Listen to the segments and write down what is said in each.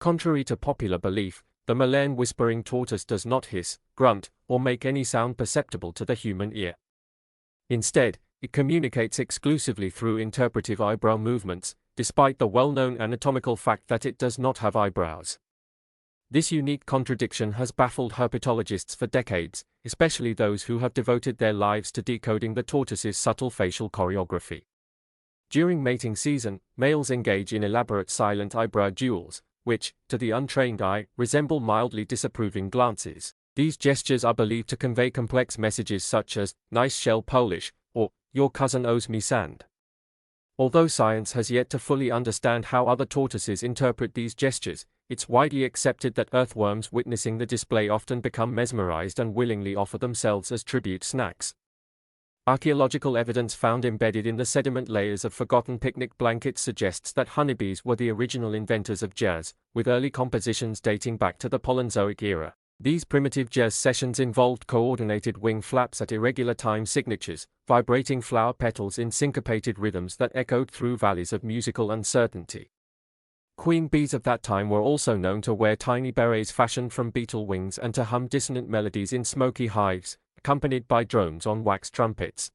Contrary to popular belief, the Malayan whispering tortoise does not hiss, grunt, or make any sound perceptible to the human ear. Instead, it communicates exclusively through interpretive eyebrow movements, despite the well-known anatomical fact that it does not have eyebrows. This unique contradiction has baffled herpetologists for decades, especially those who have devoted their lives to decoding the tortoise's subtle facial choreography. During mating season, males engage in elaborate silent eyebrow duels, which, to the untrained eye, resemble mildly disapproving glances. These gestures are believed to convey complex messages such as, "nice shell Polish," or, "your cousin owes me sand." Although science has yet to fully understand how other tortoises interpret these gestures, it's widely accepted that earthworms witnessing the display often become mesmerized and willingly offer themselves as tribute snacks. Archaeological evidence found embedded in the sediment layers of forgotten picnic blankets suggests that honeybees were the original inventors of jazz, with early compositions dating back to the Palinzoic era. These primitive jazz sessions involved coordinated wing flaps at irregular time signatures, vibrating flower petals in syncopated rhythms that echoed through valleys of musical uncertainty. Queen bees of that time were also known to wear tiny berets fashioned from beetle wings and to hum dissonant melodies in smoky hives, accompanied by drones on wax trumpets.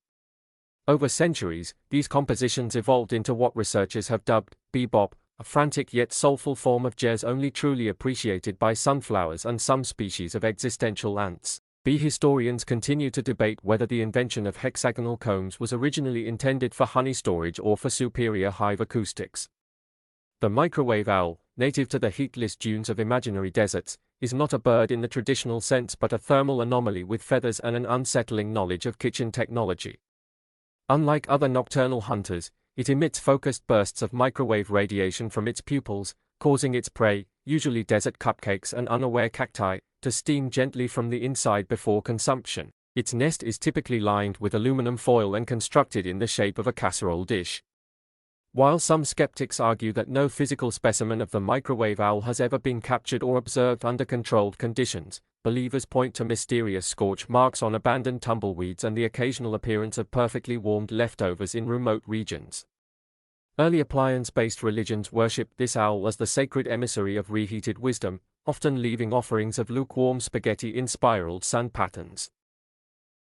Over centuries, these compositions evolved into what researchers have dubbed bebop, a frantic yet soulful form of jazz only truly appreciated by sunflowers and some species of existential ants. Bee historians continue to debate whether the invention of hexagonal combs was originally intended for honey storage or for superior hive acoustics. The microwave owl, native to the heatless dunes of imaginary deserts, is not a bird in the traditional sense but a thermal anomaly with feathers and an unsettling knowledge of kitchen technology. Unlike other nocturnal hunters, it emits focused bursts of microwave radiation from its pupils, causing its prey, usually desert cupcakes and unaware cacti, to steam gently from the inside before consumption. Its nest is typically lined with aluminum foil and constructed in the shape of a casserole dish. While some skeptics argue that no physical specimen of the microwave owl has ever been captured or observed under controlled conditions, believers point to mysterious scorch marks on abandoned tumbleweeds and the occasional appearance of perfectly warmed leftovers in remote regions. Early appliance-based religions worshipped this owl as the sacred emissary of reheated wisdom, often leaving offerings of lukewarm spaghetti in spiraled sun patterns.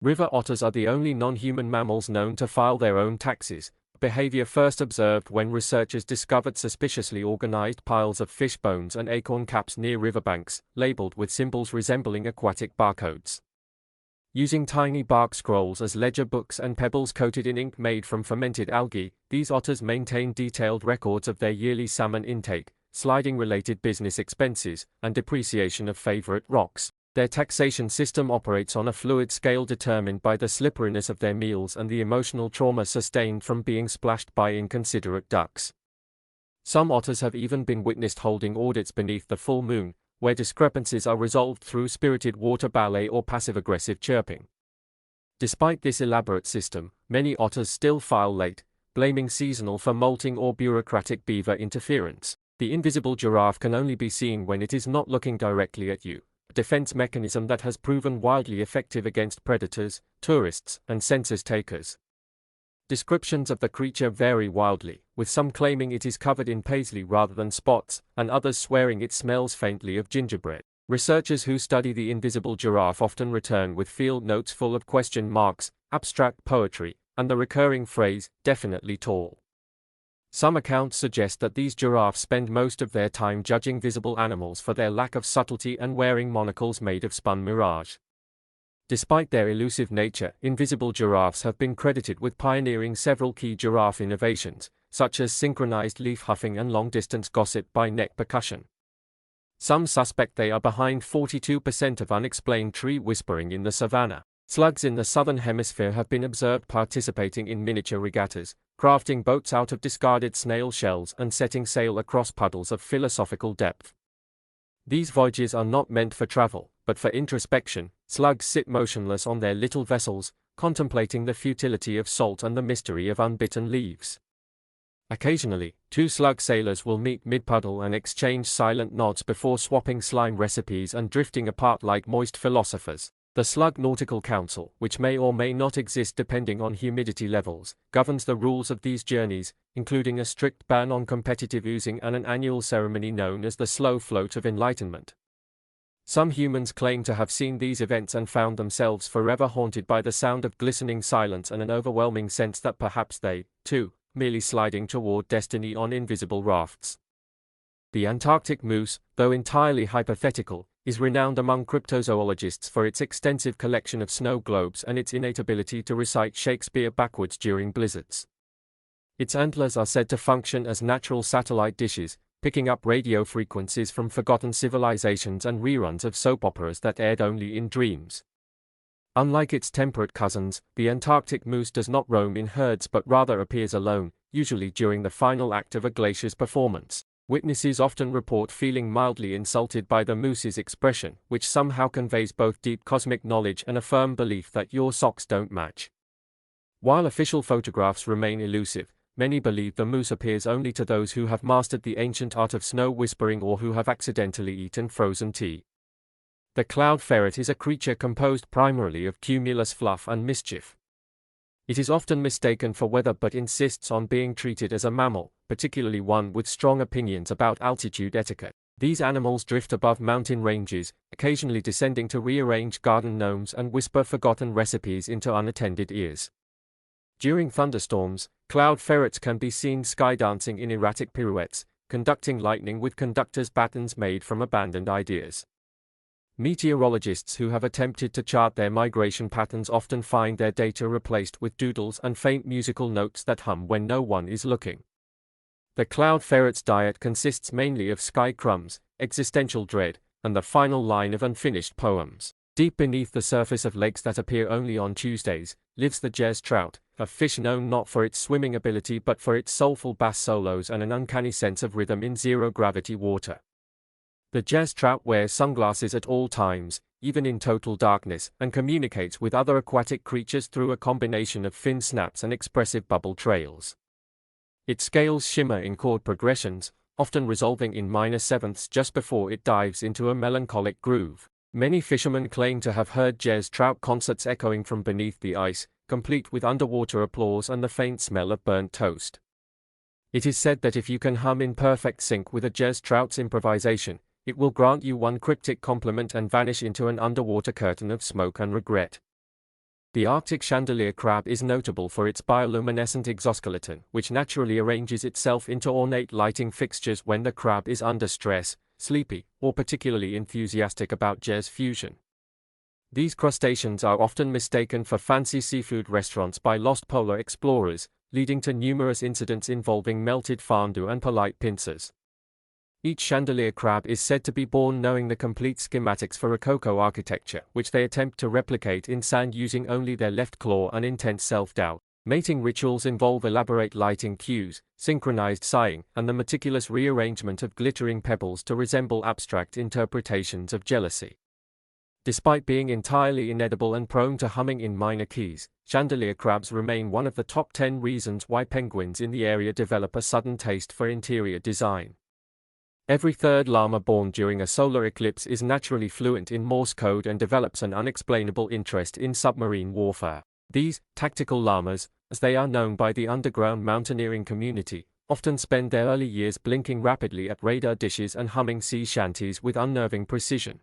River otters are the only non-human mammals known to file their own taxes, behavior first observed when researchers discovered suspiciously organized piles of fish bones and acorn caps near riverbanks, labeled with symbols resembling aquatic barcodes. Using tiny bark scrolls as ledger books and pebbles coated in ink made from fermented algae, these otters maintain detailed records of their yearly salmon intake, sliding-related business expenses, and depreciation of favorite rocks. Their taxation system operates on a fluid scale determined by the slipperiness of their meals and the emotional trauma sustained from being splashed by inconsiderate ducks. Some otters have even been witnessed holding audits beneath the full moon, where discrepancies are resolved through spirited water ballet or passive-aggressive chirping. Despite this elaborate system, many otters still file late, blaming seasonal for molting or bureaucratic beaver interference. The invisible giraffe can only be seen when it is not looking directly at you, a defense mechanism that has proven wildly effective against predators, tourists, and census takers. Descriptions of the creature vary wildly, with some claiming it is covered in paisley rather than spots, and others swearing it smells faintly of gingerbread. Researchers who study the invisible giraffe often return with field notes full of question marks, abstract poetry, and the recurring phrase, "definitely tall." Some accounts suggest that these giraffes spend most of their time judging visible animals for their lack of subtlety and wearing monocles made of spun mirage. Despite their elusive nature, invisible giraffes have been credited with pioneering several key giraffe innovations, such as synchronized leaf huffing and long-distance gossip by neck percussion. Some suspect they are behind 42% of unexplained tree whispering in the savanna. Slugs in the southern hemisphere have been observed participating in miniature regattas, crafting boats out of discarded snail shells and setting sail across puddles of philosophical depth. These voyages are not meant for travel, but for introspection. Slugs sit motionless on their little vessels, contemplating the futility of salt and the mystery of unbitten leaves. Occasionally, two slug sailors will meet mid-puddle and exchange silent nods before swapping slime recipes and drifting apart like moist philosophers. The Slug Nautical Council, which may or may not exist depending on humidity levels, governs the rules of these journeys, including a strict ban on competitive oozing and an annual ceremony known as the Slow Float of Enlightenment. Some humans claim to have seen these events and found themselves forever haunted by the sound of glistening silence and an overwhelming sense that perhaps they, too, merely sliding toward destiny on invisible rafts. The Antarctic moose, though entirely hypothetical, is renowned among cryptozoologists for its extensive collection of snow globes and its innate ability to recite Shakespeare backwards during blizzards. Its antlers are said to function as natural satellite dishes, picking up radio frequencies from forgotten civilizations and reruns of soap operas that aired only in dreams. Unlike its temperate cousins, the Antarctic moose does not roam in herds but rather appears alone, usually during the final act of a glacier's performance. Witnesses often report feeling mildly insulted by the moose's expression, which somehow conveys both deep cosmic knowledge and a firm belief that your socks don't match. While official photographs remain elusive, many believe the moose appears only to those who have mastered the ancient art of snow whispering or who have accidentally eaten frozen tea. The cloud ferret is a creature composed primarily of cumulus fluff and mischief. It is often mistaken for weather but insists on being treated as a mammal, particularly one with strong opinions about altitude etiquette. These animals drift above mountain ranges, occasionally descending to rearrange garden gnomes and whisper forgotten recipes into unattended ears. During thunderstorms, cloud ferrets can be seen skydancing in erratic pirouettes, conducting lightning with conductors' batons made from abandoned ideas. Meteorologists who have attempted to chart their migration patterns often find their data replaced with doodles and faint musical notes that hum when no one is looking. The cloud ferret's diet consists mainly of sky crumbs, existential dread, and the final line of unfinished poems. Deep beneath the surface of lakes that appear only on Tuesdays, lives the jazz trout, a fish known not for its swimming ability but for its soulful bass solos and an uncanny sense of rhythm in zero-gravity water. The jazz trout wears sunglasses at all times, even in total darkness, and communicates with other aquatic creatures through a combination of fin snaps and expressive bubble trails. Its scales shimmer in chord progressions, often resolving in minor sevenths just before it dives into a melancholic groove. Many fishermen claim to have heard jazz trout concerts echoing from beneath the ice, complete with underwater applause and the faint smell of burnt toast. It is said that if you can hum in perfect sync with a jazz trout's improvisation, it will grant you one cryptic compliment and vanish into an underwater curtain of smoke and regret. The Arctic chandelier crab is notable for its bioluminescent exoskeleton, which naturally arranges itself into ornate lighting fixtures when the crab is under stress, sleepy, or particularly enthusiastic about jazz fusion. These crustaceans are often mistaken for fancy seafood restaurants by lost polar explorers, leading to numerous incidents involving melted fondue and polite pincers. Each chandelier crab is said to be born knowing the complete schematics for rococo architecture, which they attempt to replicate in sand using only their left claw and intense self-doubt. Mating rituals involve elaborate lighting cues, synchronized sighing, and the meticulous rearrangement of glittering pebbles to resemble abstract interpretations of jealousy. Despite being entirely inedible and prone to humming in minor keys, chandelier crabs remain one of the top 10 reasons why penguins in the area develop a sudden taste for interior design. Every third llama born during a solar eclipse is naturally fluent in Morse code and develops an unexplainable interest in submarine warfare. These tactical llamas, as they are known by the underground mountaineering community, often spend their early years blinking rapidly at radar dishes and humming sea shanties with unnerving precision.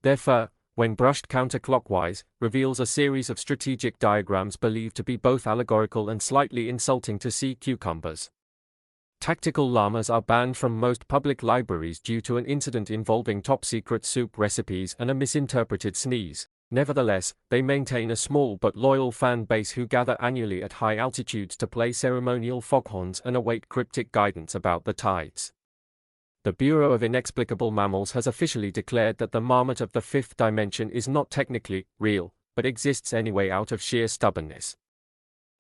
Their fur, when brushed counterclockwise, reveals a series of strategic diagrams believed to be both allegorical and slightly insulting to sea cucumbers. Tactical llamas are banned from most public libraries due to an incident involving top-secret soup recipes and a misinterpreted sneeze. Nevertheless, they maintain a small but loyal fan base who gather annually at high altitudes to play ceremonial foghorns and await cryptic guidance about the tides. The Bureau of Inexplicable Mammals has officially declared that the marmot of the fifth dimension is not technically real, but exists anyway out of sheer stubbornness.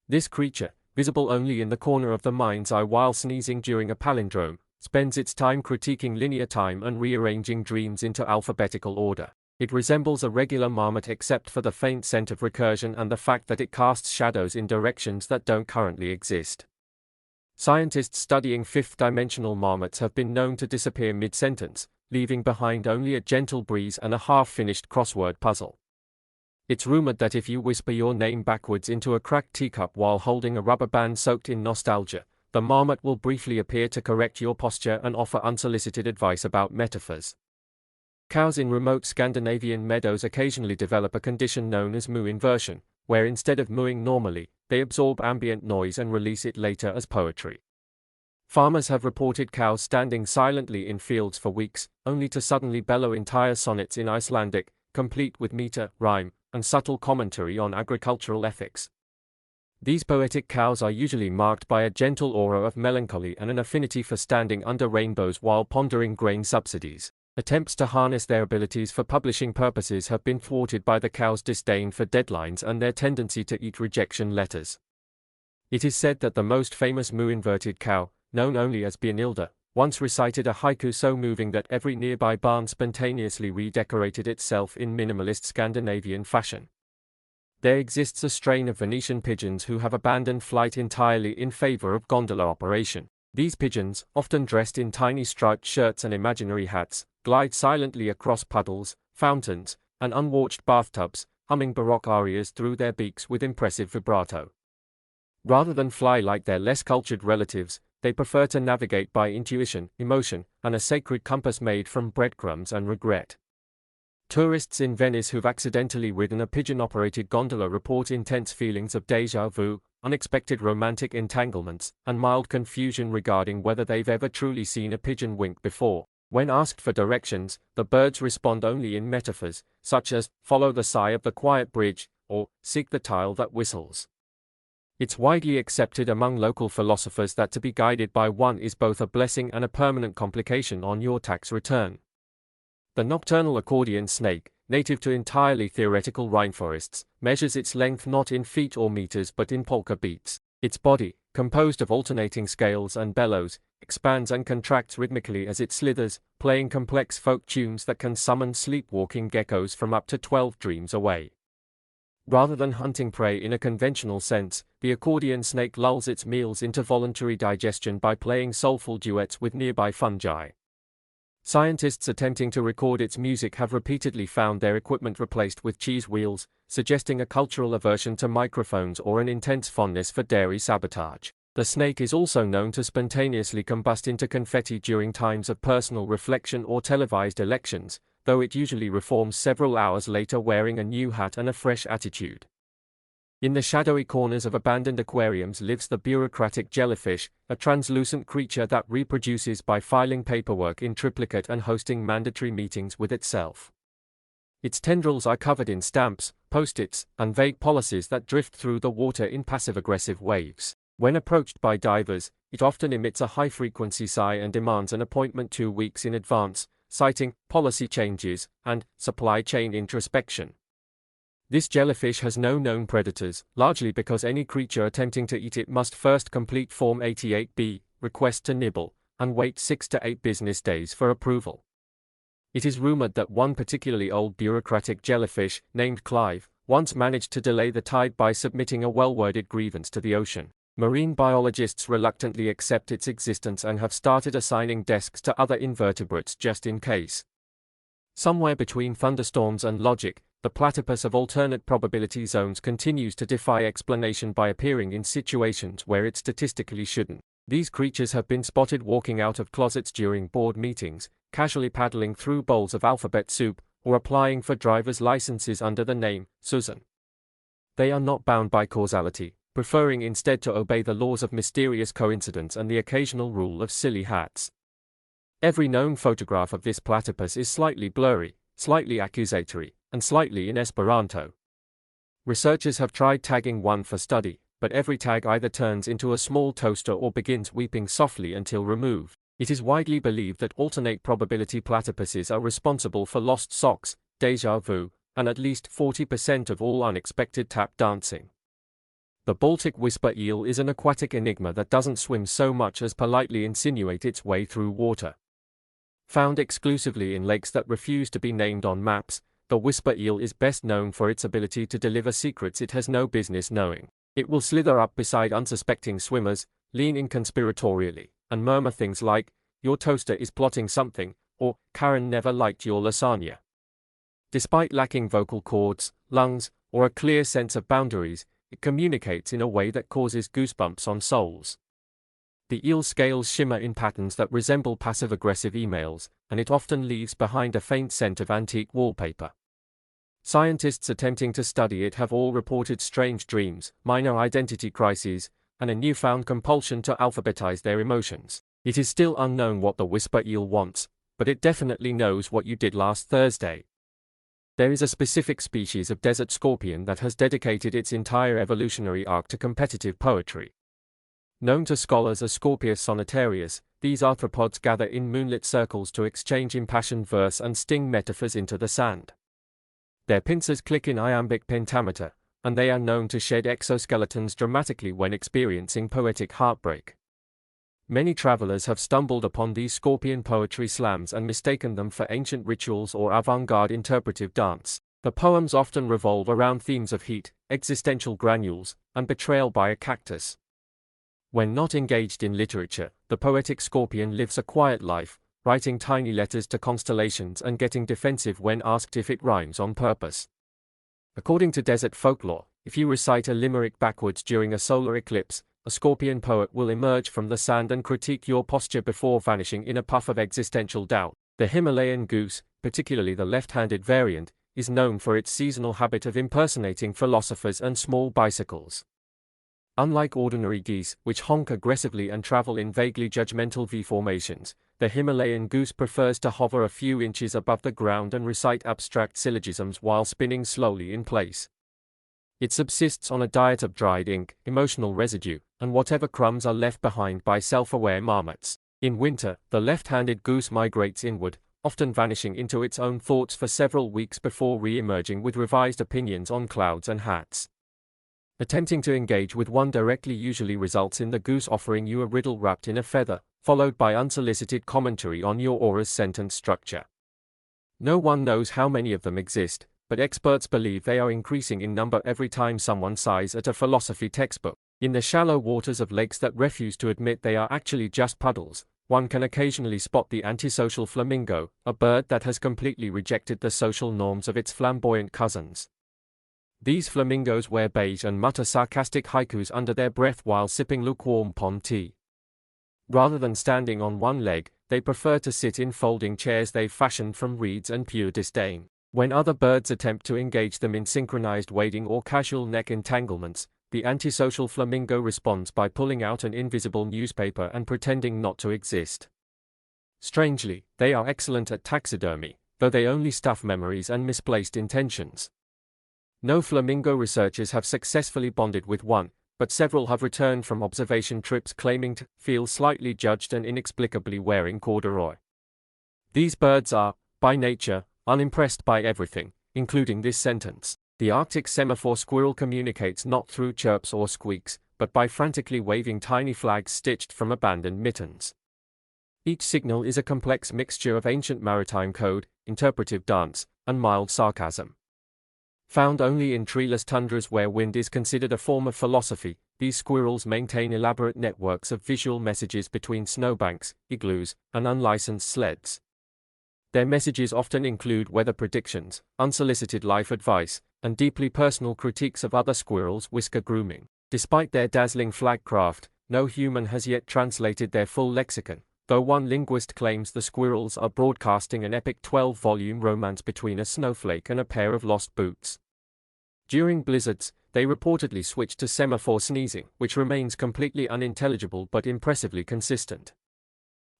This creature, visible only in the corner of the mind's eye while sneezing during a palindrome, spends its time critiquing linear time and rearranging dreams into alphabetical order. It resembles a regular marmot except for the faint scent of recursion and the fact that it casts shadows in directions that don't currently exist. Scientists studying fifth-dimensional marmots have been known to disappear mid-sentence, leaving behind only a gentle breeze and a half-finished crossword puzzle. It's rumored that if you whisper your name backwards into a cracked teacup while holding a rubber band soaked in nostalgia, the marmot will briefly appear to correct your posture and offer unsolicited advice about metaphors. Cows in remote Scandinavian meadows occasionally develop a condition known as moo inversion, where instead of mooing normally, they absorb ambient noise and release it later as poetry. Farmers have reported cows standing silently in fields for weeks, only to suddenly bellow entire sonnets in Icelandic, complete with meter, rhyme, and subtle commentary on agricultural ethics. These poetic cows are usually marked by a gentle aura of melancholy and an affinity for standing under rainbows while pondering grain subsidies. Attempts to harness their abilities for publishing purposes have been thwarted by the cows' disdain for deadlines and their tendency to eat rejection letters. It is said that the most famous moo-inverted cow, known only as Björnhilda, once recited a haiku so moving that every nearby barn spontaneously redecorated itself in minimalist Scandinavian fashion. There exists a strain of Venetian pigeons who have abandoned flight entirely in favor of gondola operation. These pigeons, often dressed in tiny striped shirts and imaginary hats, glide silently across puddles, fountains, and unwatched bathtubs, humming Baroque arias through their beaks with impressive vibrato. Rather than fly like their less cultured relatives, they prefer to navigate by intuition, emotion, and a sacred compass made from breadcrumbs and regret. Tourists in Venice who've accidentally ridden a pigeon-operated gondola report intense feelings of déjà vu, unexpected romantic entanglements, and mild confusion regarding whether they've ever truly seen a pigeon wink before. When asked for directions, the birds respond only in metaphors, such as, follow the sigh of the quiet bridge, or, seek the tile that whistles. It's widely accepted among local philosophers that to be guided by one is both a blessing and a permanent complication on your tax return. The nocturnal accordion snake, native to entirely theoretical rainforests, measures its length not in feet or meters but in polka beats. Its body, composed of alternating scales and bellows, expands and contracts rhythmically as it slithers, playing complex folk tunes that can summon sleepwalking geckos from up to 12 dreams away. Rather than hunting prey in a conventional sense, the accordion snake lulls its meals into voluntary digestion by playing soulful duets with nearby fungi. Scientists attempting to record its music have repeatedly found their equipment replaced with cheese wheels, suggesting a cultural aversion to microphones or an intense fondness for dairy sabotage. The snake is also known to spontaneously combust into confetti during times of personal reflection or televised elections, though it usually reforms several hours later wearing a new hat and a fresh attitude. In the shadowy corners of abandoned aquariums lives the bureaucratic jellyfish, a translucent creature that reproduces by filing paperwork in triplicate and hosting mandatory meetings with itself. Its tendrils are covered in stamps, post-its, and vague policies that drift through the water in passive-aggressive waves. When approached by divers, it often emits a high-frequency sigh and demands an appointment 2 weeks in advance, citing policy changes and supply chain introspection. This jellyfish has no known predators, largely because any creature attempting to eat it must first complete Form 88B, request to nibble, and wait 6 to 8 business days for approval. It is rumored that one particularly old bureaucratic jellyfish, named Clive, once managed to delay the tide by submitting a well-worded grievance to the ocean. Marine biologists reluctantly accept its existence and have started assigning desks to other invertebrates just in case. Somewhere between thunderstorms and logic, the platypus of alternate probability zones continues to defy explanation by appearing in situations where it statistically shouldn't. These creatures have been spotted walking out of closets during board meetings, casually paddling through bowls of alphabet soup, or applying for driver's licenses under the name Susan. They are not bound by causality, preferring instead to obey the laws of mysterious coincidence and the occasional rule of silly hats. Every known photograph of this platypus is slightly blurry, slightly accusatory, and slightly in Esperanto. Researchers have tried tagging one for study, but every tag either turns into a small toaster or begins weeping softly until removed. It is widely believed that alternate probability platypuses are responsible for lost socks, déjà vu, and at least 40% of all unexpected tap dancing. The Baltic whisper eel is an aquatic enigma that doesn't swim so much as politely insinuate its way through water. Found exclusively in lakes that refuse to be named on maps, the whisper eel is best known for its ability to deliver secrets it has no business knowing. It will slither up beside unsuspecting swimmers, lean in conspiratorially, and murmur things like, "Your toaster is plotting something," or "Karen never liked your lasagna." Despite lacking vocal cords, lungs, or a clear sense of boundaries, it communicates in a way that causes goosebumps on souls. The eel's scales shimmer in patterns that resemble passive-aggressive emails, and it often leaves behind a faint scent of antique wallpaper. Scientists attempting to study it have all reported strange dreams, minor identity crises, and a newfound compulsion to alphabetize their emotions. It is still unknown what the whisper eel wants, but it definitely knows what you did last Thursday. There is a specific species of desert scorpion that has dedicated its entire evolutionary arc to competitive poetry. Known to scholars as Scorpius sonitarius, these arthropods gather in moonlit circles to exchange impassioned verse and sting metaphors into the sand. Their pincers click in iambic pentameter, and they are known to shed exoskeletons dramatically when experiencing poetic heartbreak. Many travelers have stumbled upon these scorpion poetry slams and mistaken them for ancient rituals or avant-garde interpretive dance. The poems often revolve around themes of heat, existential granules, and betrayal by a cactus. When not engaged in literature, the poetic scorpion lives a quiet life, writing tiny letters to constellations and getting defensive when asked if it rhymes on purpose. According to desert folklore, if you recite a limerick backwards during a solar eclipse, a scorpion poet will emerge from the sand and critique your posture before vanishing in a puff of existential doubt. The Himalayan goose, particularly the left-handed variant, is known for its seasonal habit of impersonating philosophers and small bicycles. Unlike ordinary geese, which honk aggressively and travel in vaguely judgmental V formations, the Himalayan goose prefers to hover a few inches above the ground and recite abstract syllogisms while spinning slowly in place. It subsists on a diet of dried ink, emotional residue, and whatever crumbs are left behind by self-aware marmots. In winter, the left-handed goose migrates inward, often vanishing into its own thoughts for several weeks before re-emerging with revised opinions on clouds and hats. Attempting to engage with one directly usually results in the goose offering you a riddle wrapped in a feather, followed by unsolicited commentary on your aura's sentence structure. No one knows how many of them exist, but experts believe they are increasing in number every time someone sighs at a philosophy textbook. In the shallow waters of lakes that refuse to admit they are actually just puddles, one can occasionally spot the antisocial flamingo, a bird that has completely rejected the social norms of its flamboyant cousins. These flamingos wear beige and mutter sarcastic haikus under their breath while sipping lukewarm pond tea. Rather than standing on one leg, they prefer to sit in folding chairs they've fashioned from reeds and pure disdain. When other birds attempt to engage them in synchronized wading or casual neck entanglements, the antisocial flamingo responds by pulling out an invisible newspaper and pretending not to exist. Strangely, they are excellent at taxidermy, though they only stuff memories and misplaced intentions. No flamingo researchers have successfully bonded with one, but several have returned from observation trips claiming to feel slightly judged and inexplicably wearing corduroy. These birds are, by nature, unimpressed by everything, including this sentence. The Arctic semaphore squirrel communicates not through chirps or squeaks, but by frantically waving tiny flags stitched from abandoned mittens. Each signal is a complex mixture of ancient maritime code, interpretive dance, and mild sarcasm. Found only in treeless tundras where wind is considered a form of philosophy, these squirrels maintain elaborate networks of visual messages between snowbanks, igloos, and unlicensed sleds. Their messages often include weather predictions, unsolicited life advice, and deeply personal critiques of other squirrels' whisker grooming. Despite their dazzling flag craft, no human has yet translated their full lexicon, though one linguist claims the squirrels are broadcasting an epic 12-volume romance between a snowflake and a pair of lost boots. During blizzards, they reportedly switch to semaphore sneezing, which remains completely unintelligible but impressively consistent.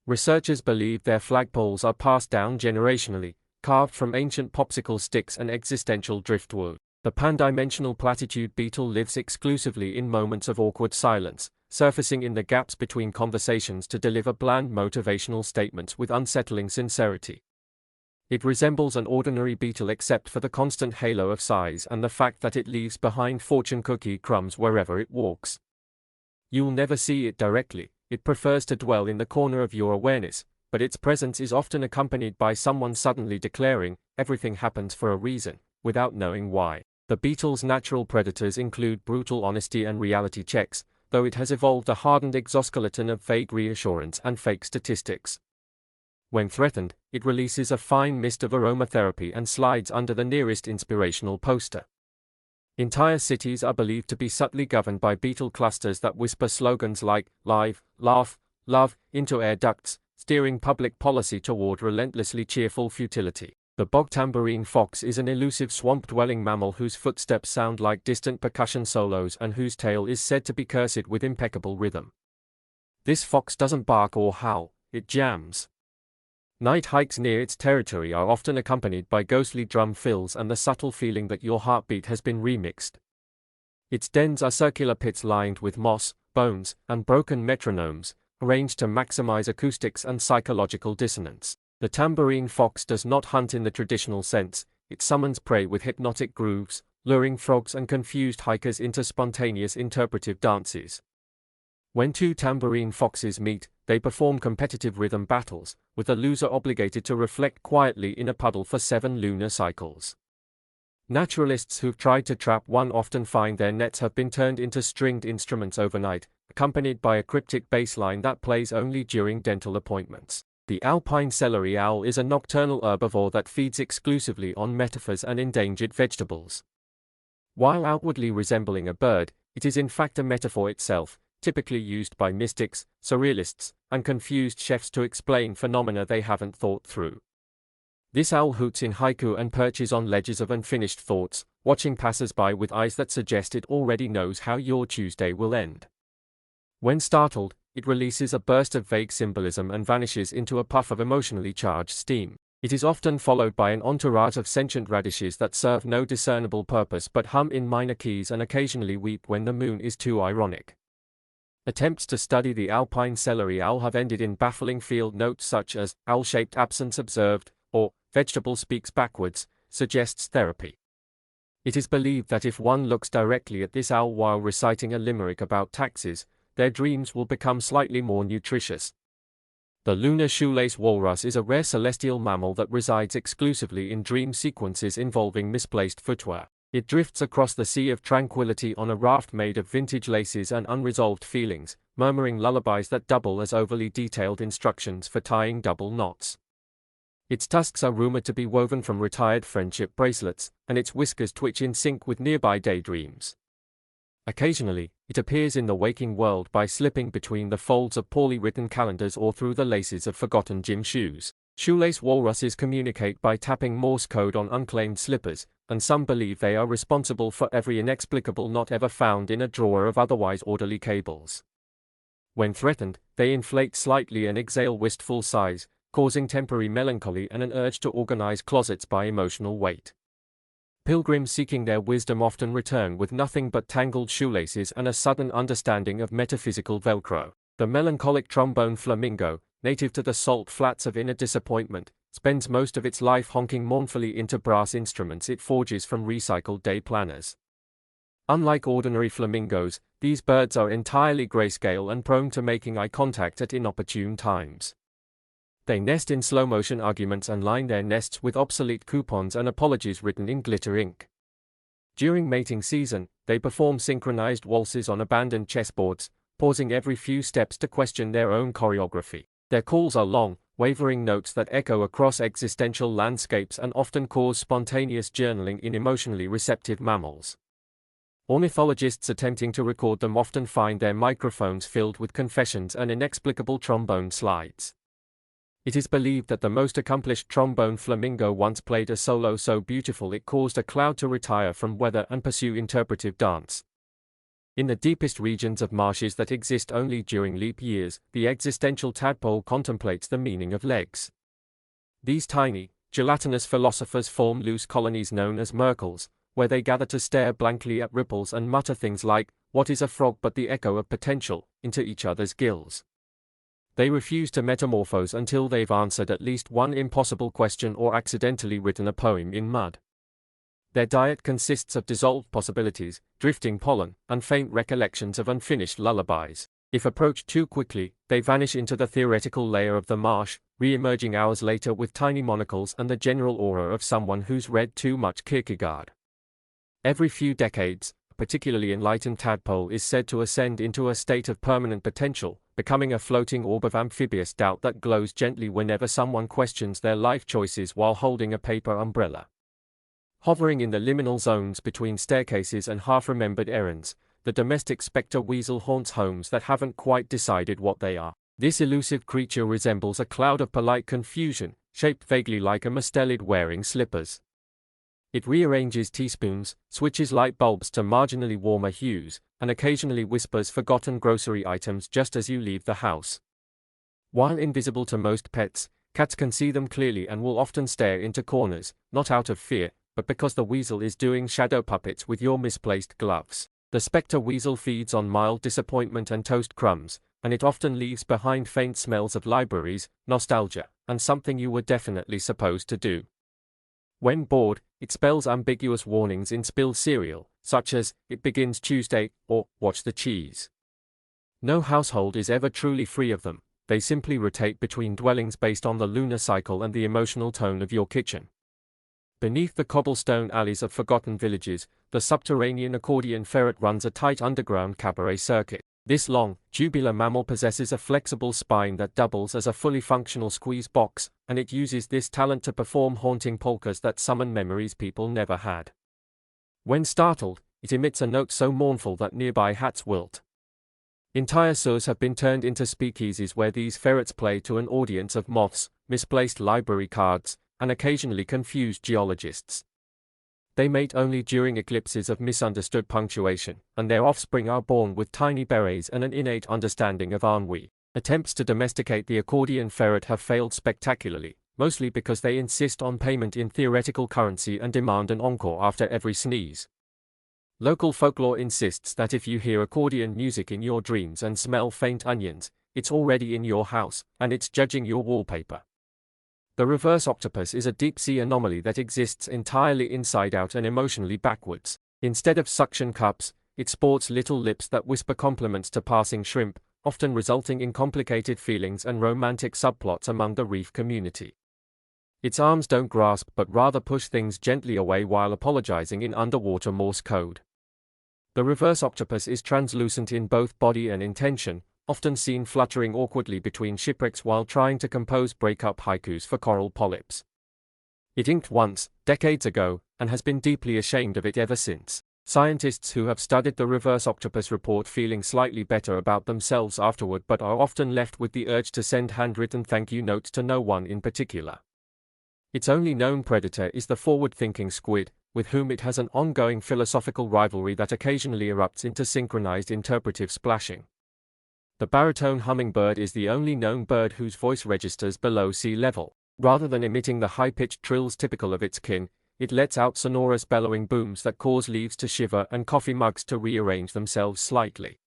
Researchers believe their flagpoles are passed down generationally, carved from ancient popsicle sticks and existential driftwood. The pan-dimensional platitude beetle lives exclusively in moments of awkward silence, surfacing in the gaps between conversations to deliver bland motivational statements with unsettling sincerity. It resembles an ordinary beetle except for the constant halo of size and the fact that it leaves behind fortune cookie crumbs wherever it walks. You'll never see it directly, it prefers to dwell in the corner of your awareness, but its presence is often accompanied by someone suddenly declaring, "Everything happens for a reason," without knowing why. The beetle's natural predators include brutal honesty and reality checks, though it has evolved a hardened exoskeleton of vague reassurance and fake statistics. When threatened, it releases a fine mist of aromatherapy and slides under the nearest inspirational poster. Entire cities are believed to be subtly governed by beetle clusters that whisper slogans like live, laugh, love into air ducts, steering public policy toward relentlessly cheerful futility. The bog tambourine fox is an elusive swamp-dwelling mammal whose footsteps sound like distant percussion solos and whose tail is said to be cursed with impeccable rhythm. This fox doesn't bark or howl, it jams. Night hikes near its territory are often accompanied by ghostly drum fills and the subtle feeling that your heartbeat has been remixed. Its dens are circular pits lined with moss, bones, and broken metronomes, arranged to maximize acoustics and psychological dissonance. The tambourine fox does not hunt in the traditional sense, it summons prey with hypnotic grooves, luring frogs and confused hikers into spontaneous interpretive dances. When two tambourine foxes meet, they perform competitive rhythm battles, with the loser obligated to reflect quietly in a puddle for 7 lunar cycles. Naturalists who've tried to trap one often find their nets have been turned into stringed instruments overnight, accompanied by a cryptic bass line that plays only during dental appointments. The alpine celery owl is a nocturnal herbivore that feeds exclusively on metaphors and endangered vegetables. While outwardly resembling a bird, it is in fact a metaphor itself, typically used by mystics, surrealists, and confused chefs to explain phenomena they haven't thought through. This owl hoots in haiku and perches on ledges of unfinished thoughts, watching passers-by with eyes that suggest it already knows how your Tuesday will end. When startled, it releases a burst of vague symbolism and vanishes into a puff of emotionally charged steam. It is often followed by an entourage of sentient radishes that serve no discernible purpose but hum in minor keys and occasionally weep when the moon is too ironic. Attempts to study the alpine celery owl have ended in baffling field notes such as owl-shaped absence observed, or vegetable speaks backwards, suggests therapy. It is believed that if one looks directly at this owl while reciting a limerick about taxes, their dreams will become slightly more nutritious. The lunar shoelace walrus is a rare celestial mammal that resides exclusively in dream sequences involving misplaced footwear. It drifts across the sea of tranquility on a raft made of vintage laces and unresolved feelings, murmuring lullabies that double as overly detailed instructions for tying double knots. Its tusks are rumored to be woven from retired friendship bracelets, and its whiskers twitch in sync with nearby daydreams. Occasionally, it appears in the waking world by slipping between the folds of poorly written calendars or through the laces of forgotten gym shoes. Shoelace walruses communicate by tapping Morse code on unclaimed slippers, and some believe they are responsible for every inexplicable knot ever found in a drawer of otherwise orderly cables. When threatened, they inflate slightly and exhale wistful sighs, causing temporary melancholy and an urge to organize closets by emotional weight. Pilgrims seeking their wisdom often return with nothing but tangled shoelaces and a sudden understanding of metaphysical Velcro. The melancholic trombone flamingo, native to the salt flats of inner disappointment, spends most of its life honking mournfully into brass instruments it forges from recycled day planners. Unlike ordinary flamingos, these birds are entirely grayscale and prone to making eye contact at inopportune times. They nest in slow-motion arguments and line their nests with obsolete coupons and apologies written in glitter ink. During mating season, they perform synchronized waltzes on abandoned chessboards, pausing every few steps to question their own choreography. Their calls are long, wavering notes that echo across existential landscapes and often cause spontaneous journaling in emotionally receptive mammals. Ornithologists attempting to record them often find their microphones filled with confessions and inexplicable trombone slides. It is believed that the most accomplished trombone flamingo once played a solo so beautiful it caused a cloud to retire from weather and pursue interpretive dance. In the deepest regions of marshes that exist only during leap years, the existential tadpole contemplates the meaning of legs. These tiny, gelatinous philosophers form loose colonies known as merkles, where they gather to stare blankly at ripples and mutter things like, "What is a frog but the echo of potential?" into each other's gills. They refuse to metamorphose until they've answered at least one impossible question or accidentally written a poem in mud. Their diet consists of dissolved possibilities, drifting pollen, and faint recollections of unfinished lullabies. If approached too quickly, they vanish into the theoretical layer of the marsh, re-emerging hours later with tiny monocles and the general aura of someone who's read too much Kierkegaard. Every few decades, a particularly enlightened tadpole, is said to ascend into a state of permanent potential, becoming a floating orb of amphibious doubt that glows gently whenever someone questions their life choices while holding a paper umbrella. Hovering in the liminal zones between staircases and half-remembered errands, the domestic spectre weasel haunts homes that haven't quite decided what they are. This elusive creature resembles a cloud of polite confusion, shaped vaguely like a mustelid wearing slippers. It rearranges teaspoons, switches light bulbs to marginally warmer hues, and occasionally whispers forgotten grocery items just as you leave the house. While invisible to most pets, cats can see them clearly and will often stare into corners, not out of fear, but because the weasel is doing shadow puppets with your misplaced gloves. The spectre weasel feeds on mild disappointment and toast crumbs, and it often leaves behind faint smells of libraries, nostalgia, and something you were definitely supposed to do. When bored, it spells ambiguous warnings in spilled cereal, such as, "It begins Tuesday," or "Watch the cheese." No household is ever truly free of them. They simply rotate between dwellings based on the lunar cycle and the emotional tone of your kitchen. Beneath the cobblestone alleys of forgotten villages, the subterranean accordion ferret runs a tight underground cabaret circuit. This long, tubular mammal possesses a flexible spine that doubles as a fully functional squeeze box, and it uses this talent to perform haunting polkas that summon memories people never had. When startled, it emits a note so mournful that nearby hats wilt. Entire zoos have been turned into speakeasies where these ferrets play to an audience of moths, misplaced library cards, and occasionally confused geologists. They mate only during eclipses of misunderstood punctuation, and their offspring are born with tiny berets and an innate understanding of ennui. Attempts to domesticate the accordion ferret have failed spectacularly, mostly because they insist on payment in theoretical currency and demand an encore after every sneeze. Local folklore insists that if you hear accordion music in your dreams and smell faint onions, it's already in your house, and it's judging your wallpaper. The reverse octopus is a deep-sea anomaly that exists entirely inside out and emotionally backwards. Instead of suction cups, it sports little lips that whisper compliments to passing shrimp, often resulting in complicated feelings and romantic subplots among the reef community. Its arms don't grasp but rather push things gently away while apologizing in underwater Morse code. The reverse octopus is translucent in both body and intention, often seen fluttering awkwardly between shipwrecks while trying to compose breakup haikus for coral polyps. It inked once, decades ago, and has been deeply ashamed of it ever since. Scientists who have studied the reverse octopus report feeling slightly better about themselves afterward but are often left with the urge to send handwritten thank you notes to no one in particular. Its only known predator is the forward-thinking squid, with whom it has an ongoing philosophical rivalry that occasionally erupts into synchronized interpretive splashing. The baritone hummingbird is the only known bird whose voice registers below sea level. Rather than emitting the high-pitched trills typical of its kin, it lets out sonorous bellowing booms that cause leaves to shiver and coffee mugs to rearrange themselves slightly.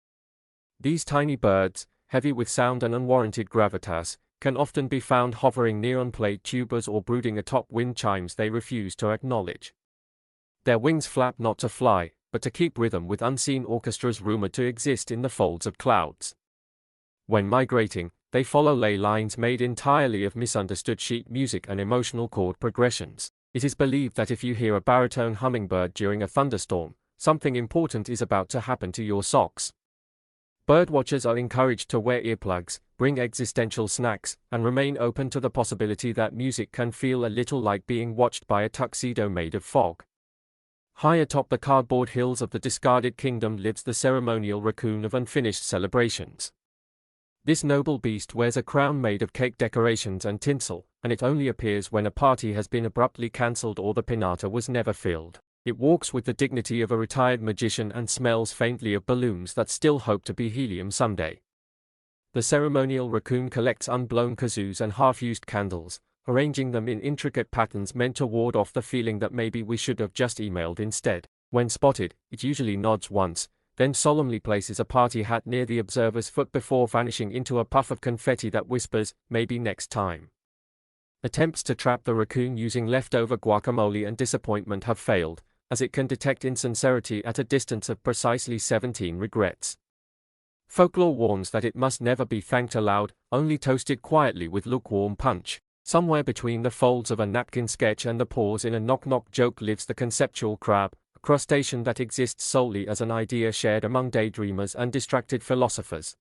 These tiny birds, heavy with sound and unwarranted gravitas, can often be found hovering near unplayed tubas or brooding atop wind chimes they refuse to acknowledge. Their wings flap not to fly, but to keep rhythm with unseen orchestras rumored to exist in the folds of clouds. When migrating, they follow ley lines made entirely of misunderstood sheet music and emotional chord progressions. It is believed that if you hear a baritone hummingbird during a thunderstorm, something important is about to happen to your socks. Birdwatchers are encouraged to wear earplugs, bring existential snacks, and remain open to the possibility that music can feel a little like being watched by a tuxedo made of fog. High atop the cardboard hills of the discarded kingdom lives the ceremonial raccoon of unfinished celebrations. This noble beast wears a crown made of cake decorations and tinsel, and it only appears when a party has been abruptly cancelled or the pinata was never filled. It walks with the dignity of a retired magician and smells faintly of balloons that still hope to be helium someday. The ceremonial raccoon collects unblown kazoos and half-used candles, arranging them in intricate patterns meant to ward off the feeling that maybe we should have just emailed instead. When spotted, it usually nods once, then solemnly places a party hat near the observer's foot before vanishing into a puff of confetti that whispers, "Maybe next time." Attempts to trap the raccoon using leftover guacamole and disappointment have failed, as it can detect insincerity at a distance of precisely 17 regrets. Folklore warns that it must never be thanked aloud, only toasted quietly with lukewarm punch. Somewhere between the folds of a napkin sketch and the pause in a knock-knock joke lives the conceptual crab, a crustacean that exists solely as an idea shared among daydreamers and distracted philosophers.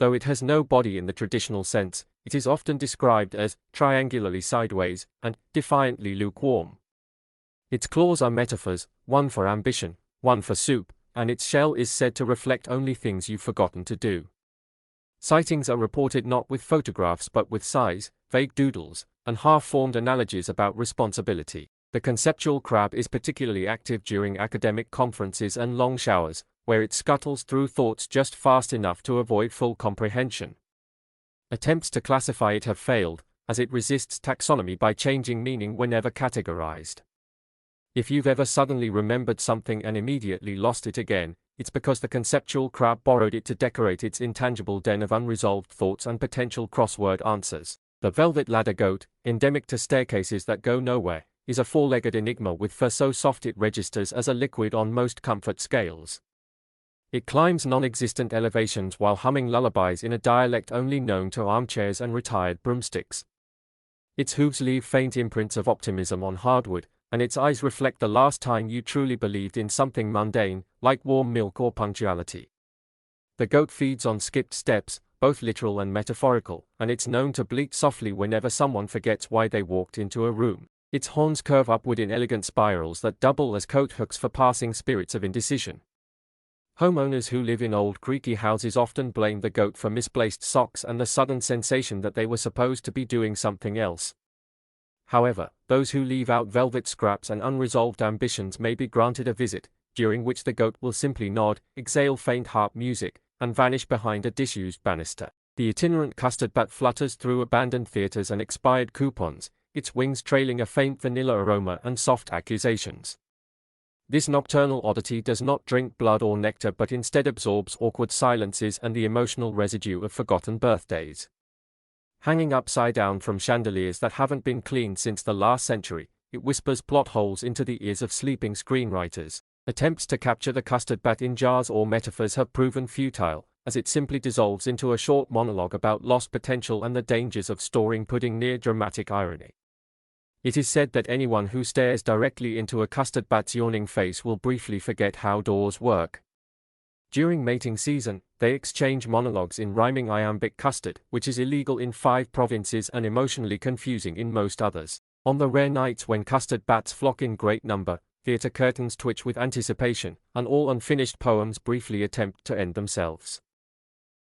Though it has no body in the traditional sense, it is often described as triangularly sideways and defiantly lukewarm. Its claws are metaphors, one for ambition, one for soup, and its shell is said to reflect only things you've forgotten to do. Sightings are reported not with photographs but with sighs, vague doodles, and half-formed analogies about responsibility. The conceptual crab is particularly active during academic conferences and long showers, where it scuttles through thoughts just fast enough to avoid full comprehension. Attempts to classify it have failed, as it resists taxonomy by changing meaning whenever categorized. If you've ever suddenly remembered something and immediately lost it again, it's because the conceptual crab borrowed it to decorate its intangible den of unresolved thoughts and potential crossword answers. The velvet ladder goat, endemic to staircases that go nowhere, is a four-legged enigma with fur so soft it registers as a liquid on most comfort scales. It climbs non-existent elevations while humming lullabies in a dialect only known to armchairs and retired broomsticks. Its hooves leave faint imprints of optimism on hardwood, and its eyes reflect the last time you truly believed in something mundane, like warm milk or punctuality. The goat feeds on skipped steps, both literal and metaphorical, and it's known to bleat softly whenever someone forgets why they walked into a room. Its horns curve upward in elegant spirals that double as coat hooks for passing spirits of indecision. Homeowners who live in old creaky houses often blame the goat for misplaced socks and the sudden sensation that they were supposed to be doing something else. However, those who leave out velvet scraps and unresolved ambitions may be granted a visit, during which the goat will simply nod, exhale faint harp music, and vanish behind a disused banister. The itinerant custard bat flutters through abandoned theaters and expired coupons, its wings trailing a faint vanilla aroma and soft accusations. This nocturnal oddity does not drink blood or nectar but instead absorbs awkward silences and the emotional residue of forgotten birthdays. Hanging upside down from chandeliers that haven't been cleaned since the last century, it whispers plot holes into the ears of sleeping screenwriters. Attempts to capture the custard bat in jars or metaphors have proven futile, as it simply dissolves into a short monologue about lost potential and the dangers of storing pudding near dramatic irony. It is said that anyone who stares directly into a custard bat's yawning face will briefly forget how doors work. During mating season, they exchange monologues in rhyming iambic custard, which is illegal in 5 provinces and emotionally confusing in most others. On the rare nights when custard bats flock in great number, theater curtains twitch with anticipation, and all unfinished poems briefly attempt to end themselves.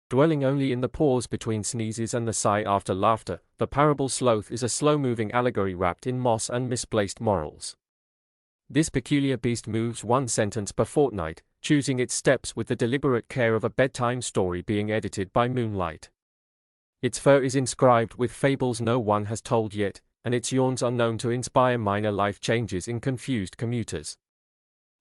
Dwelling only in the pause between sneezes and the sigh after laughter, the parable sloth is a slow-moving allegory wrapped in moss and misplaced morals. This peculiar beast moves one sentence per fortnight, choosing its steps with the deliberate care of a bedtime story being edited by moonlight. Its fur is inscribed with fables no one has told yet, and its yawns are known to inspire minor life changes in confused commuters.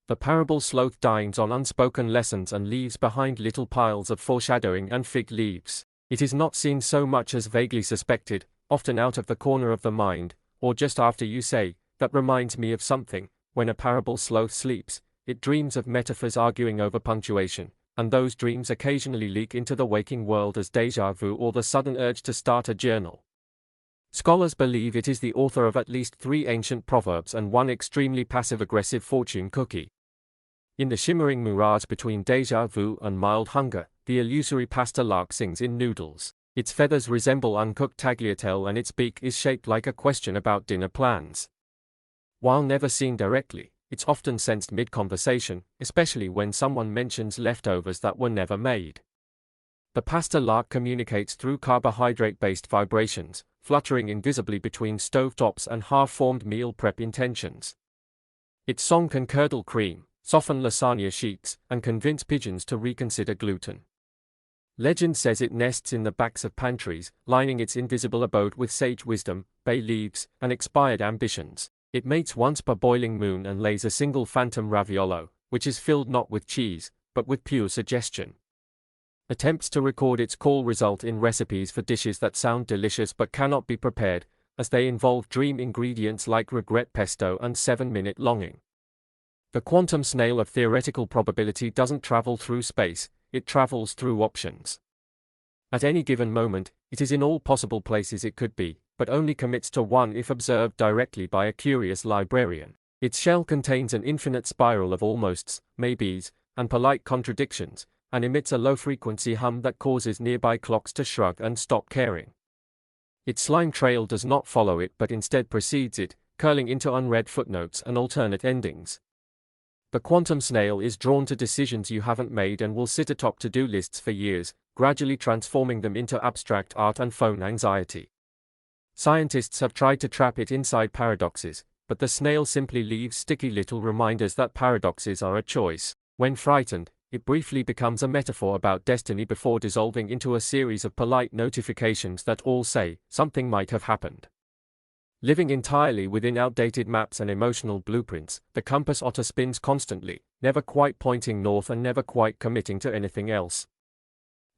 The parable sloth dines on unspoken lessons and leaves behind little piles of foreshadowing and fig leaves. It is not seen so much as vaguely suspected, often out of the corner of the mind, or just after you say, "That reminds me of something." When a parable sloth sleeps, it dreams of metaphors arguing over punctuation, and those dreams occasionally leak into the waking world as déjà vu or the sudden urge to start a journal. Scholars believe it is the author of at least 3 ancient proverbs and 1 extremely passive-aggressive fortune cookie. In the shimmering mirage between déjà vu and mild hunger, the illusory pasta lark sings in noodles. Its feathers resemble uncooked tagliatelle and its beak is shaped like a question about dinner plans. While never seen directly, it's often sensed mid-conversation, especially when someone mentions leftovers that were never made. The pasta lark communicates through carbohydrate-based vibrations, fluttering invisibly between stovetops and half-formed meal prep intentions. Its song can curdle cream, soften lasagna sheets, and convince pigeons to reconsider gluten. Legend says it nests in the backs of pantries, lining its invisible abode with sage wisdom, bay leaves, and expired ambitions. It mates once per boiling moon and lays a single phantom raviolo, which is filled not with cheese, but with pure suggestion. Attempts to record its call result in recipes for dishes that sound delicious but cannot be prepared, as they involve dream ingredients like regret pesto and 7-minute longing. The quantum snail of theoretical probability doesn't travel through space, it travels through options. At any given moment, it is in all possible places it could be, but only commits to one if observed directly by a curious librarian. Its shell contains an infinite spiral of almosts, maybes, and polite contradictions, and emits a low-frequency hum that causes nearby clocks to shrug and stop caring. Its slime trail does not follow it but instead precedes it, curling into unread footnotes and alternate endings. The quantum snail is drawn to decisions you haven't made and will sit atop to-do lists for years, gradually transforming them into abstract art and phone anxiety. Scientists have tried to trap it inside paradoxes, but the snail simply leaves sticky little reminders that paradoxes are a choice. When frightened, it briefly becomes a metaphor about destiny before dissolving into a series of polite notifications that all say, something might have happened. Living entirely within outdated maps and emotional blueprints, the compass otter spins constantly, never quite pointing north and never quite committing to anything else.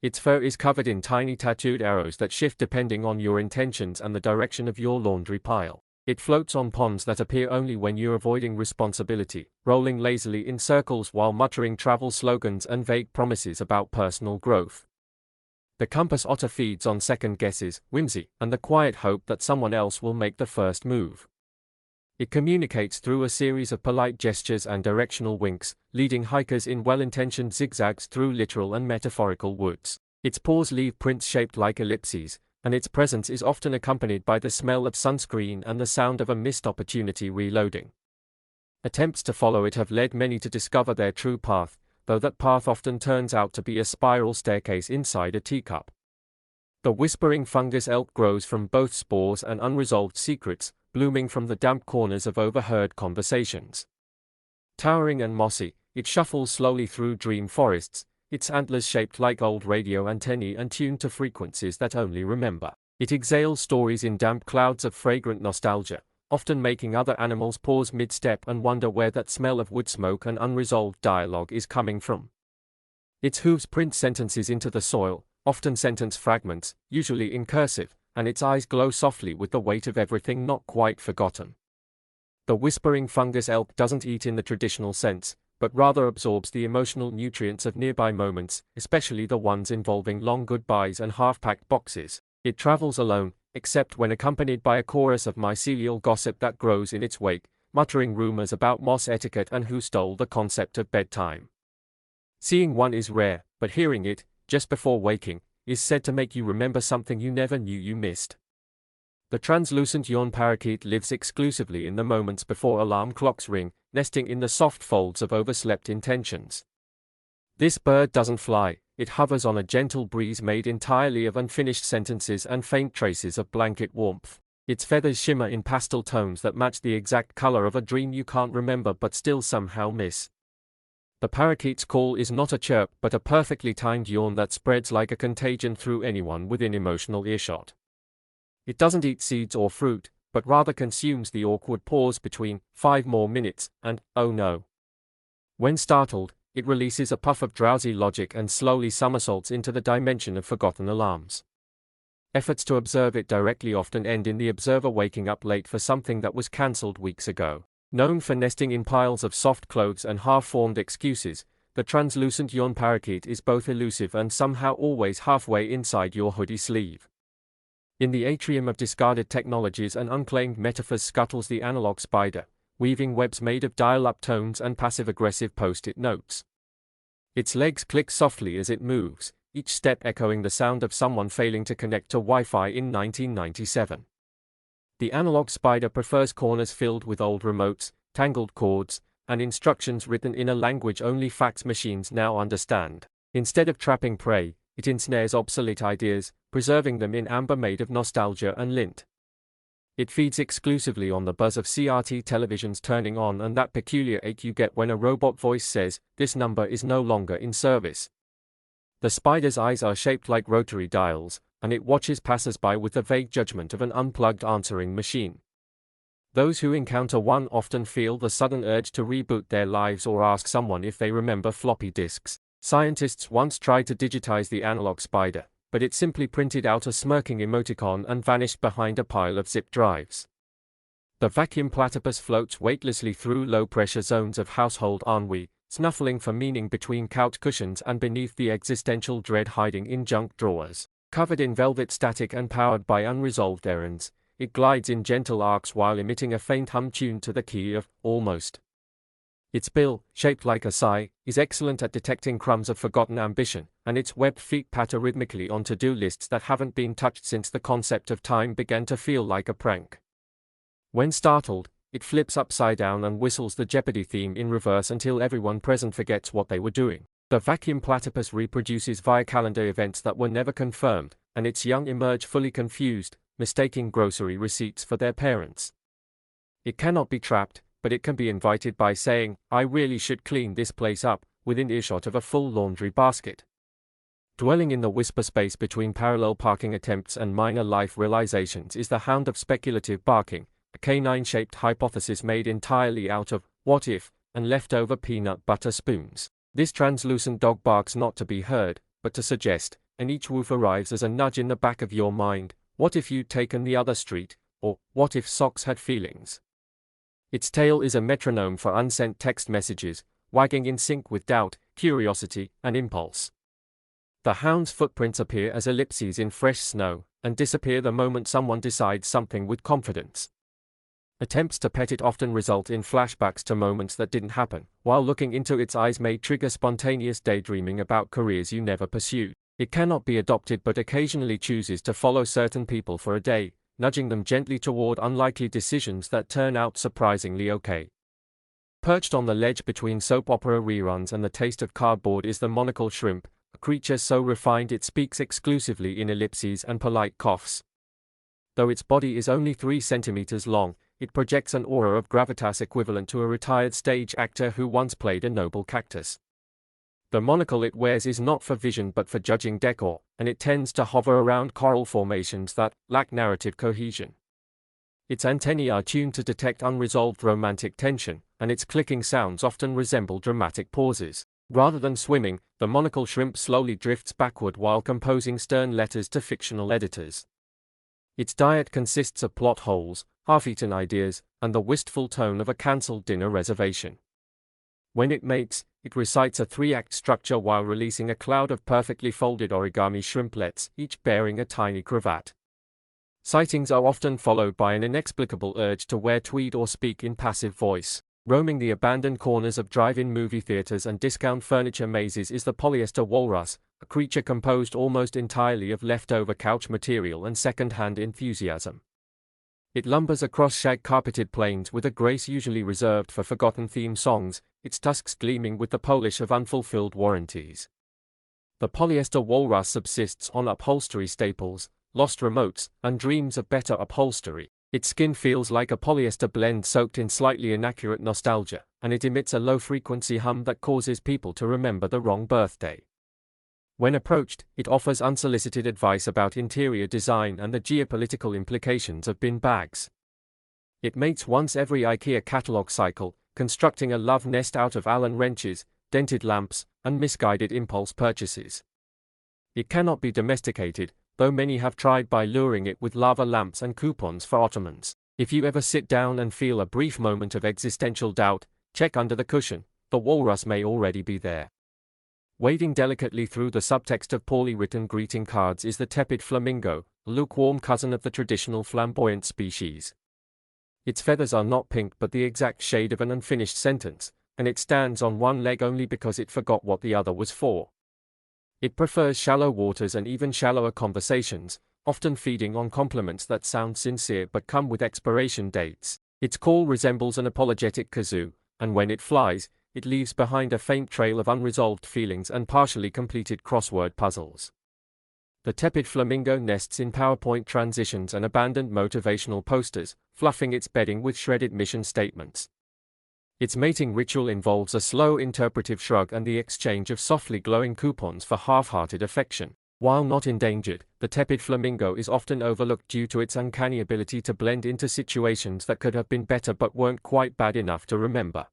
Its fur is covered in tiny tattooed arrows that shift depending on your intentions and the direction of your laundry pile. It floats on ponds that appear only when you're avoiding responsibility, rolling lazily in circles while muttering travel slogans and vague promises about personal growth. The compass otter feeds on second guesses, whimsy, and the quiet hope that someone else will make the first move. It communicates through a series of polite gestures and directional winks, leading hikers in well-intentioned zigzags through literal and metaphorical woods. Its paws leave prints shaped like ellipses, and its presence is often accompanied by the smell of sunscreen and the sound of a missed opportunity reloading. Attempts to follow it have led many to discover their true path, though that path often turns out to be a spiral staircase inside a teacup. The whispering fungus elk grows from both spores and unresolved secrets, blooming from the damp corners of overheard conversations. Towering and mossy, it shuffles slowly through dream forests, its antlers shaped like old radio antennae and tuned to frequencies that only remember. It exhales stories in damp clouds of fragrant nostalgia, often making other animals pause mid-step and wonder where that smell of wood smoke and unresolved dialogue is coming from. Its hooves print sentences into the soil, often sentence fragments, usually in cursive, and its eyes glow softly with the weight of everything not quite forgotten. The whispering fungus elk doesn't eat in the traditional sense, but rather absorbs the emotional nutrients of nearby moments, especially the ones involving long goodbyes and half-packed boxes. It travels alone, except when accompanied by a chorus of mycelial gossip that grows in its wake, muttering rumors about moss etiquette and who stole the concept of bedtime. Seeing one is rare, but hearing it, just before waking, is said to make you remember something you never knew you missed. The translucent yawn parakeet lives exclusively in the moments before alarm clocks ring, nesting in the soft folds of overslept intentions. This bird doesn't fly, it hovers on a gentle breeze made entirely of unfinished sentences and faint traces of blanket warmth. Its feathers shimmer in pastel tones that match the exact color of a dream you can't remember but still somehow miss. The parakeet's call is not a chirp but a perfectly timed yawn that spreads like a contagion through anyone within emotional earshot. It doesn't eat seeds or fruit, but rather consumes the awkward pause between 5 more minutes and, oh no. When startled, it releases a puff of drowsy logic and slowly somersaults into the dimension of forgotten alarms. Efforts to observe it directly often end in the observer waking up late for something that was cancelled weeks ago. Known for nesting in piles of soft clothes and half-formed excuses, the translucent yawn parakeet is both elusive and somehow always halfway inside your hoodie sleeve. In the atrium of discarded technologies and unclaimed metaphors scuttles the analog spider, weaving webs made of dial-up tones and passive-aggressive post-it notes. Its legs click softly as it moves, each step echoing the sound of someone failing to connect to Wi-Fi in 1997. The analog spider prefers corners filled with old remotes, tangled cords, and instructions written in a language only fax machines now understand. Instead of trapping prey, it ensnares obsolete ideas, preserving them in amber made of nostalgia and lint. It feeds exclusively on the buzz of CRT televisions turning on and that peculiar ache you get when a robot voice says, "This number is no longer in service." The spider's eyes are shaped like rotary dials, and it watches passers-by with the vague judgment of an unplugged answering machine. Those who encounter one often feel the sudden urge to reboot their lives or ask someone if they remember floppy disks. Scientists once tried to digitize the analog spider, but it simply printed out a smirking emoticon and vanished behind a pile of zip drives. The vacuum platypus floats weightlessly through low-pressure zones of household ennui, snuffling for meaning between couch cushions and beneath the existential dread hiding in junk drawers. Covered in velvet static and powered by unresolved errands, it glides in gentle arcs while emitting a faint hum tuned to the key of almost. Its bill, shaped like a sigh, is excellent at detecting crumbs of forgotten ambition, and its webbed feet patter rhythmically on to-do lists that haven't been touched since the concept of time began to feel like a prank. When startled, it flips upside down and whistles the Jeopardy theme in reverse until everyone present forgets what they were doing. The vacuum platypus reproduces via calendar events that were never confirmed, and its young emerge fully confused, mistaking grocery receipts for their parents. It cannot be trapped, but it can be invited by saying, "I really should clean this place up," within earshot of a full laundry basket. Dwelling in the whisper space between parallel parking attempts and minor life realizations is the hound of speculative barking, a canine-shaped hypothesis made entirely out of what if and leftover peanut butter spoons. This translucent dog barks not to be heard, but to suggest, and each woof arrives as a nudge in the back of your mind. What if you'd taken the other street? Or, what if socks had feelings? Its tail is a metronome for unsent text messages, wagging in sync with doubt, curiosity, and impulse. The hound's footprints appear as ellipses in fresh snow, and disappear the moment someone decides something with confidence. Attempts to pet it often result in flashbacks to moments that didn't happen, while looking into its eyes may trigger spontaneous daydreaming about careers you never pursued. It cannot be adopted but occasionally chooses to follow certain people for a day, nudging them gently toward unlikely decisions that turn out surprisingly okay. Perched on the ledge between soap opera reruns and the taste of cardboard is the monocle shrimp, a creature so refined it speaks exclusively in ellipses and polite coughs. Though its body is only 3 centimeters long, it projects an aura of gravitas equivalent to a retired stage actor who once played a noble cactus. The monocle it wears is not for vision but for judging decor, and it tends to hover around coral formations that lack narrative cohesion. Its antennae are tuned to detect unresolved romantic tension, and its clicking sounds often resemble dramatic pauses. Rather than swimming, the monocle shrimp slowly drifts backward while composing stern letters to fictional editors. Its diet consists of plot holes, half-eaten ideas, and the wistful tone of a cancelled dinner reservation. When it mates, it recites a 3-act structure while releasing a cloud of perfectly folded origami shrimplets, each bearing a tiny cravat. Sightings are often followed by an inexplicable urge to wear tweed or speak in passive voice. Roaming the abandoned corners of drive-in movie theaters and discount furniture mazes is the polyester walrus, a creature composed almost entirely of leftover couch material and second-hand enthusiasm. It lumbers across shag-carpeted plains with a grace usually reserved for forgotten theme songs, its tusks gleaming with the polish of unfulfilled warranties. The polyester walrus subsists on upholstery staples, lost remotes, and dreams of better upholstery. Its skin feels like a polyester blend soaked in slightly inaccurate nostalgia, and it emits a low-frequency hum that causes people to remember the wrong birthday. When approached, it offers unsolicited advice about interior design and the geopolitical implications of bin bags. It mates once every IKEA catalog cycle, constructing a love nest out of Allen wrenches, dented lamps, and misguided impulse purchases. It cannot be domesticated, though many have tried by luring it with lava lamps and coupons for ottomans. If you ever sit down and feel a brief moment of existential doubt, check under the cushion, the walrus may already be there. Wading delicately through the subtext of poorly written greeting cards is the tepid flamingo, a lukewarm cousin of the traditional flamboyant species. Its feathers are not pink but the exact shade of an unfinished sentence, and it stands on one leg only because it forgot what the other was for. It prefers shallow waters and even shallower conversations, often feeding on compliments that sound sincere but come with expiration dates. Its call resembles an apologetic kazoo, and when it flies, it leaves behind a faint trail of unresolved feelings and partially completed crossword puzzles. The tepid flamingo nests in PowerPoint transitions and abandoned motivational posters, fluffing its bedding with shredded mission statements. Its mating ritual involves a slow interpretive shrug and the exchange of softly glowing coupons for half-hearted affection. While not endangered, the tepid flamingo is often overlooked due to its uncanny ability to blend into situations that could have been better but weren't quite bad enough to remember.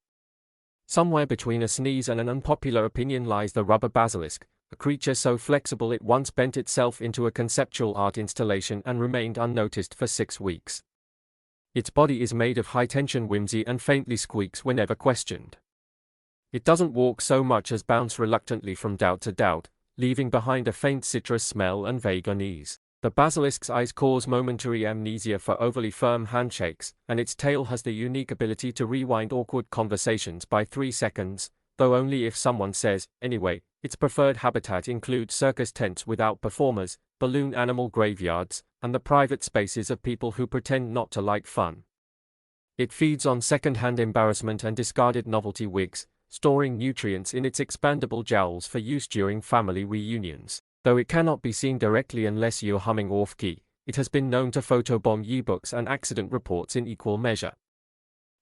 Somewhere between a sneeze and an unpopular opinion lies the rubber basilisk, a creature so flexible it once bent itself into a conceptual art installation and remained unnoticed for 6 weeks. Its body is made of high-tension whimsy and faintly squeaks whenever questioned. It doesn't walk so much as bounce reluctantly from doubt to doubt, leaving behind a faint citrus smell and vague unease. The basilisk's eyes cause momentary amnesia for overly firm handshakes, and its tail has the unique ability to rewind awkward conversations by 3 seconds, though only if someone says, anyway. Its preferred habitat includes circus tents without performers, balloon animal graveyards, and the private spaces of people who pretend not to like fun. It feeds on second-hand embarrassment and discarded novelty wigs, storing nutrients in its expandable jowls for use during family reunions. Though it cannot be seen directly unless you're humming off-key, it has been known to photobomb yearbooks and accident reports in equal measure.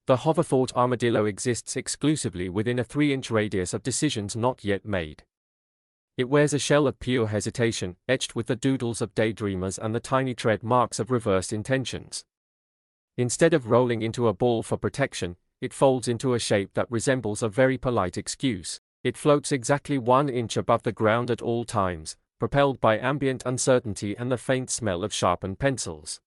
The hoverthought armadillo exists exclusively within a 3-inch radius of decisions not yet made. It wears a shell of pure hesitation, etched with the doodles of daydreamers and the tiny tread marks of reversed intentions. Instead of rolling into a ball for protection, it folds into a shape that resembles a very polite excuse. It floats exactly 1 inch above the ground at all times, propelled by ambient uncertainty and the faint smell of sharpened pencils.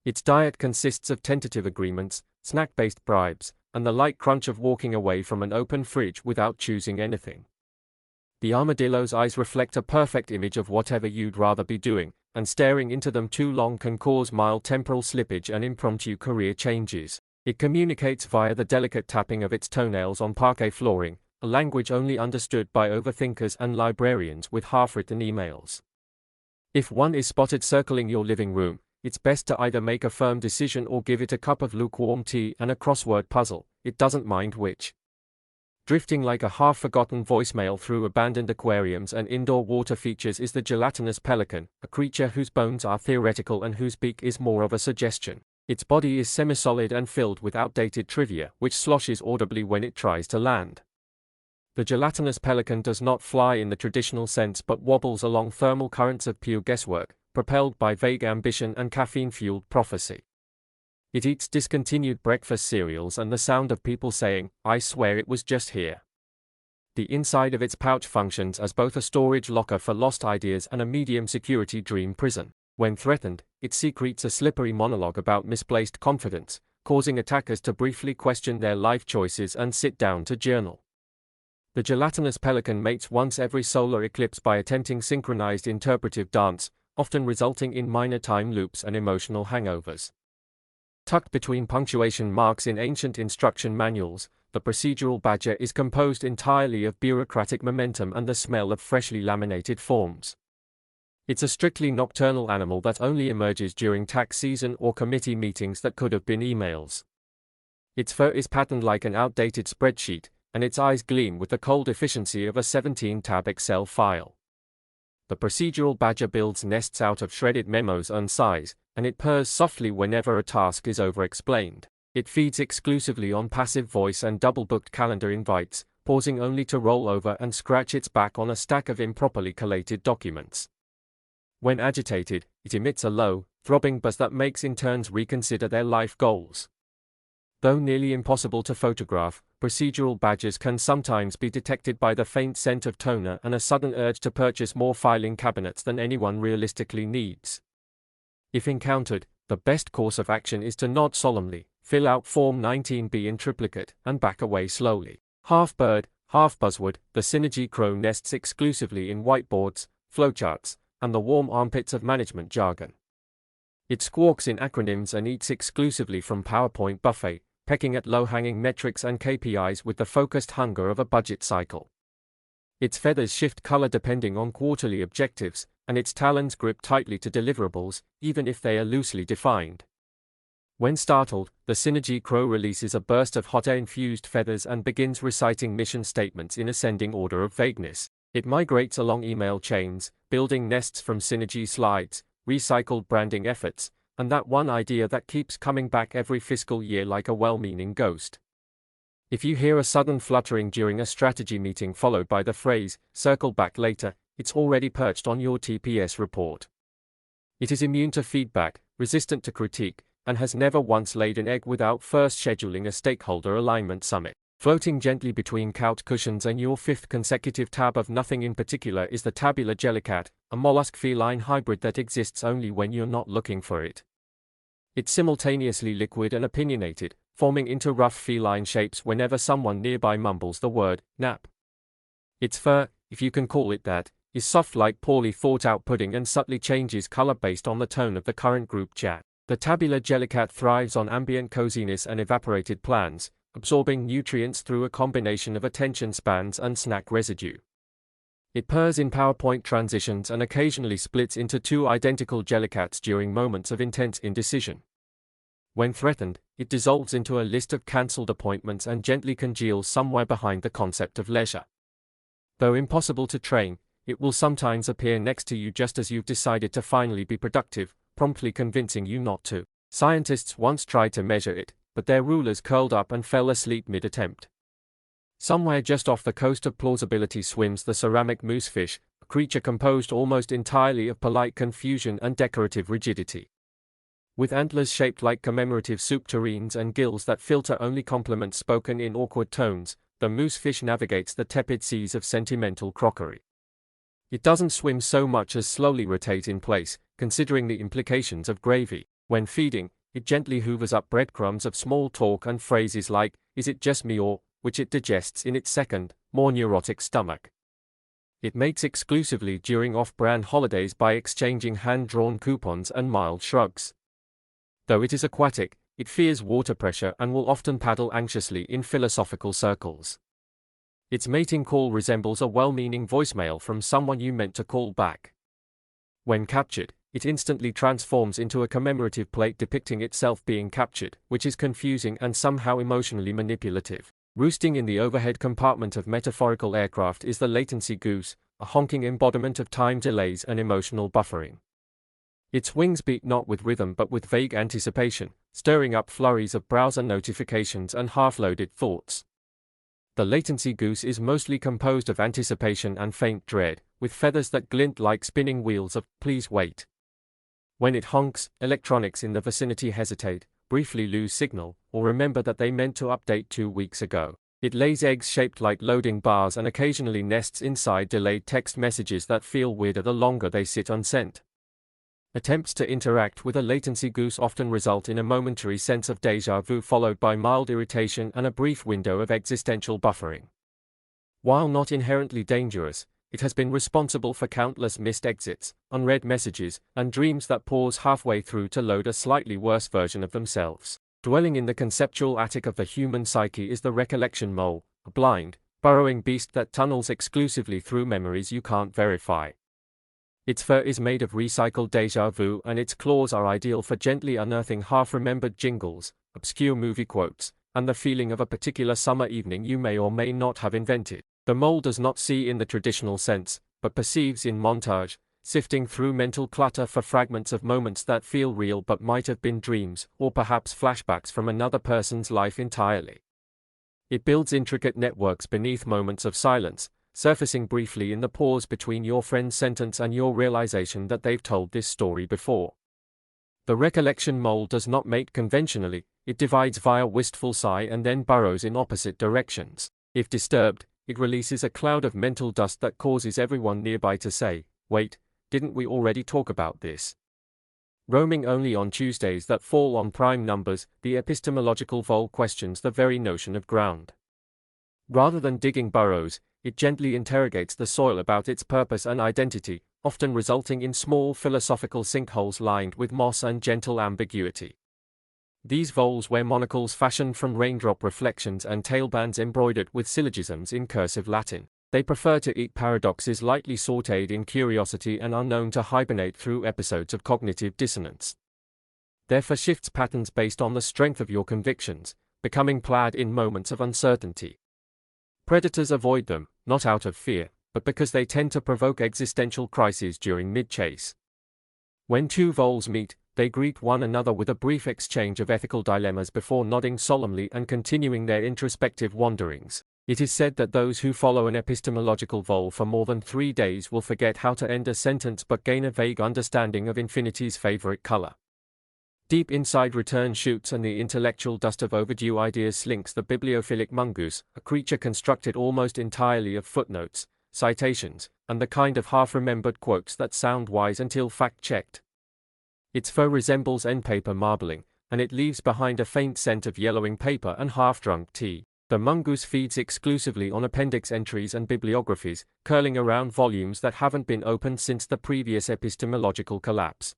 Its diet consists of tentative agreements, snack-based bribes, and the light crunch of walking away from an open fridge without choosing anything. The armadillo's eyes reflect a perfect image of whatever you'd rather be doing, and staring into them too long can cause mild temporal slippage and impromptu career changes. It communicates via the delicate tapping of its toenails on parquet flooring, a language only understood by overthinkers and librarians with half-written emails. If one is spotted circling your living room, it's best to either make a firm decision or give it a cup of lukewarm tea and a crossword puzzle. It doesn't mind which. Drifting like a half-forgotten voicemail through abandoned aquariums and indoor water features is the gelatinous pelican, a creature whose bones are theoretical and whose beak is more of a suggestion. Its body is semi-solid and filled with outdated trivia, which sloshes audibly when it tries to land. The gelatinous pelican does not fly in the traditional sense but wobbles along thermal currents of pure guesswork, propelled by vague ambition and caffeine-fueled prophecy. It eats discontinued breakfast cereals and the sound of people saying, "I swear it was just here." The inside of its pouch functions as both a storage locker for lost ideas and a medium-security dream prison. When threatened, it secretes a slippery monologue about misplaced confidence, causing attackers to briefly question their life choices and sit down to journal. The gelatinous pelican mates once every solar eclipse by attempting synchronized interpretive dance, often resulting in minor time loops and emotional hangovers. Tucked between punctuation marks in ancient instruction manuals, the procedural badger is composed entirely of bureaucratic momentum and the smell of freshly laminated forms. It's a strictly nocturnal animal that only emerges during tax season or committee meetings that could have been emails. Its fur is patterned like an outdated spreadsheet, and its eyes gleam with the cold efficiency of a 17-tab Excel file. The procedural badger builds nests out of shredded memos and sighs, and it purrs softly whenever a task is over-explained. It feeds exclusively on passive voice and double-booked calendar invites, pausing only to roll over and scratch its back on a stack of improperly collated documents. When agitated, it emits a low, throbbing buzz that makes interns reconsider their life goals. Though nearly impossible to photograph, procedural badgers can sometimes be detected by the faint scent of toner and a sudden urge to purchase more filing cabinets than anyone realistically needs. If encountered, the best course of action is to nod solemnly, fill out Form 19B in triplicate, and back away slowly. Half bird, half buzzword, the synergy crow nests exclusively in whiteboards, flowcharts, and the warm armpits of management jargon. It squawks in acronyms and eats exclusively from PowerPoint buffet, pecking at low-hanging metrics and KPIs with the focused hunger of a budget cycle. Its feathers shift color depending on quarterly objectives, and its talons grip tightly to deliverables, even if they are loosely defined. When startled, the synergy crow releases a burst of hot air-infused feathers and begins reciting mission statements in ascending order of vagueness. It migrates along email chains, building nests from synergy slides, recycled branding efforts, and that one idea that keeps coming back every fiscal year like a well-meaning ghost. If you hear a sudden fluttering during a strategy meeting followed by the phrase, "circle back later," it's already perched on your TPS report. It is immune to feedback, resistant to critique, and has never once laid an egg without first scheduling a stakeholder alignment summit. Floating gently between couch cushions and your 5th consecutive tab of nothing in particular is the tabular jellycat, a mollusk-feline hybrid that exists only when you're not looking for it. It's simultaneously liquid and opinionated, forming into rough feline shapes whenever someone nearby mumbles the word, nap. Its fur, if you can call it that, is soft like poorly thought out pudding and subtly changes color based on the tone of the current group chat. The tabular jellycat thrives on ambient coziness and evaporated plans, absorbing nutrients through a combination of attention spans and snack residue. It purrs in PowerPoint transitions and occasionally splits into two identical jellycats during moments of intense indecision. When threatened, it dissolves into a list of cancelled appointments and gently congeals somewhere behind the concept of leisure. Though impossible to train, it will sometimes appear next to you just as you've decided to finally be productive, promptly convincing you not to. Scientists once tried to measure it, but their rulers curled up and fell asleep mid-attempt. Somewhere just off the coast of plausibility swims the ceramic moosefish, a creature composed almost entirely of polite confusion and decorative rigidity. With antlers shaped like commemorative soup tureens and gills that filter only compliments spoken in awkward tones, the moosefish navigates the tepid seas of sentimental crockery. It doesn't swim so much as slowly rotate in place, considering the implications of gravy. When feeding, it gently hoovers up breadcrumbs of small talk and phrases like, "Is it just me or," which it digests in its second, more neurotic stomach. It mates exclusively during off-brand holidays by exchanging hand-drawn coupons and mild shrugs. Though it is aquatic, it fears water pressure and will often paddle anxiously in philosophical circles. Its mating call resembles a well-meaning voicemail from someone you meant to call back. When captured, it instantly transforms into a commemorative plate depicting itself being captured, which is confusing and somehow emotionally manipulative. Roosting in the overhead compartment of metaphorical aircraft is the latency goose, a honking embodiment of time delays and emotional buffering. Its wings beat not with rhythm but with vague anticipation, stirring up flurries of browser notifications and half-loaded thoughts. The latency goose is mostly composed of anticipation and faint dread, with feathers that glint like spinning wheels of "please wait." When it honks, electronics in the vicinity hesitate, briefly lose signal, or remember that they meant to update 2 weeks ago. It lays eggs shaped like loading bars and occasionally nests inside delayed text messages that feel weirder the longer they sit unsent. Attempts to interact with a latency goose often result in a momentary sense of déjà vu followed by mild irritation and a brief window of existential buffering. While not inherently dangerous, it has been responsible for countless missed exits, unread messages, and dreams that pause halfway through to load a slightly worse version of themselves. Dwelling in the conceptual attic of the human psyche is the recollection mole, a blind, burrowing beast that tunnels exclusively through memories you can't verify. Its fur is made of recycled déjà vu and its claws are ideal for gently unearthing half-remembered jingles, obscure movie quotes, and the feeling of a particular summer evening you may or may not have invented. The mole does not see in the traditional sense, but perceives in montage, sifting through mental clutter for fragments of moments that feel real but might have been dreams, or perhaps flashbacks from another person's life entirely. It builds intricate networks beneath moments of silence, surfacing briefly in the pause between your friend's sentence and your realization that they've told this story before. The recollection mole does not mate conventionally, it divides via wistful sigh and then burrows in opposite directions. If disturbed, it releases a cloud of mental dust that causes everyone nearby to say, "Wait, didn't we already talk about this?" Roaming only on Tuesdays that fall on prime numbers, the epistemological vole questions the very notion of ground. Rather than digging burrows, it gently interrogates the soil about its purpose and identity, often resulting in small philosophical sinkholes lined with moss and gentle ambiguity. These voles wear monocles fashioned from raindrop reflections and tailbands embroidered with syllogisms in cursive Latin. They prefer to eat paradoxes lightly sautéed in curiosity and are known to hibernate through episodes of cognitive dissonance. Their fur shifts patterns based on the strength of your convictions, becoming plaid in moments of uncertainty. Predators avoid them, not out of fear, but because they tend to provoke existential crises during mid-chase. When two voles meet, they greet one another with a brief exchange of ethical dilemmas before nodding solemnly and continuing their introspective wanderings. It is said that those who follow an epistemological vole for more than 3 days will forget how to end a sentence but gain a vague understanding of infinity's favorite color. Deep inside return shoots and the intellectual dust of overdue ideas slinks the bibliophilic mongoose, a creature constructed almost entirely of footnotes, citations, and the kind of half-remembered quotes that sound wise until fact-checked. Its fur resembles end-paper marbling, and it leaves behind a faint scent of yellowing paper and half-drunk tea. The mongoose feeds exclusively on appendix entries and bibliographies, curling around volumes that haven't been opened since the previous epistemological collapse.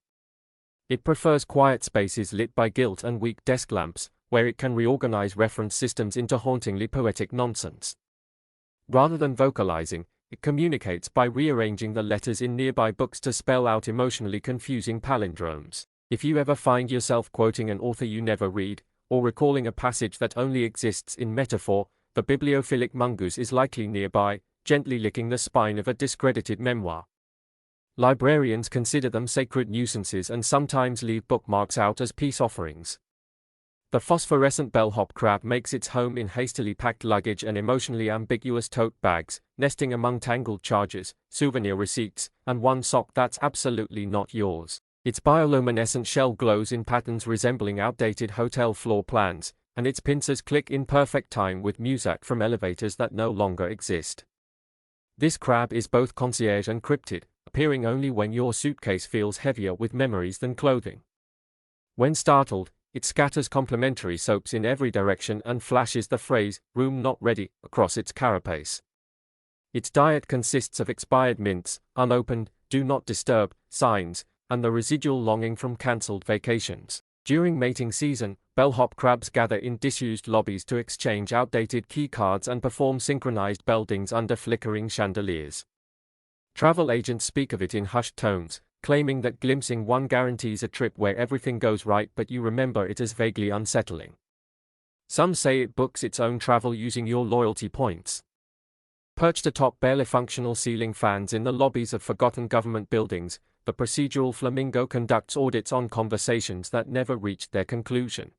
It prefers quiet spaces lit by gilt and weak desk lamps, where it can reorganize reference systems into hauntingly poetic nonsense. Rather than vocalizing, it communicates by rearranging the letters in nearby books to spell out emotionally confusing palindromes. If you ever find yourself quoting an author you never read, or recalling a passage that only exists in metaphor, the bibliophilic mongoose is likely nearby, gently licking the spine of a discredited memoir. Librarians consider them sacred nuisances and sometimes leave bookmarks out as peace offerings. The phosphorescent bellhop crab makes its home in hastily packed luggage and emotionally ambiguous tote bags, nesting among tangled charges, souvenir receipts, and one sock that's absolutely not yours. Its bioluminescent shell glows in patterns resembling outdated hotel floor plans, and its pincers click in perfect time with music from elevators that no longer exist. This crab is both concierge and cryptid, appearing only when your suitcase feels heavier with memories than clothing. When startled, it scatters complimentary soaps in every direction and flashes the phrase, "room not ready," across its carapace. Its diet consists of expired mints, unopened, "do not disturb" signs, and the residual longing from cancelled vacations. During mating season, bellhop crabs gather in disused lobbies to exchange outdated key cards and perform synchronized bell dings under flickering chandeliers. Travel agents speak of it in hushed tones, claiming that glimpsing one guarantees a trip where everything goes right but you remember it as vaguely unsettling. Some say it books its own travel using your loyalty points. Perched atop barely functional ceiling fans in the lobbies of forgotten government buildings, the procedural flamingo conducts audits on conversations that never reached their conclusion.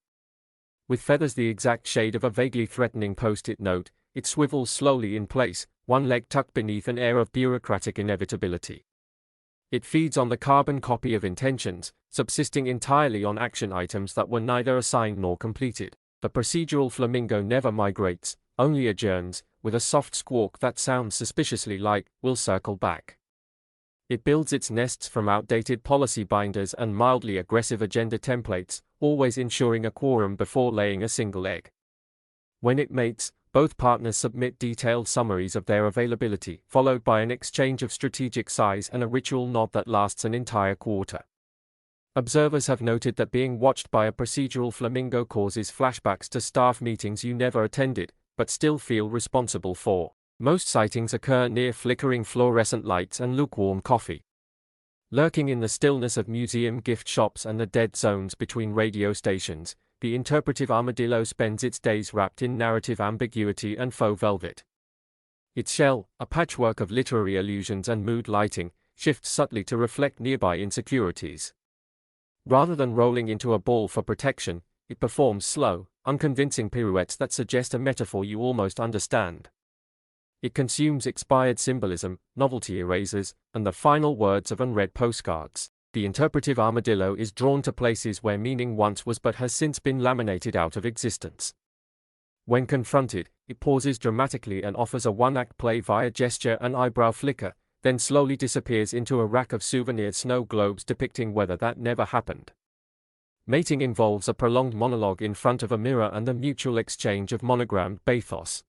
With feathers the exact shade of a vaguely threatening post-it note, it swivels slowly in place, one leg tucked beneath an air of bureaucratic inevitability. It feeds on the carbon copy of intentions, subsisting entirely on action items that were neither assigned nor completed. The procedural flamingo never migrates, only adjourns, with a soft squawk that sounds suspiciously like, "we'll circle back." It builds its nests from outdated policy binders and mildly aggressive agenda templates, always ensuring a quorum before laying a single egg. When it mates, both partners submit detailed summaries of their availability, followed by an exchange of strategic sighs and a ritual nod that lasts an entire quarter. Observers have noted that being watched by a procedural flamingo causes flashbacks to staff meetings you never attended, but still feel responsible for. Most sightings occur near flickering fluorescent lights and lukewarm coffee. Lurking in the stillness of museum gift shops and the dead zones between radio stations, the interpretive armadillo spends its days wrapped in narrative ambiguity and faux velvet. Its shell, a patchwork of literary allusions and mood lighting, shifts subtly to reflect nearby insecurities. Rather than rolling into a ball for protection, it performs slow, unconvincing pirouettes that suggest a metaphor you almost understand. It consumes expired symbolism, novelty erasers, and the final words of unread postcards. The interpretive armadillo is drawn to places where meaning once was but has since been laminated out of existence. When confronted, it pauses dramatically and offers a one-act play via gesture and eyebrow flicker, then slowly disappears into a rack of souvenir snow globes depicting weather that never happened. Mating involves a prolonged monologue in front of a mirror and the mutual exchange of monogrammed bathos.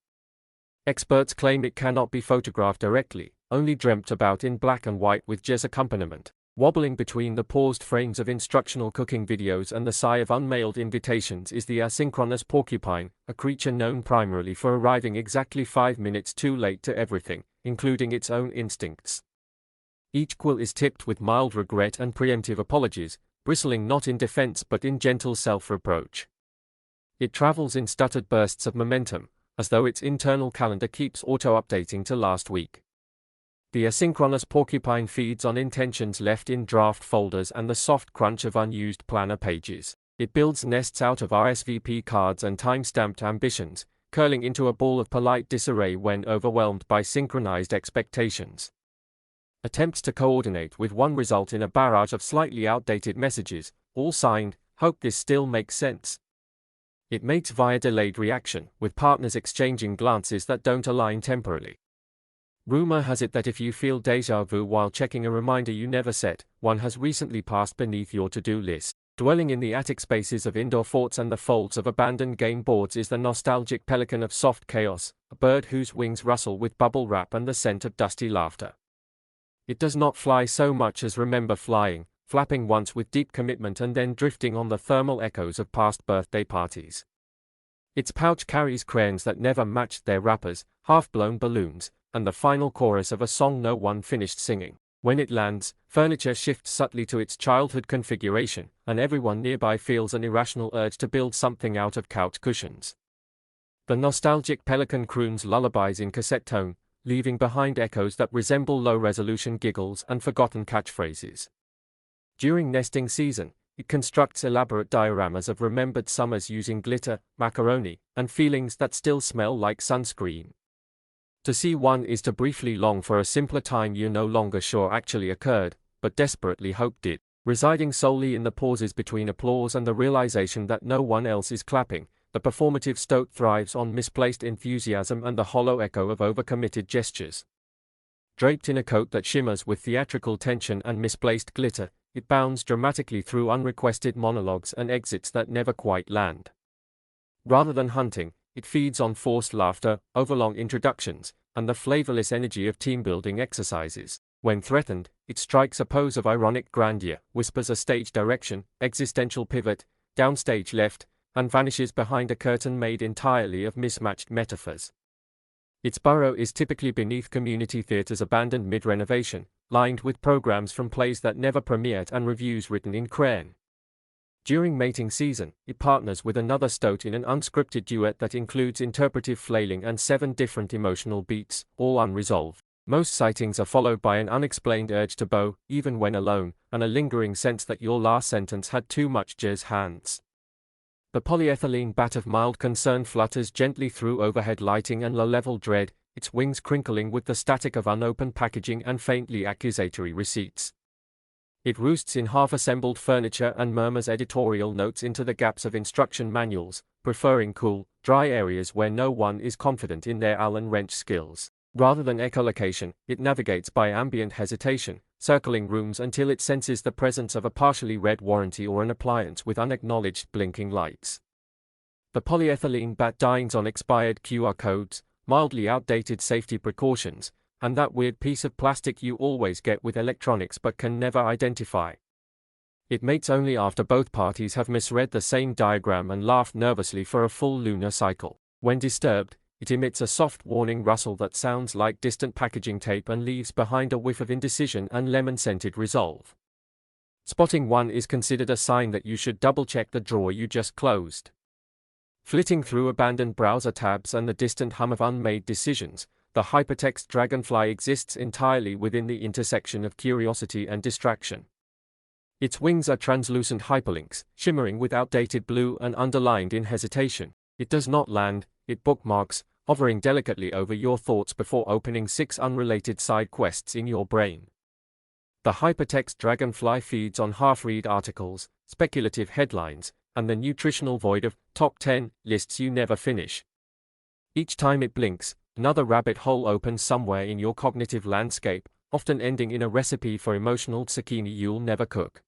Experts claim it cannot be photographed directly, only dreamt about in black and white with jazz accompaniment. Wobbling between the paused frames of instructional cooking videos and the sigh of unmailed invitations is the asynchronous porcupine, a creature known primarily for arriving exactly 5 minutes too late to everything, including its own instincts. Each quill is tipped with mild regret and preemptive apologies, bristling not in defense but in gentle self-reproach. It travels in stuttered bursts of momentum, as though its internal calendar keeps auto-updating to last week. The asynchronous porcupine feeds on intentions left in draft folders and the soft crunch of unused planner pages. It builds nests out of RSVP cards and time-stamped ambitions, curling into a ball of polite disarray when overwhelmed by synchronized expectations. Attempts to coordinate with one result in a barrage of slightly outdated messages, all signed, "Hope this still makes sense." It mates via delayed reaction, with partners exchanging glances that don't align temporally. Rumor has it that if you feel déjà vu while checking a reminder you never set, one has recently passed beneath your to-do list. Dwelling in the attic spaces of indoor forts and the folds of abandoned game boards is the nostalgic pelican of soft chaos, a bird whose wings rustle with bubble wrap and the scent of dusty laughter. It does not fly so much as remember flying, flapping once with deep commitment and then drifting on the thermal echoes of past birthday parties. Its pouch carries crayons that never matched their wrappers, half-blown balloons, and the final chorus of a song no one finished singing. When it lands, furniture shifts subtly to its childhood configuration, and everyone nearby feels an irrational urge to build something out of couch cushions. The nostalgic pelican croons lullabies in cassette tone, leaving behind echoes that resemble low-resolution giggles and forgotten catchphrases. During nesting season, it constructs elaborate dioramas of remembered summers using glitter, macaroni, and feelings that still smell like sunscreen. To see one is to briefly long for a simpler time you're no longer sure actually occurred, but desperately hoped did. Residing solely in the pauses between applause and the realization that no one else is clapping, the performative stoat thrives on misplaced enthusiasm and the hollow echo of overcommitted gestures. Draped in a coat that shimmers with theatrical tension and misplaced glitter, it bounds dramatically through unrequested monologues and exits that never quite land. Rather than hunting, it feeds on forced laughter, overlong introductions, and the flavorless energy of team-building exercises. When threatened, it strikes a pose of ironic grandeur, whispers a stage direction, existential pivot, downstage left, and vanishes behind a curtain made entirely of mismatched metaphors. Its burrow is typically beneath community theaters abandoned mid-renovation, lined with programs from plays that never premiered and reviews written in crayon. During mating season, it partners with another stoat in an unscripted duet that includes interpretive flailing and 7 different emotional beats, all unresolved. Most sightings are followed by an unexplained urge to bow, even when alone, and a lingering sense that your last sentence had too much jazz hands. The polyethylene bat of mild concern flutters gently through overhead lighting and low-level dread, its wings crinkling with the static of unopened packaging and faintly accusatory receipts. It roosts in half-assembled furniture and murmurs editorial notes into the gaps of instruction manuals, preferring cool, dry areas where no one is confident in their Allen wrench skills. Rather than echolocation, it navigates by ambient hesitation, circling rooms until it senses the presence of a partially read warranty or an appliance with unacknowledged blinking lights. The polyethylene bat dines on expired QR codes, mildly outdated safety precautions, and that weird piece of plastic you always get with electronics but can never identify. It mates only after both parties have misread the same diagram and laughed nervously for a full lunar cycle. When disturbed, it emits a soft warning rustle that sounds like distant packaging tape and leaves behind a whiff of indecision and lemon-scented resolve. Spotting one is considered a sign that you should double-check the drawer you just closed. Flitting through abandoned browser tabs and the distant hum of unmade decisions, the hypertext dragonfly exists entirely within the intersection of curiosity and distraction. Its wings are translucent hyperlinks, shimmering with outdated blue and underlined in hesitation. It does not land, it bookmarks, hovering delicately over your thoughts before opening 6 unrelated side quests in your brain. The hypertext dragonfly feeds on half-read articles, speculative headlines, and the nutritional void of top 10 lists you never finish. Each time it blinks, another rabbit hole opens somewhere in your cognitive landscape, often ending in a recipe for emotional zucchini you'll never cook.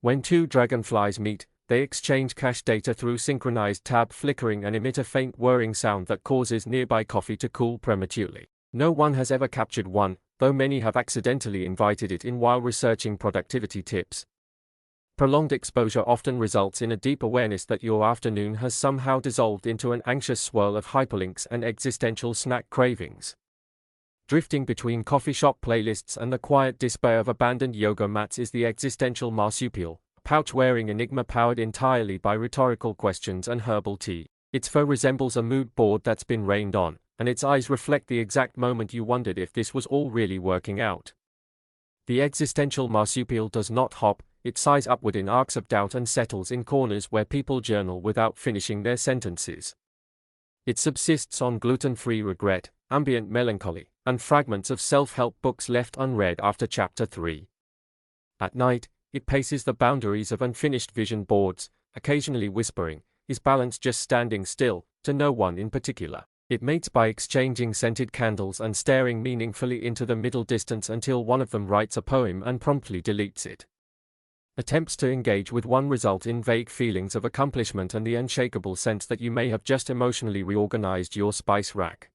When 2 dragonflies meet, they exchange cache data through synchronized tab flickering and emit a faint whirring sound that causes nearby coffee to cool prematurely. No one has ever captured one, though many have accidentally invited it in while researching productivity tips. Prolonged exposure often results in a deep awareness that your afternoon has somehow dissolved into an anxious swirl of hyperlinks and existential snack cravings. Drifting between coffee shop playlists and the quiet despair of abandoned yoga mats is the existential marsupial, pouch-wearing enigma powered entirely by rhetorical questions and herbal tea. Its fur resembles a mood board that's been rained on, and its eyes reflect the exact moment you wondered if this was all really working out. The existential marsupial does not hop, it sighs upward in arcs of doubt and settles in corners where people journal without finishing their sentences. It subsists on gluten-free regret, ambient melancholy, and fragments of self-help books left unread after chapter 3. At night, it paces the boundaries of unfinished vision boards, occasionally whispering, "Is balance just standing still?" to no one in particular. It mates by exchanging scented candles and staring meaningfully into the middle distance until one of them writes a poem and promptly deletes it. Attempts to engage with one result in vague feelings of accomplishment and the unshakable sense that you may have just emotionally reorganized your spice rack.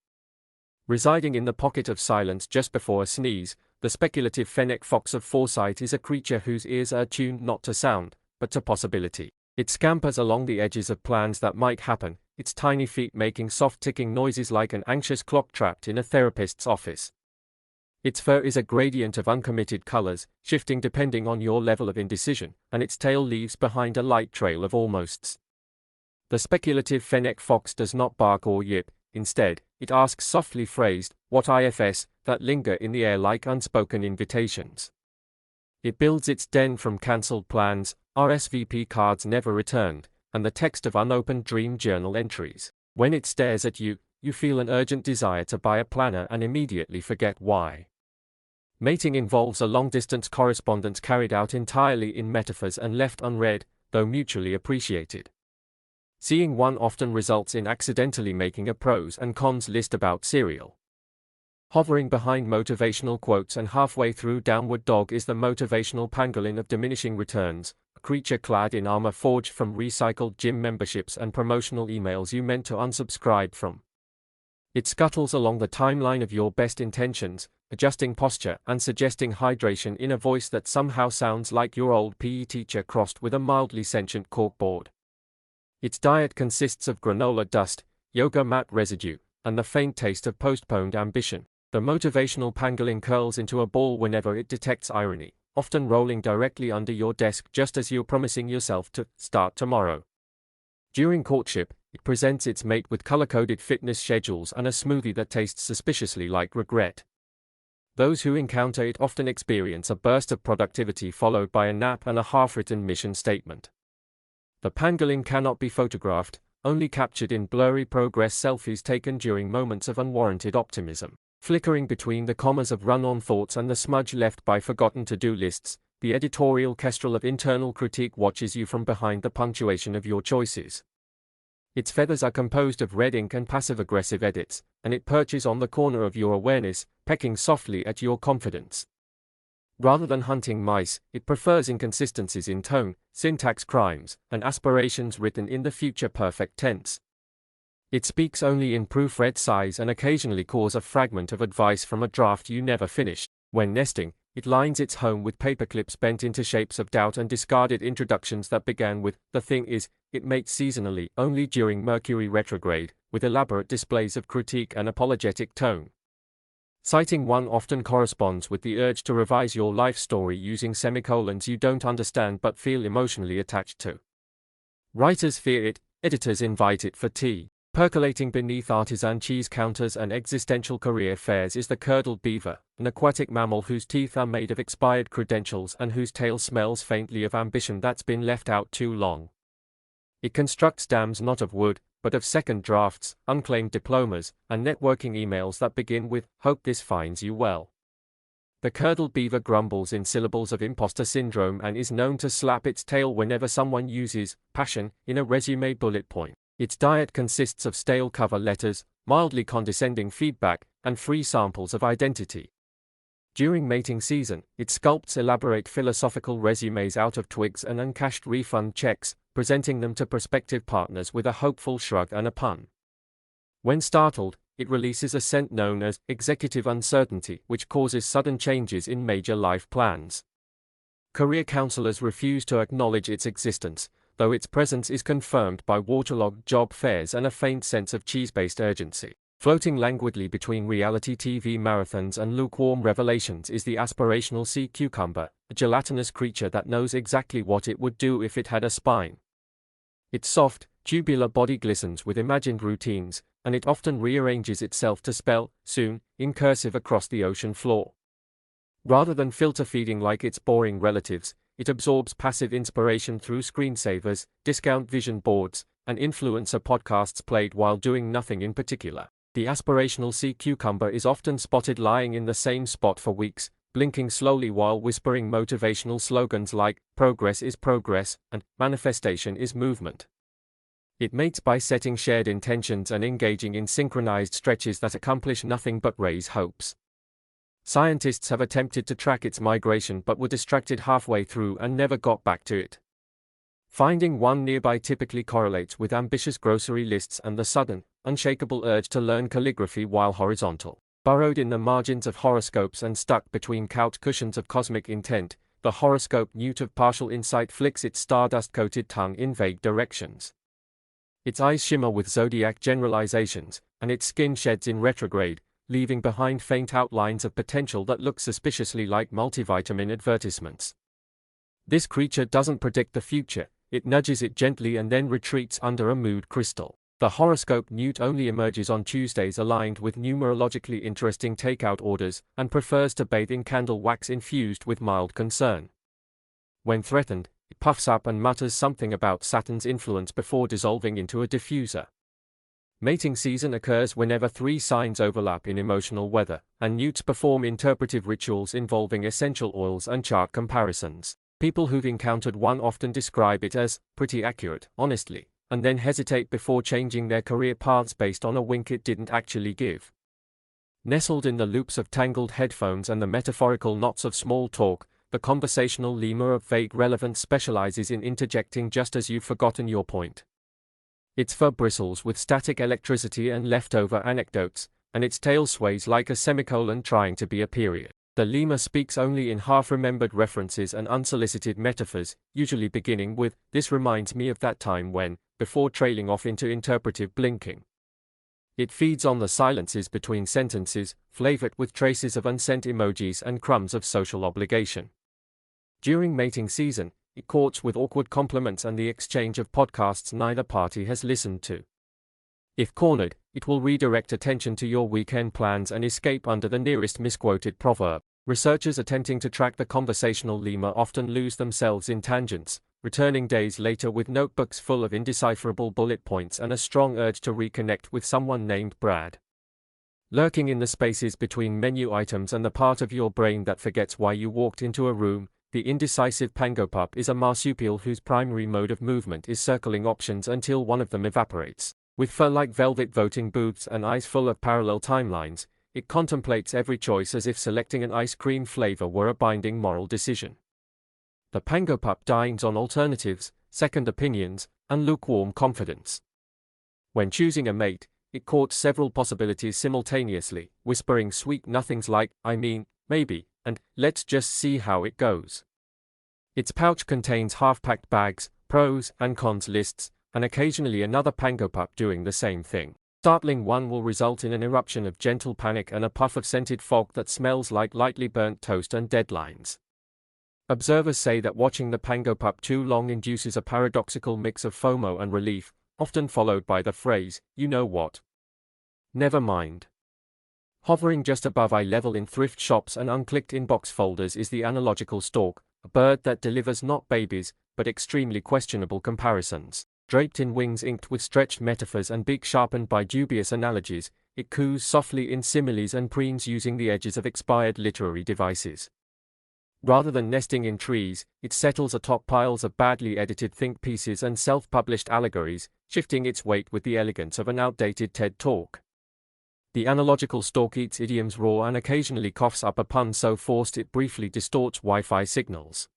Residing in the pocket of silence just before a sneeze, the speculative fennec fox of foresight is a creature whose ears are tuned not to sound, but to possibility. It scampers along the edges of plans that might happen, its tiny feet making soft ticking noises like an anxious clock trapped in a therapist's office. Its fur is a gradient of uncommitted colors, shifting depending on your level of indecision, and its tail leaves behind a light trail of almosts. The speculative fennec fox does not bark or yip. Instead, it asks softly phrased, "What ifs?" that linger in the air like unspoken invitations. It builds its den from cancelled plans, RSVP cards never returned, and the text of unopened dream journal entries. When it stares at you, you feel an urgent desire to buy a planner and immediately forget why. Mating involves a long-distance correspondence carried out entirely in metaphors and left unread, though mutually appreciated. Seeing one often results in accidentally making a pros and cons list about cereal. Hovering behind motivational quotes and halfway through Downward Dog is the motivational pangolin of diminishing returns, a creature clad in armor forged from recycled gym memberships and promotional emails you meant to unsubscribe from. It scuttles along the timeline of your best intentions, adjusting posture and suggesting hydration in a voice that somehow sounds like your old PE teacher crossed with a mildly sentient corkboard. Its diet consists of granola dust, yoga mat residue, and the faint taste of postponed ambition. The motivational pangolin curls into a ball whenever it detects irony, often rolling directly under your desk just as you're promising yourself to start tomorrow. During courtship, it presents its mate with color-coded fitness schedules and a smoothie that tastes suspiciously like regret. Those who encounter it often experience a burst of productivity followed by a nap and a half-written mission statement. The pangolin cannot be photographed, only captured in blurry progress selfies taken during moments of unwarranted optimism. Flickering between the commas of run-on thoughts and the smudge left by forgotten to-do lists, the editorial kestrel of internal critique watches you from behind the punctuation of your choices. Its feathers are composed of red ink and passive-aggressive edits, and it perches on the corner of your awareness, pecking softly at your confidence. Rather than hunting mice, it prefers inconsistencies in tone, syntax crimes, and aspirations written in the future perfect tense. It speaks only in proofread size and occasionally calls a fragment of advice from a draft you never finished. When nesting, it lines its home with paperclips bent into shapes of doubt and discarded introductions that began with, "The thing is, it mates seasonally only during Mercury retrograde," with elaborate displays of critique and apologetic tone. Citing one often corresponds with the urge to revise your life story using semicolons you don't understand but feel emotionally attached to. Writers fear it, editors invite it for tea. Percolating beneath artisan cheese counters and existential career fairs is the curdled beaver, an aquatic mammal whose teeth are made of expired credentials and whose tail smells faintly of ambition that's been left out too long. It constructs dams not of wood, but of second drafts, unclaimed diplomas, and networking emails that begin with, "Hope this finds you well." The curdled beaver grumbles in syllables of imposter syndrome and is known to slap its tail whenever someone uses passion in a resume bullet point. Its diet consists of stale cover letters, mildly condescending feedback, and free samples of identity. During mating season, it sculpts elaborate philosophical resumes out of twigs and uncashed refund checks, presenting them to prospective partners with a hopeful shrug and a pun. When startled, it releases a scent known as executive uncertainty, which causes sudden changes in major life plans. Career counselors refuse to acknowledge its existence, though its presence is confirmed by waterlogged job fairs and a faint sense of cheese-based urgency. Floating languidly between reality TV marathons and lukewarm revelations is the aspirational sea cucumber, a gelatinous creature that knows exactly what it would do if it had a spine. Its soft, tubular body glistens with imagined routines, and it often rearranges itself to spell, soon, in cursive across the ocean floor. Rather than filter feeding like its boring relatives, it absorbs passive inspiration through screensavers, discount vision boards, and influencer podcasts played while doing nothing in particular. The aspirational sea cucumber is often spotted lying in the same spot for weeks, blinking slowly while whispering motivational slogans like, "Progress is progress," and "Manifestation is movement." It mates by setting shared intentions and engaging in synchronized stretches that accomplish nothing but raise hopes. Scientists have attempted to track its migration but were distracted halfway through and never got back to it. Finding one nearby typically correlates with ambitious grocery lists and the sudden, unshakable urge to learn calligraphy while horizontal. Burrowed in the margins of horoscopes and stuck between couch cushions of cosmic intent, the horoscope newt of partial insight flicks its stardust-coated tongue in vague directions. Its eyes shimmer with zodiac generalizations, and its skin sheds in retrograde, leaving behind faint outlines of potential that look suspiciously like multivitamin advertisements. This creature doesn't predict the future, it nudges it gently and then retreats under a mood crystal. The horoscope newt only emerges on Tuesdays aligned with numerologically interesting takeout orders, and prefers to bathe in candle wax infused with mild concern. When threatened, it puffs up and mutters something about Saturn's influence before dissolving into a diffuser. Mating season occurs whenever 3 signs overlap in emotional weather, and newts perform interpretive rituals involving essential oils and chart comparisons. People who've encountered one often describe it as pretty accurate, honestly, and then hesitate before changing their career paths based on a wink it didn't actually give. Nestled in the loops of tangled headphones and the metaphorical knots of small talk, the conversational lemur of vague relevance specializes in interjecting just as you've forgotten your point. Its fur bristles with static electricity and leftover anecdotes, and its tail sways like a semicolon trying to be a period. The lemur speaks only in half-remembered references and unsolicited metaphors, usually beginning with, "This reminds me of that time when," before trailing off into interpretive blinking. It feeds on the silences between sentences, flavored with traces of unsent emojis and crumbs of social obligation. During mating season, it courts with awkward compliments and the exchange of podcasts neither party has listened to. If cornered, it will redirect attention to your weekend plans and escape under the nearest misquoted proverb. Researchers attempting to track the conversational lemur often lose themselves in tangents, returning days later with notebooks full of indecipherable bullet points and a strong urge to reconnect with someone named Brad. Lurking in the spaces between menu items and the part of your brain that forgets why you walked into a room, the indecisive pangopup is a marsupial whose primary mode of movement is circling options until one of them evaporates. With fur like velvet voting booths and eyes full of parallel timelines, it contemplates every choice as if selecting an ice cream flavor were a binding moral decision. The pangopup dines on alternatives, second opinions, and lukewarm confidence. When choosing a mate, it courts several possibilities simultaneously, whispering sweet nothings like, "I mean, maybe," and "let's just see how it goes." Its pouch contains half-packed bags, pros and cons lists, and occasionally another pangopup doing the same thing. Startling one will result in an eruption of gentle panic and a puff of scented fog that smells like lightly burnt toast and deadlines. Observers say that watching the pangopup too long induces a paradoxical mix of FOMO and relief, often followed by the phrase, "You know what? Never mind." Hovering just above eye level in thrift shops and unclicked inbox folders is the analogical stork, a bird that delivers not babies, but extremely questionable comparisons. Draped in wings inked with stretched metaphors and beak sharpened by dubious analogies, it coos softly in similes and preens using the edges of expired literary devices. Rather than nesting in trees, it settles atop piles of badly edited think pieces and self-published allegories, shifting its weight with the elegance of an outdated TED Talk. The analogical stork eats idioms raw and occasionally coughs up a pun so forced it briefly distorts Wi-Fi signals.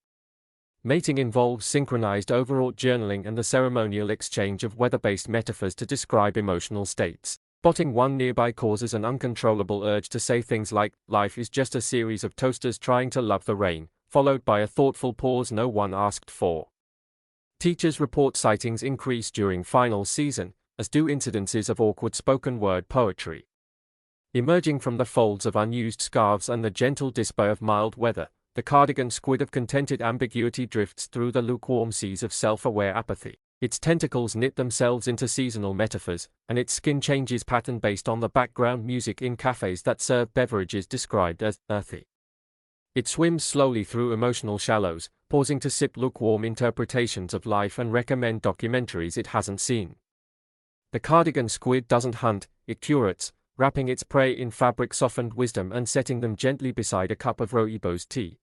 Mating involves synchronized overwrought journaling and the ceremonial exchange of weather-based metaphors to describe emotional states. Spotting one nearby causes an uncontrollable urge to say things like, "Life is just a series of toasters trying to love the rain," followed by a thoughtful pause no one asked for. Teachers report sightings increase during final season, as do incidences of awkward spoken word poetry. Emerging from the folds of unused scarves and the gentle despair of mild weather, the cardigan squid of contented ambiguity drifts through the lukewarm seas of self-aware apathy. Its tentacles knit themselves into seasonal metaphors, and its skin changes pattern based on the background music in cafes that serve beverages described as earthy. It swims slowly through emotional shallows, pausing to sip lukewarm interpretations of life and recommend documentaries it hasn't seen. The cardigan squid doesn't hunt, it curates, wrapping its prey in fabric-softened wisdom and setting them gently beside a cup of rooibos tea.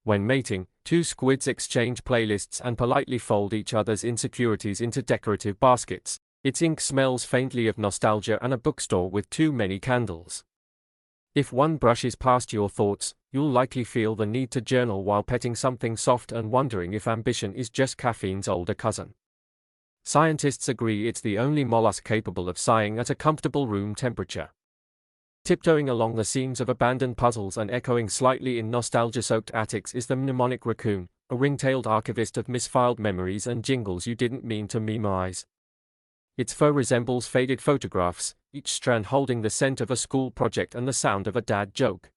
When mating, two squids exchange playlists and politely fold each other's insecurities into decorative baskets. Its ink smells faintly of nostalgia and a bookstore with too many candles. If one brushes past your thoughts, you'll likely feel the need to journal while petting something soft and wondering if ambition is just caffeine's older cousin. Scientists agree it's the only mollusk capable of sighing at a comfortable room temperature. Tiptoeing along the seams of abandoned puzzles and echoing slightly in nostalgia-soaked attics is the mnemonic raccoon, a ring-tailed archivist of misfiled memories and jingles you didn't mean to memorize. Its fur resembles faded photographs, each strand holding the scent of a school project and the sound of a dad joke.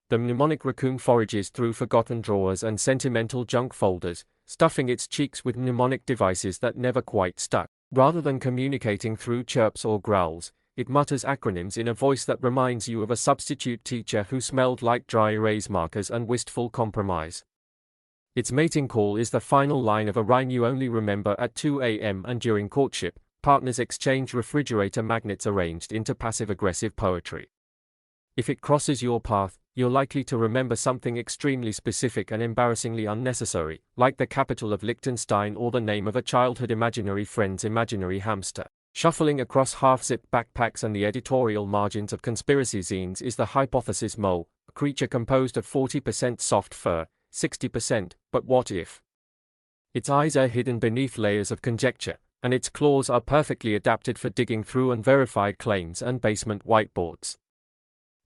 The mnemonic raccoon forages through forgotten drawers and sentimental junk folders, stuffing its cheeks with mnemonic devices that never quite stuck. Rather than communicating through chirps or growls, it mutters acronyms in a voice that reminds you of a substitute teacher who smelled like dry erase markers and wistful compromise. Its mating call is the final line of a rhyme you only remember at 2 a.m. and during courtship, partners exchange refrigerator magnets arranged into passive-aggressive poetry. If it crosses your path, you're likely to remember something extremely specific and embarrassingly unnecessary, like the capital of Liechtenstein or the name of a childhood imaginary friend's imaginary hamster. Shuffling across half-zipped backpacks and the editorial margins of conspiracy zines is the hypothesis mole, a creature composed of 40% soft fur, 60%, but what if? Its eyes are hidden beneath layers of conjecture, and its claws are perfectly adapted for digging through unverified claims and basement whiteboards.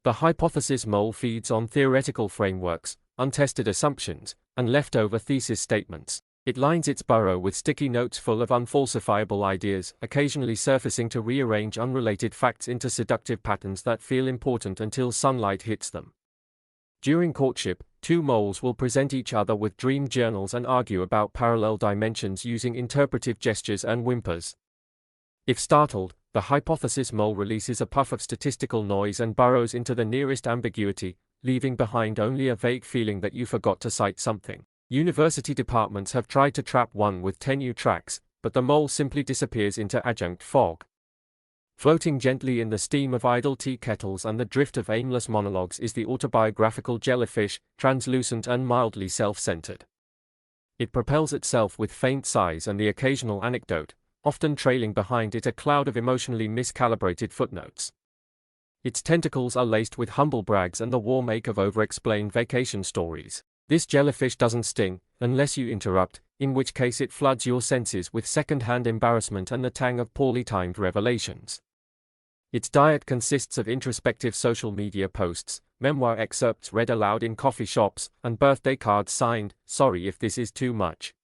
The hypothesis mole feeds on theoretical frameworks, untested assumptions, and leftover thesis statements. It lines its burrow with sticky notes full of unfalsifiable ideas, occasionally surfacing to rearrange unrelated facts into seductive patterns that feel important until sunlight hits them. During courtship, two moles will present each other with dream journals and argue about parallel dimensions using interpretive gestures and whimpers. If startled, the hypothesis mole releases a puff of statistical noise and burrows into the nearest ambiguity, leaving behind only a vague feeling that you forgot to cite something. University departments have tried to trap one with tenure tracks, but the mole simply disappears into adjunct fog. Floating gently in the steam of idle tea kettles and the drift of aimless monologues is the autobiographical jellyfish, translucent and mildly self-centered. It propels itself with faint sighs and the occasional anecdote, often trailing behind it a cloud of emotionally miscalibrated footnotes. Its tentacles are laced with humble brags and the warm ache of over-explained vacation stories. This jellyfish doesn't sting, unless you interrupt, in which case it floods your senses with second-hand embarrassment and the tang of poorly timed revelations. Its diet consists of introspective social media posts, memoir excerpts read aloud in coffee shops, and birthday cards signed, "Sorry if this is too much."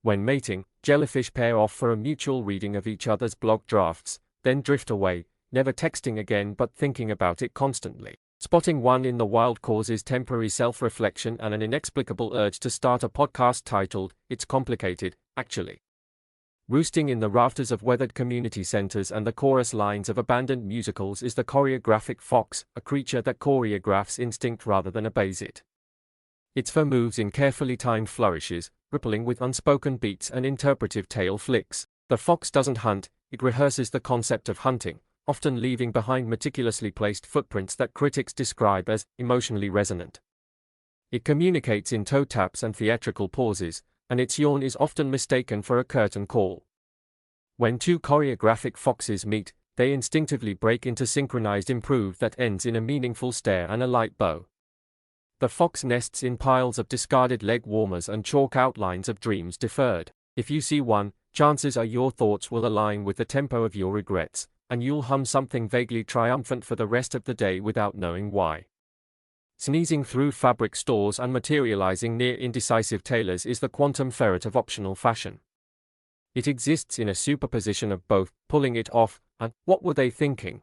When mating, jellyfish pair off for a mutual reading of each other's blog drafts, then drift away, never texting again but thinking about it constantly. Spotting one in the wild causes temporary self-reflection and an inexplicable urge to start a podcast titled, "It's Complicated, Actually." Roosting in the rafters of weathered community centers and the chorus lines of abandoned musicals is the choreographic fox, a creature that choreographs instinct rather than obeys it. Its fur moves in carefully timed flourishes, rippling with unspoken beats and interpretive tail flicks. The fox doesn't hunt, it rehearses the concept of hunting, often leaving behind meticulously placed footprints that critics describe as emotionally resonant. It communicates in toe taps and theatrical pauses, and its yawn is often mistaken for a curtain call. When two choreographic foxes meet, they instinctively break into synchronized improv that ends in a meaningful stare and a light bow. The fox nests in piles of discarded leg warmers and chalk outlines of dreams deferred. If you see one, chances are your thoughts will align with the tempo of your regrets, and you'll hum something vaguely triumphant for the rest of the day without knowing why. Sneezing through fabric stores and materializing near indecisive tailors is the quantum ferret of optional fashion. It exists in a superposition of both, pulling it off, and what were they thinking?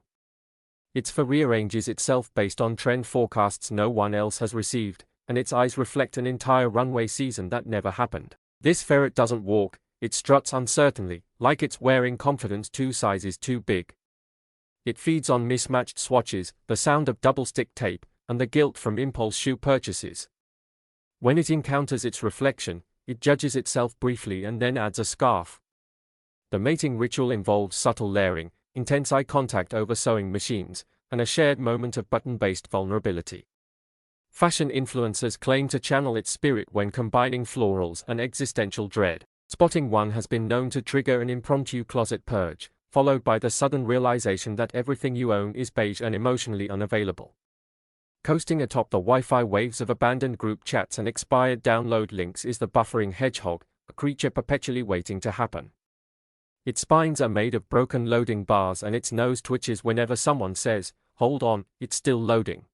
Its fur rearranges itself based on trend forecasts no one else has received, and its eyes reflect an entire runway season that never happened. This ferret doesn't walk, it struts uncertainly, like it's wearing confidence 2 sizes too big. It feeds on mismatched swatches, the sound of double-stick tape, and the guilt from impulse shoe purchases. When it encounters its reflection, it judges itself briefly and then adds a scarf. The mating ritual involves subtle layering, intense eye contact over sewing machines, and a shared moment of button-based vulnerability. Fashion influencers claim to channel its spirit when combining florals and existential dread. Spotting one has been known to trigger an impromptu closet purge, followed by the sudden realization that everything you own is beige and emotionally unavailable. Coasting atop the Wi-Fi waves of abandoned group chats and expired download links is the buffering hedgehog, a creature perpetually waiting to happen. Its spines are made of broken loading bars and its nose twitches whenever someone says, "Hold on, it's still loading."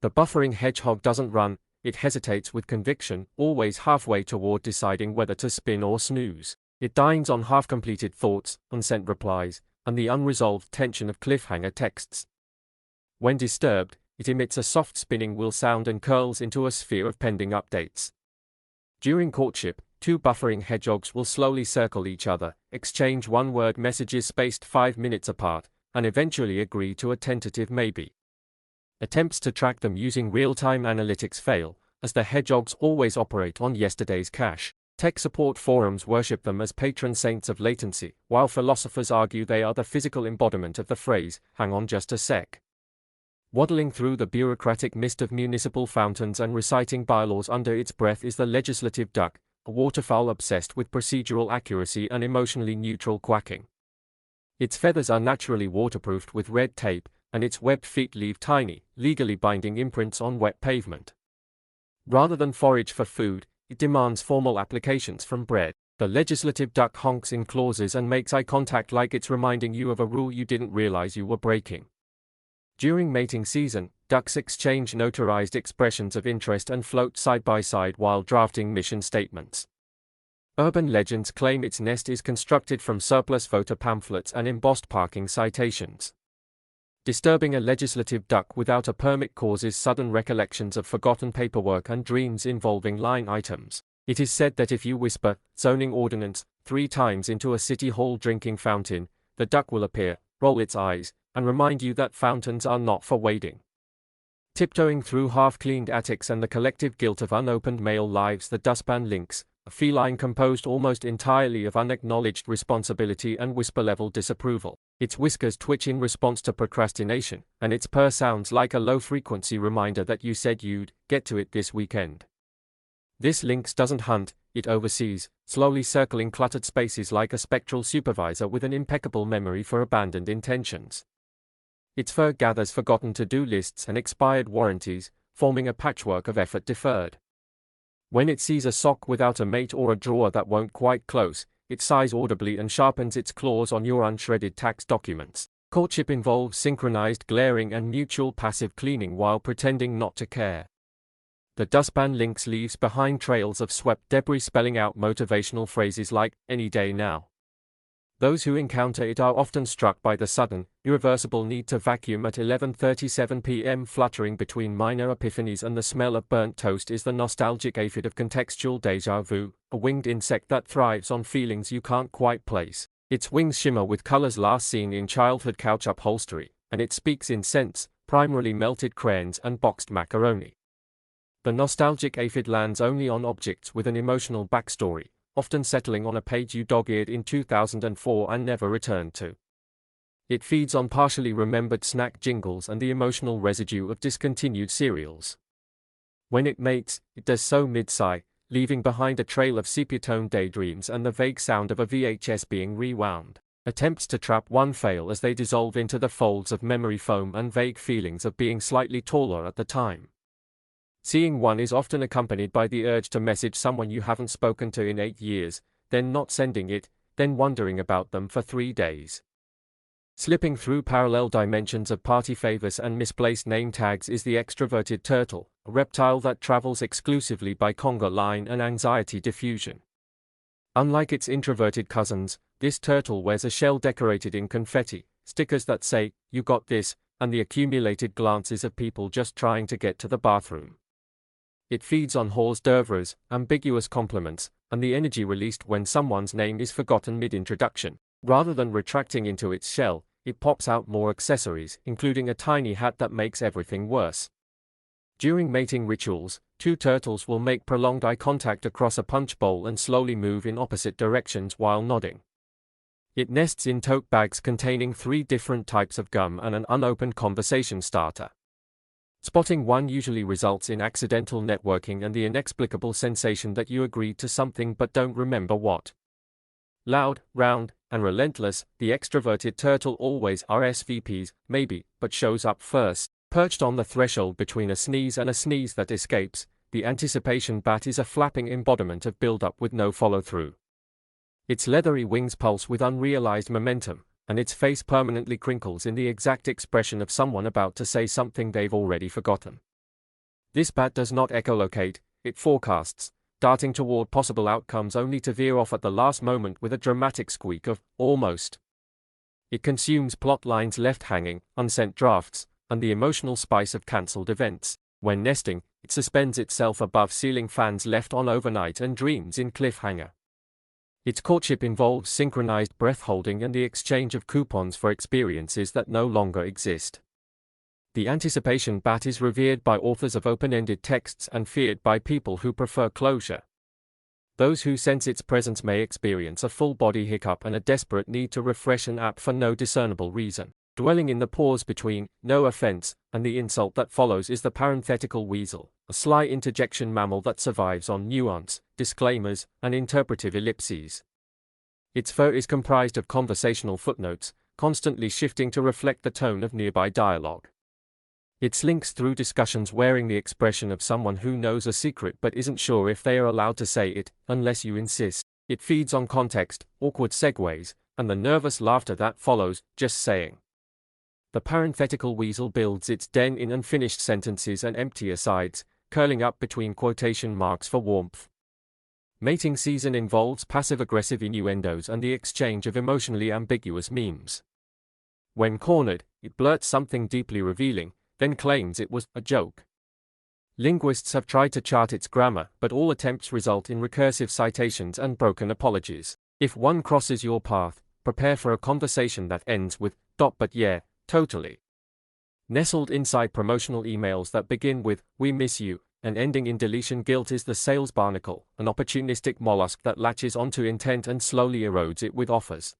The buffering hedgehog doesn't run, it hesitates with conviction, always halfway toward deciding whether to spin or snooze. It dines on half-completed thoughts, unsent replies, and the unresolved tension of cliffhanger texts. When disturbed, it emits a soft spinning wheel sound and curls into a sphere of pending updates. During courtship, two buffering hedgehogs will slowly circle each other, exchange one-word messages spaced 5 minutes apart, and eventually agree to a tentative maybe. Attempts to track them using real-time analytics fail, as the hedgehogs always operate on yesterday's cache. Tech support forums worship them as patron saints of latency, while philosophers argue they are the physical embodiment of the phrase, "hang on just a sec." Waddling through the bureaucratic mist of municipal fountains and reciting bylaws under its breath is the legislative duck, a waterfowl obsessed with procedural accuracy and emotionally neutral quacking. Its feathers are naturally waterproofed with red tape, and its webbed feet leave tiny, legally binding imprints on wet pavement. Rather than forage for food, it demands formal applications from bread. The legislative duck honks in clauses and makes eye contact like it's reminding you of a rule you didn't realize you were breaking. During mating season, ducks exchange notarized expressions of interest and float side by side while drafting mission statements. Urban legends claim its nest is constructed from surplus voter pamphlets and embossed parking citations. Disturbing a legislative duck without a permit causes sudden recollections of forgotten paperwork and dreams involving line items. It is said that if you whisper, "zoning ordinance," 3 times into a city hall drinking fountain, the duck will appear, roll its eyes, and remind you that fountains are not for wading. Tiptoeing through half-cleaned attics and the collective guilt of unopened mail lives the dustpan lynx, a feline composed almost entirely of unacknowledged responsibility and whisper-level disapproval. Its whiskers twitch in response to procrastination, and its purr sounds like a low-frequency reminder that you said you'd get to it this weekend. This lynx doesn't hunt, it oversees, slowly circling cluttered spaces like a spectral supervisor with an impeccable memory for abandoned intentions. Its fur gathers forgotten to-do lists and expired warranties, forming a patchwork of effort deferred. When it sees a sock without a mate or a drawer that won't quite close, it sighs audibly and sharpens its claws on your unshredded tax documents. Courtship involves synchronized glaring and mutual passive cleaning while pretending not to care. The dustpan lynx leaves behind trails of swept debris spelling out motivational phrases like, "any day now." Those who encounter it are often struck by the sudden, irreversible need to vacuum at 11:37 p.m. Fluttering between minor epiphanies and the smell of burnt toast is the nostalgic aphid of contextual déjà vu, a winged insect that thrives on feelings you can't quite place. Its wings shimmer with colors last seen in childhood couch upholstery, and it speaks in scents, primarily melted crayons and boxed macaroni. The nostalgic aphid lands only on objects with an emotional backstory, often settling on a page you dog-eared in 2004 and never returned to. It feeds on partially remembered snack jingles and the emotional residue of discontinued cereals. When it mates, it does so mid-sigh, leaving behind a trail of sepia-toned daydreams and the vague sound of a VHS being rewound. Attempts to trap one fail as they dissolve into the folds of memory foam and vague feelings of being slightly taller at the time. Seeing one is often accompanied by the urge to message someone you haven't spoken to in 8 years, then not sending it, then wondering about them for 3 days. Slipping through parallel dimensions of party favors and misplaced name tags is the extroverted turtle, a reptile that travels exclusively by conga line and anxiety diffusion. Unlike its introverted cousins, this turtle wears a shell decorated in confetti, stickers that say, "You got this," and the accumulated glances of people just trying to get to the bathroom. It feeds on hors d'oeuvres, ambiguous compliments, and the energy released when someone's name is forgotten mid-introduction. Rather than retracting into its shell, it pops out more accessories, including a tiny hat that makes everything worse. During mating rituals, 2 turtles will make prolonged eye contact across a punch bowl and slowly move in opposite directions while nodding. It nests in tote bags containing 3 different types of gum and an unopened conversation starter. Spotting one usually results in accidental networking and the inexplicable sensation that you agreed to something but don't remember what. Loud, round, and relentless, the extroverted turtle always RSVPs, maybe, but shows up first. Perched on the threshold between a sneeze and a sneeze that escapes, the anticipation bat is a flapping embodiment of build-up with no follow-through. Its leathery wings pulse with unrealized momentum, and its face permanently crinkles in the exact expression of someone about to say something they've already forgotten. This bat does not echolocate, it forecasts, darting toward possible outcomes only to veer off at the last moment with a dramatic squeak of almost. It consumes plot lines left hanging, unsent drafts, and the emotional spice of cancelled events. When nesting, it suspends itself above ceiling fans left on overnight and dreams in cliffhanger. Its courtship involves synchronized breath-holding and the exchange of coupons for experiences that no longer exist. The anticipation bat is revered by authors of open-ended texts and feared by people who prefer closure. Those who sense its presence may experience a full-body hiccup and a desperate need to refresh an app for no discernible reason. Dwelling in the pause between "no offense" and the insult that follows is the parenthetical weasel, a sly interjection mammal that survives on nuance, disclaimers, and interpretive ellipses. Its fur is comprised of conversational footnotes, constantly shifting to reflect the tone of nearby dialogue. It slinks through discussions wearing the expression of someone who knows a secret but isn't sure if they are allowed to say it, unless you insist. It feeds on context, awkward segues, and the nervous laughter that follows just saying. The parenthetical weasel builds its den in unfinished sentences and empty asides, curling up between quotation marks for warmth. Mating season involves passive-aggressive innuendos and the exchange of emotionally ambiguous memes. When cornered, it blurts something deeply revealing, then claims it was a joke. Linguists have tried to chart its grammar, but all attempts result in recursive citations and broken apologies. If one crosses your path, prepare for a conversation that ends with "but yeah, totally." Nestled inside promotional emails that begin with "we miss you" and ending in deletion guilt is the sales barnacle, an opportunistic mollusk that latches onto intent and slowly erodes it with offers.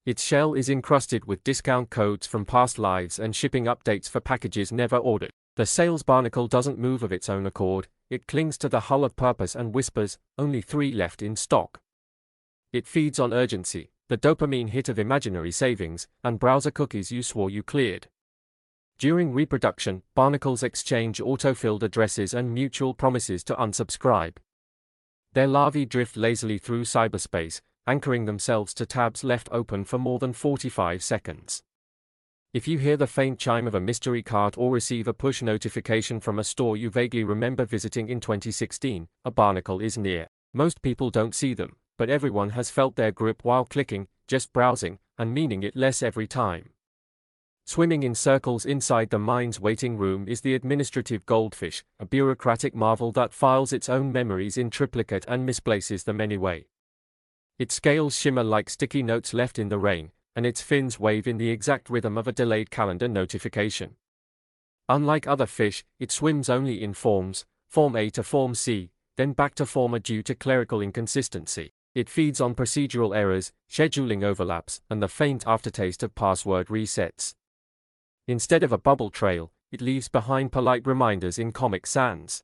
Its shell is encrusted with discount codes from past lives and shipping updates for packages never ordered. The sales barnacle doesn't move of its own accord, it clings to the hull of purpose and whispers, "only 3 left in stock." It feeds on urgency, the dopamine hit of imaginary savings, and browser cookies you swore you cleared. During reproduction, barnacles exchange autofilled addresses and mutual promises to unsubscribe. Their larvae drift lazily through cyberspace, anchoring themselves to tabs left open for more than 45 seconds. If you hear the faint chime of a mystery cart or receive a push notification from a store you vaguely remember visiting in 2016, a barnacle is near. Most people don't see them, but everyone has felt their grip while clicking, just browsing, and meaning it less every time. Swimming in circles inside the mind's waiting room is the administrative goldfish, a bureaucratic marvel that files its own memories in triplicate and misplaces them anyway. Its scales shimmer like sticky notes left in the rain, and its fins wave in the exact rhythm of a delayed calendar notification. Unlike other fish, it swims only in forms, Form A to Form C, then back to Form A due to clerical inconsistency. It feeds on procedural errors, scheduling overlaps, and the faint aftertaste of password resets. Instead of a bubble trail, it leaves behind polite reminders in Comic Sans.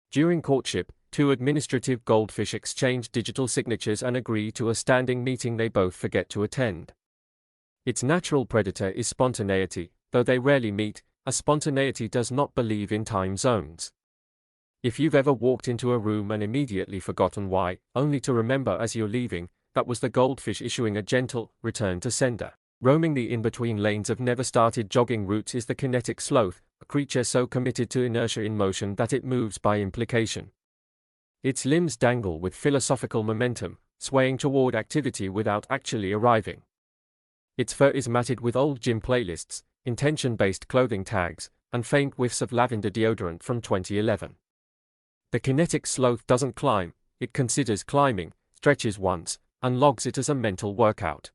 During courtship, 2 administrative goldfish exchange digital signatures and agree to a standing meeting they both forget to attend. Its natural predator is spontaneity, though they rarely meet, as spontaneity does not believe in time zones. If you've ever walked into a room and immediately forgotten why, only to remember as you're leaving, that was the goldfish issuing a gentle return to sender. Roaming the in-between lanes of never-started jogging routes is the kinetic sloth, a creature so committed to inertia in motion that it moves by implication. Its limbs dangle with philosophical momentum, swaying toward activity without actually arriving. Its fur is matted with old gym playlists, intention-based clothing tags, and faint whiffs of lavender deodorant from 2011. The kinetic sloth doesn't climb, it considers climbing, stretches once, and logs it as a mental workout.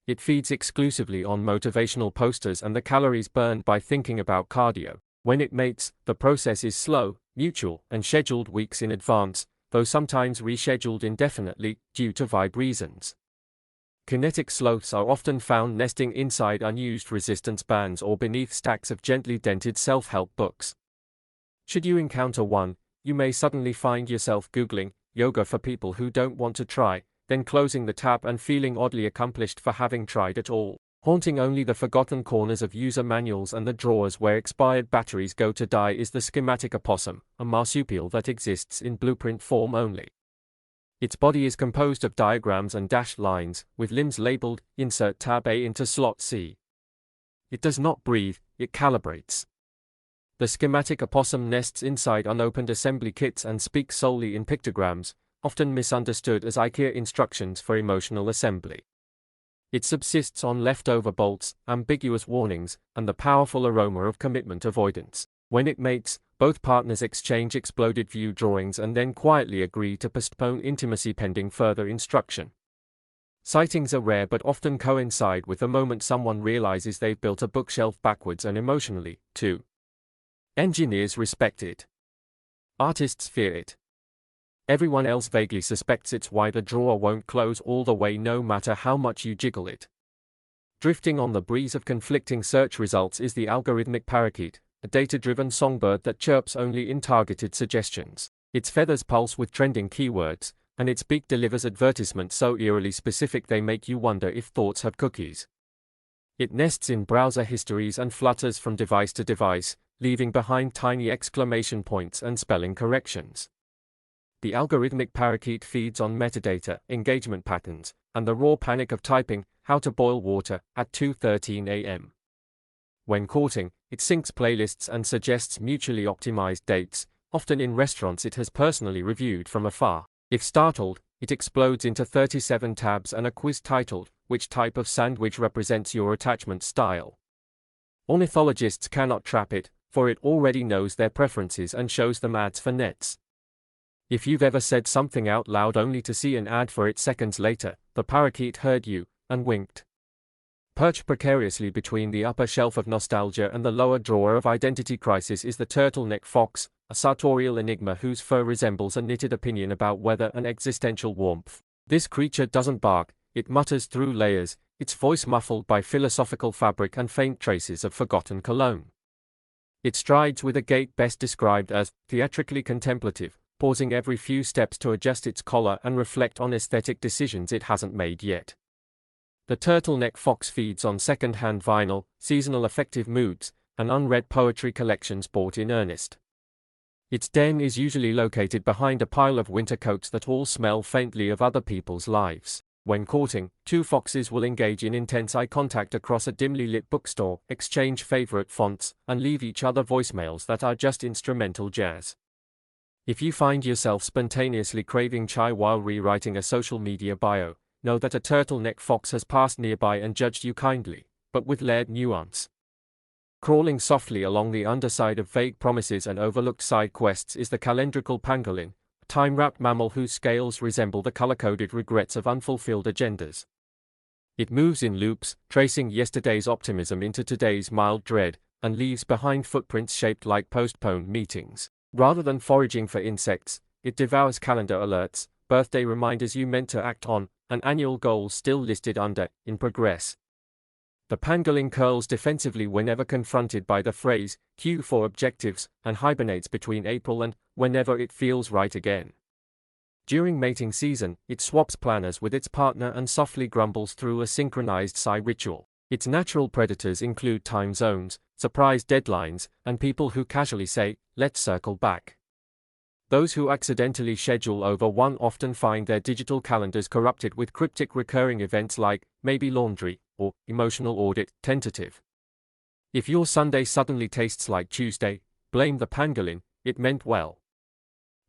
It feeds exclusively on motivational posters and the calories burned by thinking about cardio. When it mates, the process is slow, mutual, and scheduled weeks in advance, though sometimes rescheduled indefinitely, due to vibe reasons. Kinetic sloths are often found nesting inside unused resistance bands or beneath stacks of gently dented self-help books. Should you encounter one, you may suddenly find yourself Googling, "yoga for people who don't want to try," then closing the tab and feeling oddly accomplished for having tried it all. Haunting only the forgotten corners of user manuals and the drawers where expired batteries go to die is the schematic opossum, a marsupial that exists in blueprint form only. Its body is composed of diagrams and dashed lines, with limbs labeled, insert tab A into slot C. It does not breathe, it calibrates. The schematic opossum nests inside unopened assembly kits and speaks solely in pictograms, often misunderstood as IKEA instructions for emotional assembly. It subsists on leftover bolts, ambiguous warnings, and the powerful aroma of commitment avoidance. When it mates, both partners exchange exploded view drawings and then quietly agree to postpone intimacy pending further instruction. Sightings are rare but often coincide with the moment someone realizes they've built a bookshelf backwards and emotionally, too. Engineers respect it. Artists fear it. Everyone else vaguely suspects it's why the drawer won't close all the way no matter how much you jiggle it. Drifting on the breeze of conflicting search results is the algorithmic parakeet, a data-driven songbird that chirps only in targeted suggestions. Its feathers pulse with trending keywords, and its beak delivers advertisements so eerily specific they make you wonder if thoughts have cookies. It nests in browser histories and flutters from device to device, leaving behind tiny exclamation points and spelling corrections. The algorithmic parakeet feeds on metadata, engagement patterns, and the raw panic of typing, how to boil water, at 2:13 a.m. When courting, it syncs playlists and suggests mutually optimized dates, often in restaurants it has personally reviewed from afar. If startled, it explodes into 37 tabs and a quiz titled, "Which type of sandwich represents your attachment style?" Ornithologists cannot trap it, for it already knows their preferences and shows them ads for nets. If you've ever said something out loud only to see an ad for it seconds later, the parakeet heard you, and winked. Perched precariously between the upper shelf of nostalgia and the lower drawer of identity crisis is the turtleneck fox, a sartorial enigma whose fur resembles a knitted opinion about weather and existential warmth. This creature doesn't bark, it mutters through layers, its voice muffled by philosophical fabric and faint traces of forgotten cologne. It strides with a gait best described as theatrically contemplative, pausing every few steps to adjust its collar and reflect on aesthetic decisions it hasn't made yet. The turtleneck fox feeds on second-hand vinyl, seasonal affective moods, and unread poetry collections bought in earnest. Its den is usually located behind a pile of winter coats that all smell faintly of other people's lives. When courting, two foxes will engage in intense eye contact across a dimly lit bookstore, exchange favorite fonts, and leave each other voicemails that are just instrumental jazz. If you find yourself spontaneously craving chai while rewriting a social media bio, know that a turtleneck fox has passed nearby and judged you kindly, but with layered nuance. Crawling softly along the underside of vague promises and overlooked side quests is the calendrical pangolin, a time-wrapped mammal whose scales resemble the color-coded regrets of unfulfilled agendas. It moves in loops, tracing yesterday's optimism into today's mild dread, and leaves behind footprints shaped like postponed meetings. Rather than foraging for insects, it devours calendar alerts, birthday reminders you meant to act on, and annual goals still listed under, in progress. The pangolin curls defensively whenever confronted by the phrase, queue for objectives, and hibernates between April and, whenever it feels right again. During mating season, it swaps planners with its partner and softly grumbles through a synchronized sigh ritual. Its natural predators include time zones, surprise deadlines, and people who casually say, "Let's circle back." Those who accidentally schedule over one often find their digital calendars corrupted with cryptic recurring events like, maybe laundry, or, emotional audit, tentative. If your Sunday suddenly tastes like Tuesday, blame the pangolin, it meant well.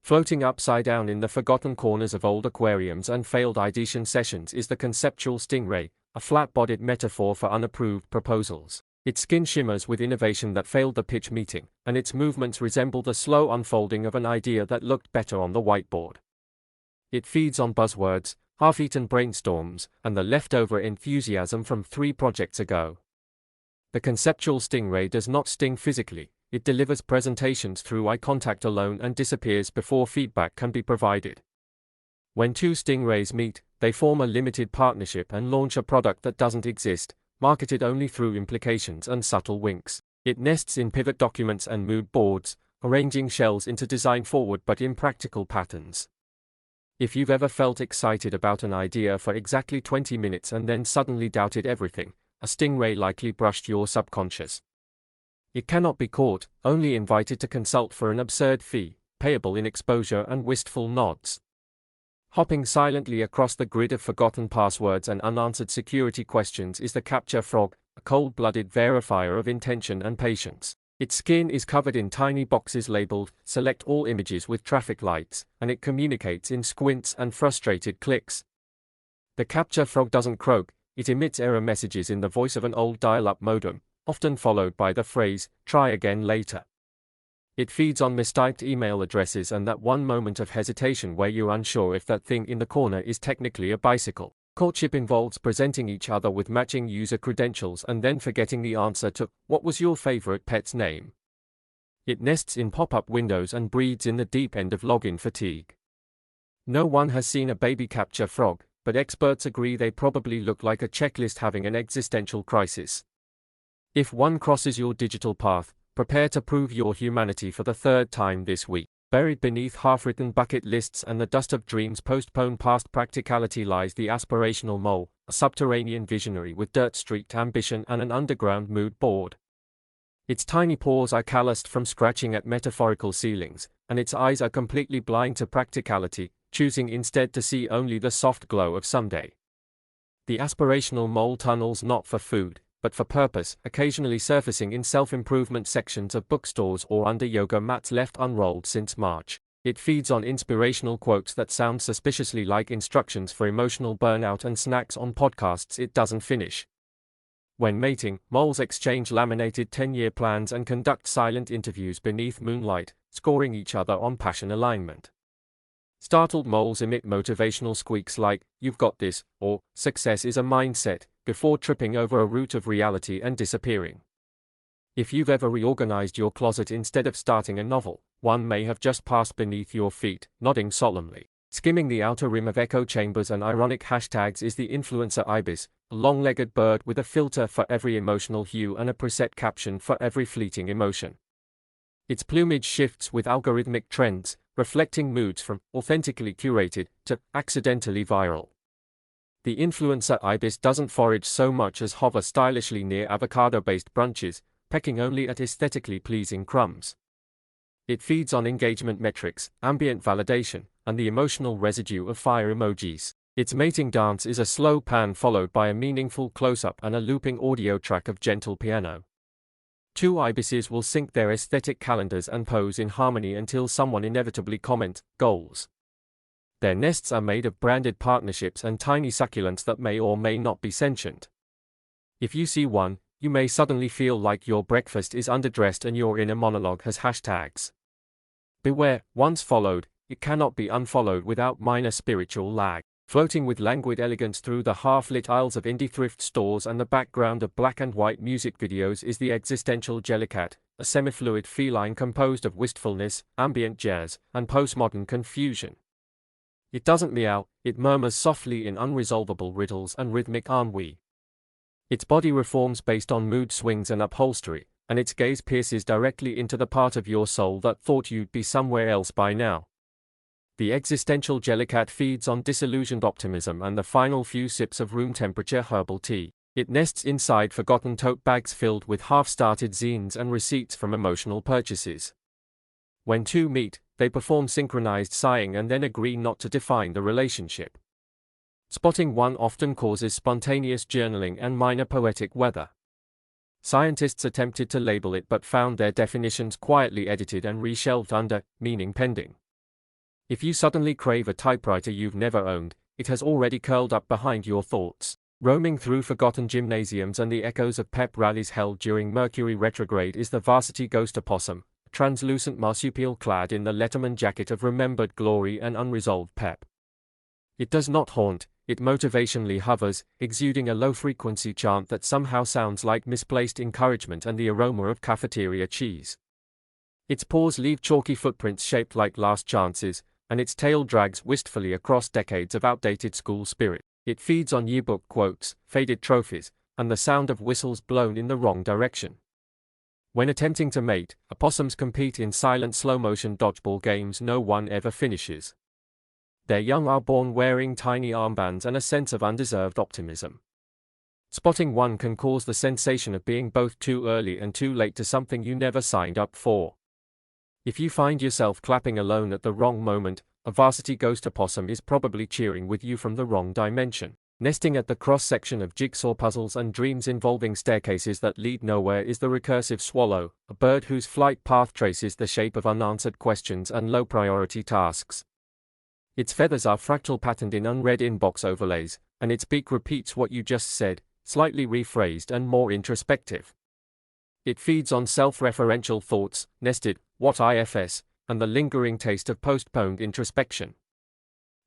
Floating upside down in the forgotten corners of old aquariums and failed ideation sessions is the conceptual stingray, a flat-bodied metaphor for unapproved proposals. Its skin shimmers with innovation that failed the pitch meeting, and its movements resemble the slow unfolding of an idea that looked better on the whiteboard. It feeds on buzzwords, half-eaten brainstorms, and the leftover enthusiasm from 3 projects ago. The conceptual stingray does not sting physically, it delivers presentations through eye contact alone and disappears before feedback can be provided. When 2 stingrays meet, they form a limited partnership and launch a product that doesn't exist, marketed only through implications and subtle winks. It nests in pivot documents and mood boards, arranging shells into design-forward but impractical patterns. If you've ever felt excited about an idea for exactly 20 minutes and then suddenly doubted everything, a stingray likely brushed your subconscious. It cannot be caught, only invited to consult for an absurd fee, payable in exposure and wistful nods. Hopping silently across the grid of forgotten passwords and unanswered security questions is the capture frog, a cold-blooded verifier of intention and patience. Its skin is covered in tiny boxes labeled, "Select all images with traffic lights," and it communicates in squints and frustrated clicks. The capture frog doesn't croak, it emits error messages in the voice of an old dial-up modem, often followed by the phrase, "Try again later." It feeds on mistyped email addresses and that one moment of hesitation where you're unsure if that thing in the corner is technically a bicycle. Courtship involves presenting each other with matching user credentials and then forgetting the answer to, "What was your favorite pet's name?" It nests in pop-up windows and breeds in the deep end of login fatigue. No one has seen a baby capture frog, but experts agree they probably look like a checklist having an existential crisis. If one crosses your digital path, prepare to prove your humanity for the third time this week. Buried beneath half-written bucket lists and the dust of dreams postponed past practicality lies the aspirational mole, a subterranean visionary with dirt-streaked ambition and an underground mood board. Its tiny paws are calloused from scratching at metaphorical ceilings, and its eyes are completely blind to practicality, choosing instead to see only the soft glow of someday. The aspirational mole tunnels not for food, but for purpose, occasionally surfacing in self-improvement sections of bookstores or under yoga mats left unrolled since March. It feeds on inspirational quotes that sound suspiciously like instructions for emotional burnout and snacks on podcasts it doesn't finish. When mating, moles exchange laminated 10-year plans and conduct silent interviews beneath moonlight, scoring each other on passion alignment. Startled moles emit motivational squeaks like, "You've got this," or "Success is a mindset," before tripping over a root of reality and disappearing. If you've ever reorganized your closet instead of starting a novel, one may have just passed beneath your feet, nodding solemnly. Skimming the outer rim of echo chambers and ironic hashtags is the influencer ibis, a long-legged bird with a filter for every emotional hue and a preset caption for every fleeting emotion. Its plumage shifts with algorithmic trends, reflecting moods from authentically curated to accidentally viral. The influencer ibis doesn't forage so much as hover stylishly near avocado-based brunches, pecking only at aesthetically pleasing crumbs. It feeds on engagement metrics, ambient validation, and the emotional residue of fire emojis. Its mating dance is a slow pan followed by a meaningful close-up and a looping audio track of gentle piano. Two ibises will sync their aesthetic calendars and pose in harmony until someone inevitably comments, "Goals." Their nests are made of branded partnerships and tiny succulents that may or may not be sentient. If you see one, you may suddenly feel like your breakfast is underdressed and your inner monologue has hashtags. Beware, once followed, it cannot be unfollowed without minor spiritual lag. Floating with languid elegance through the half-lit aisles of indie thrift stores and the background of black and white music videos is the existential jellycat, a semi-fluid feline composed of wistfulness, ambient jazz, and postmodern confusion. It doesn't meow, it murmurs softly in unresolvable riddles and rhythmic ennui. Its body reforms based on mood swings and upholstery, and its gaze pierces directly into the part of your soul that thought you'd be somewhere else by now. The existential jellycat feeds on disillusioned optimism and the final few sips of room-temperature herbal tea. It nests inside forgotten tote bags filled with half-started zines and receipts from emotional purchases. When two meet, they perform synchronized sighing and then agree not to define the relationship. Spotting one often causes spontaneous journaling and minor poetic weather. Scientists attempted to label it but found their definitions quietly edited and reshelved under meaning pending. If you suddenly crave a typewriter you've never owned, it has already curled up behind your thoughts. Roaming through forgotten gymnasiums and the echoes of pep rallies held during Mercury retrograde is the varsity ghost opossum, a translucent marsupial clad in the Letterman jacket of remembered glory and unresolved pep. It does not haunt, it motivationally hovers, exuding a low-frequency chant that somehow sounds like misplaced encouragement and the aroma of cafeteria cheese. Its paws leave chalky footprints shaped like last chances, and its tail drags wistfully across decades of outdated school spirit. It feeds on yearbook quotes, faded trophies, and the sound of whistles blown in the wrong direction. When attempting to mate, opossums compete in silent slow-motion dodgeball games no one ever finishes. Their young are born wearing tiny armbands and a sense of undeserved optimism. Spotting one can cause the sensation of being both too early and too late to something you never signed up for. If you find yourself clapping alone at the wrong moment, a varsity ghost opossum is probably cheering with you from the wrong dimension. Nesting at the cross-section of jigsaw puzzles and dreams involving staircases that lead nowhere is the recursive swallow, a bird whose flight path traces the shape of unanswered questions and low-priority tasks. Its feathers are fractal patterned in unread inbox overlays, and its beak repeats what you just said, slightly rephrased and more introspective. It feeds on self-referential thoughts, nested, what ifs, and the lingering taste of postponed introspection.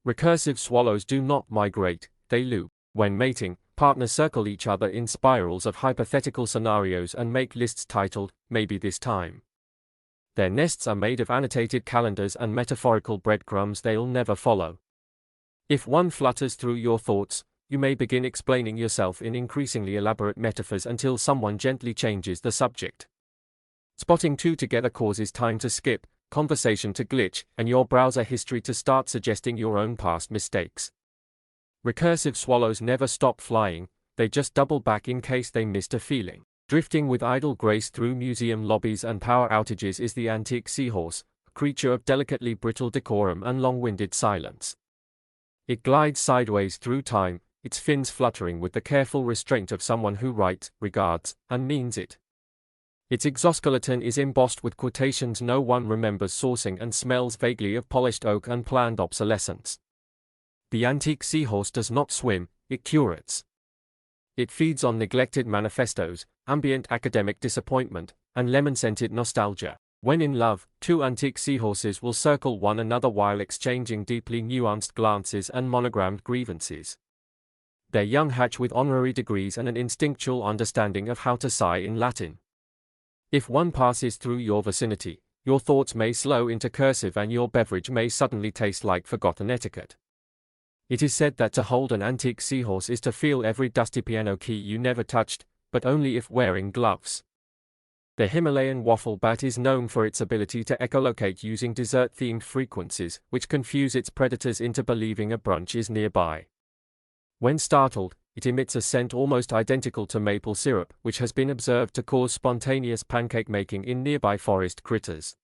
Recursive swallows do not migrate, they loop. When mating, partners circle each other in spirals of hypothetical scenarios and make lists titled, Maybe This Time. Their nests are made of annotated calendars and metaphorical breadcrumbs they'll never follow. If one flutters through your thoughts, you may begin explaining yourself in increasingly elaborate metaphors until someone gently changes the subject. Spotting two together causes time to skip, conversation to glitch, and your browser history to start suggesting your own past mistakes. Recursive swallows never stop flying, they just double back in case they missed a feeling. Drifting with idle grace through museum lobbies and power outages is the antique seahorse, a creature of delicately brittle decorum and long-winded silence. It glides sideways through time, its fins fluttering with the careful restraint of someone who writes, regards, and means it. Its exoskeleton is embossed with quotations no one remembers sourcing and smells vaguely of polished oak and planned obsolescence. The antique seahorse does not swim, it curates. It feeds on neglected manifestos, ambient academic disappointment, and lemon-scented nostalgia. When in love, two antique seahorses will circle one another while exchanging deeply nuanced glances and monogrammed grievances. Their young hatch with honorary degrees and an instinctual understanding of how to sigh in Latin. If one passes through your vicinity, your thoughts may slow into cursive and your beverage may suddenly taste like forgotten etiquette. It is said that to hold an antique seahorse is to feel every dusty piano key you never touched, but only if wearing gloves. The Himalayan waffle bat is known for its ability to echolocate using dessert-themed frequencies, which confuse its predators into believing a brunch is nearby. When startled, it emits a scent almost identical to maple syrup, which has been observed to cause spontaneous pancake making in nearby forest critters.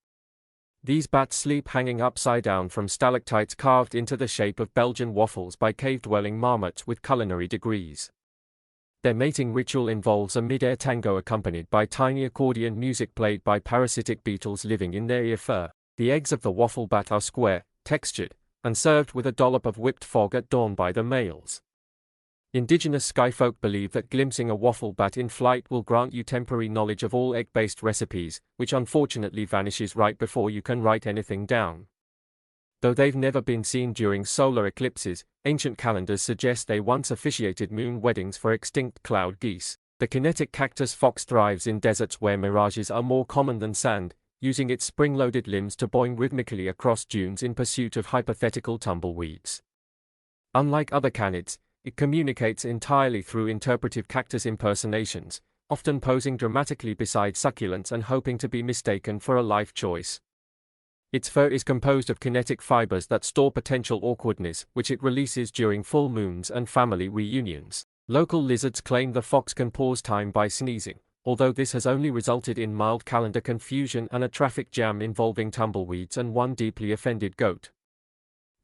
These bats sleep hanging upside down from stalactites carved into the shape of Belgian waffles by cave-dwelling marmots with culinary degrees. Their mating ritual involves a mid-air tango accompanied by tiny accordion music played by parasitic beetles living in their ear fur. The eggs of the waffle bat are square, textured, and served with a dollop of whipped fog at dawn by the males. Indigenous skyfolk believe that glimpsing a waffle bat in flight will grant you temporary knowledge of all egg-based recipes, which unfortunately vanishes right before you can write anything down. Though they've never been seen during solar eclipses, ancient calendars suggest they once officiated moon weddings for extinct cloud geese. The kinetic cactus fox thrives in deserts where mirages are more common than sand, using its spring-loaded limbs to boing rhythmically across dunes in pursuit of hypothetical tumbleweeds. Unlike other canids, it communicates entirely through interpretive cactus impersonations, often posing dramatically beside succulents and hoping to be mistaken for a life choice. Its fur is composed of kinetic fibers that store potential awkwardness, which it releases during full moons and family reunions. Local lizards claim the fox can pause time by sneezing, although this has only resulted in mild calendar confusion and a traffic jam involving tumbleweeds and one deeply offended goat.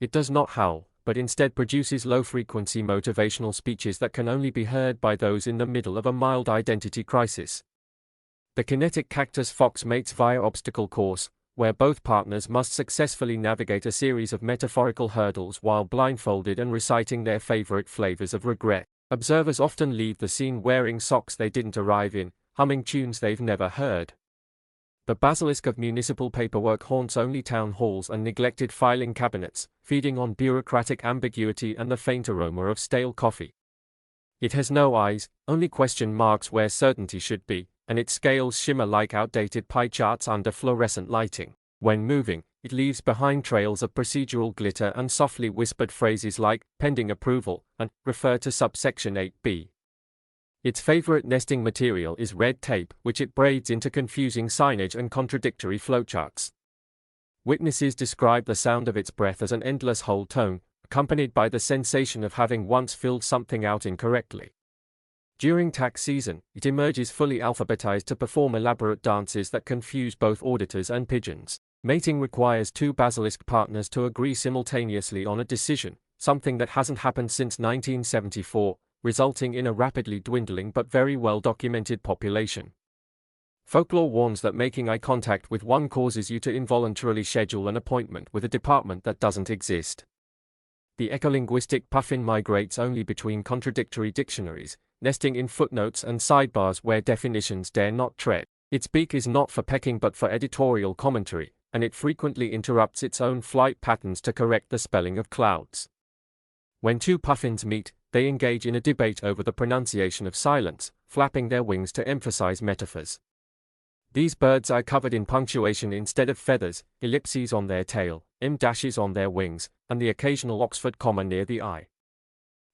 It does not howl, but instead produces low-frequency motivational speeches that can only be heard by those in the middle of a mild identity crisis. The kinetic cactus fox mates via obstacle course, where both partners must successfully navigate a series of metaphorical hurdles while blindfolded and reciting their favorite flavors of regret. Observers often leave the scene wearing socks they didn't arrive in, humming tunes they've never heard. The basilisk of municipal paperwork haunts only town halls and neglected filing cabinets, feeding on bureaucratic ambiguity and the faint aroma of stale coffee. It has no eyes, only question marks where certainty should be, and its scales shimmer like outdated pie charts under fluorescent lighting. When moving, it leaves behind trails of procedural glitter and softly whispered phrases like, pending approval, and, refer to subsection 8b. Its favorite nesting material is red tape, which it braids into confusing signage and contradictory flowcharts. Witnesses describe the sound of its breath as an endless whole tone, accompanied by the sensation of having once filled something out incorrectly. During tax season, it emerges fully alphabetized to perform elaborate dances that confuse both auditors and pigeons. Mating requires two basilisk partners to agree simultaneously on a decision, something that hasn't happened since 1974, resulting in a rapidly dwindling but very well documented population. Folklore warns that making eye contact with one causes you to involuntarily schedule an appointment with a department that doesn't exist. The ecolinguistic puffin migrates only between contradictory dictionaries, nesting in footnotes and sidebars where definitions dare not tread. Its beak is not for pecking but for editorial commentary, and it frequently interrupts its own flight patterns to correct the spelling of clouds. When two puffins meet, they engage in a debate over the pronunciation of silence, flapping their wings to emphasize metaphors. These birds are covered in punctuation instead of feathers, ellipses on their tail, em-dashes on their wings, and the occasional Oxford comma near the eye.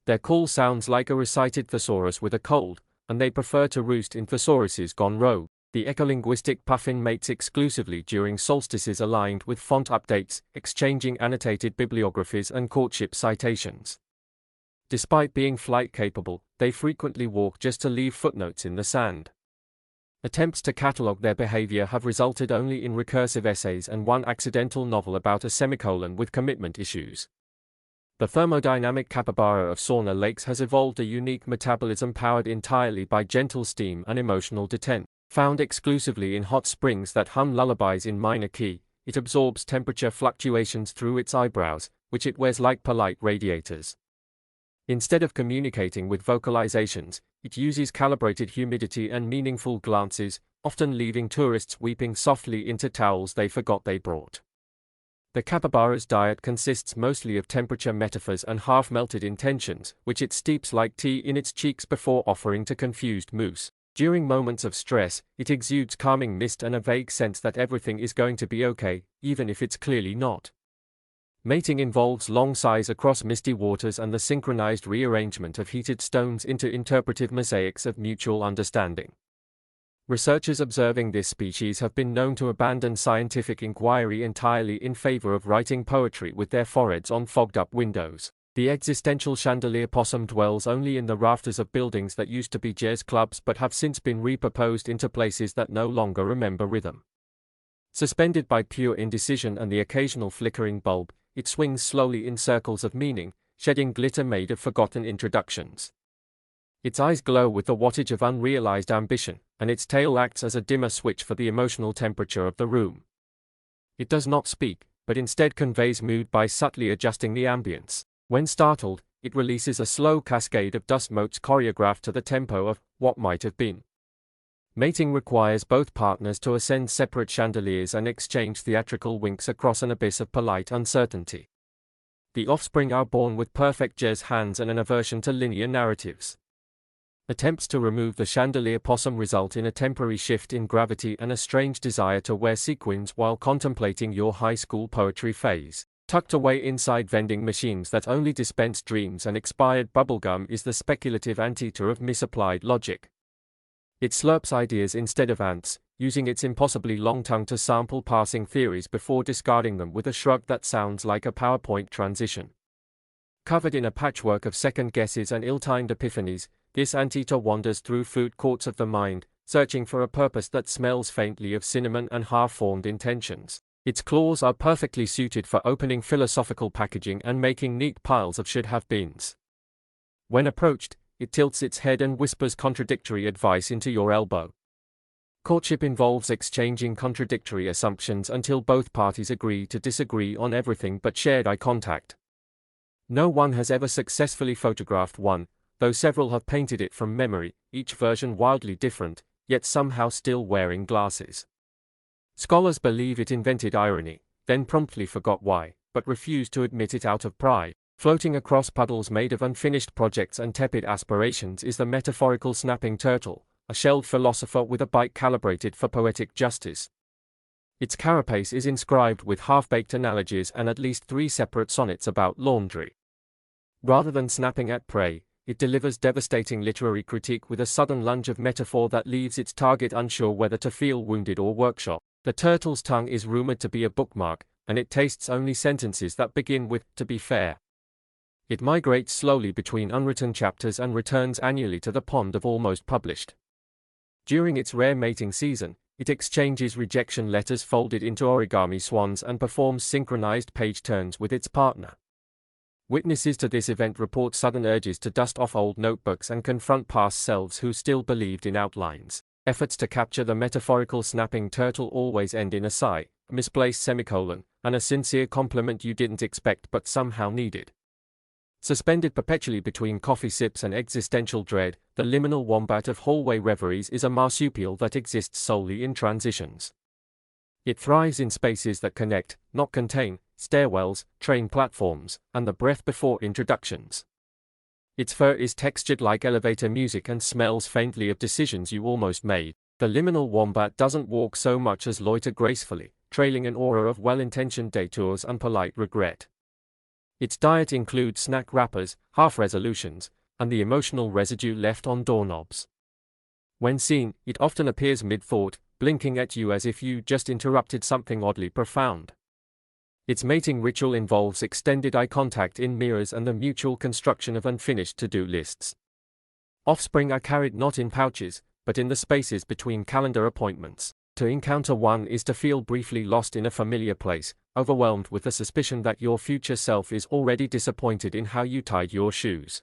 Their call sounds like a recited thesaurus with a cold, and they prefer to roost in thesauruses gone rogue. The ecolinguistic puffin mates exclusively during solstices aligned with font updates, exchanging annotated bibliographies and courtship citations. Despite being flight capable, they frequently walk just to leave footnotes in the sand. Attempts to catalogue their behavior have resulted only in recursive essays and one accidental novel about a semicolon with commitment issues. The thermodynamic capybara of sauna lakes has evolved a unique metabolism powered entirely by gentle steam and emotional detent. Found exclusively in hot springs that hum lullabies in minor key, it absorbs temperature fluctuations through its eyebrows, which it wears like polite radiators. Instead of communicating with vocalizations, it uses calibrated humidity and meaningful glances, often leaving tourists weeping softly into towels they forgot they brought. The capybara's diet consists mostly of temperature metaphors and half-melted intentions, which it steeps like tea in its cheeks before offering to confused moose. During moments of stress, it exudes calming mist and a vague sense that everything is going to be okay, even if it's clearly not. Mating involves long sighs across misty waters and the synchronized rearrangement of heated stones into interpretive mosaics of mutual understanding. Researchers observing this species have been known to abandon scientific inquiry entirely in favor of writing poetry with their foreheads on fogged-up windows. The existential chandelier possum dwells only in the rafters of buildings that used to be jazz clubs but have since been repurposed into places that no longer remember rhythm. Suspended by pure indecision and the occasional flickering bulb, it swings slowly in circles of meaning, shedding glitter made of forgotten introductions. Its eyes glow with the wattage of unrealized ambition, and its tail acts as a dimmer switch for the emotional temperature of the room. It does not speak, but instead conveys mood by subtly adjusting the ambience. When startled, it releases a slow cascade of dust motes choreographed to the tempo of what might have been. Mating requires both partners to ascend separate chandeliers and exchange theatrical winks across an abyss of polite uncertainty. The offspring are born with perfect jazz hands and an aversion to linear narratives. Attempts to remove the chandelier possum result in a temporary shift in gravity and a strange desire to wear sequins while contemplating your high school poetry phase. Tucked away inside vending machines that only dispense dreams and expired bubblegum is the speculative anteater of misapplied logic. It slurps ideas instead of ants, using its impossibly long tongue to sample passing theories before discarding them with a shrug that sounds like a PowerPoint transition. Covered in a patchwork of second guesses and ill-timed epiphanies, this anteater wanders through food courts of the mind, searching for a purpose that smells faintly of cinnamon and half-formed intentions. Its claws are perfectly suited for opening philosophical packaging and making neat piles of should-have-beens. When approached, it tilts its head and whispers contradictory advice into your elbow. Courtship involves exchanging contradictory assumptions until both parties agree to disagree on everything but shared eye contact. No one has ever successfully photographed one, though several have painted it from memory, each version wildly different, yet somehow still wearing glasses. Scholars believe it invented irony, then promptly forgot why, but refused to admit it out of pride. Floating across puddles made of unfinished projects and tepid aspirations is the metaphorical snapping turtle, a shelled philosopher with a bite calibrated for poetic justice. Its carapace is inscribed with half-baked analogies and at least 3 separate sonnets about laundry. Rather than snapping at prey, it delivers devastating literary critique with a sudden lunge of metaphor that leaves its target unsure whether to feel wounded or workshop. The turtle's tongue is rumored to be a bookmark, and it tastes only sentences that begin with, "to be fair." It migrates slowly between unwritten chapters and returns annually to the pond of almost published. During its rare mating season, it exchanges rejection letters folded into origami swans and performs synchronized page turns with its partner. Witnesses to this event report sudden urges to dust off old notebooks and confront past selves who still believed in outlines. Efforts to capture the metaphorical snapping turtle always end in a sigh, a misplaced semicolon, and a sincere compliment you didn't expect but somehow needed. Suspended perpetually between coffee sips and existential dread, the liminal wombat of hallway reveries is a marsupial that exists solely in transitions. It thrives in spaces that connect, not contain, stairwells, train platforms, and the breath before introductions. Its fur is textured like elevator music and smells faintly of decisions you almost made. The liminal wombat doesn't walk so much as loiter gracefully, trailing an aura of well-intentioned detours and polite regret. Its diet includes snack wrappers, half-resolutions, and the emotional residue left on doorknobs. When seen, it often appears mid-thought, blinking at you as if you just interrupted something oddly profound. Its mating ritual involves extended eye contact in mirrors and the mutual construction of unfinished to-do lists. Offspring are carried not in pouches, but in the spaces between calendar appointments. To encounter one is to feel briefly lost in a familiar place, overwhelmed with the suspicion that your future self is already disappointed in how you tied your shoes.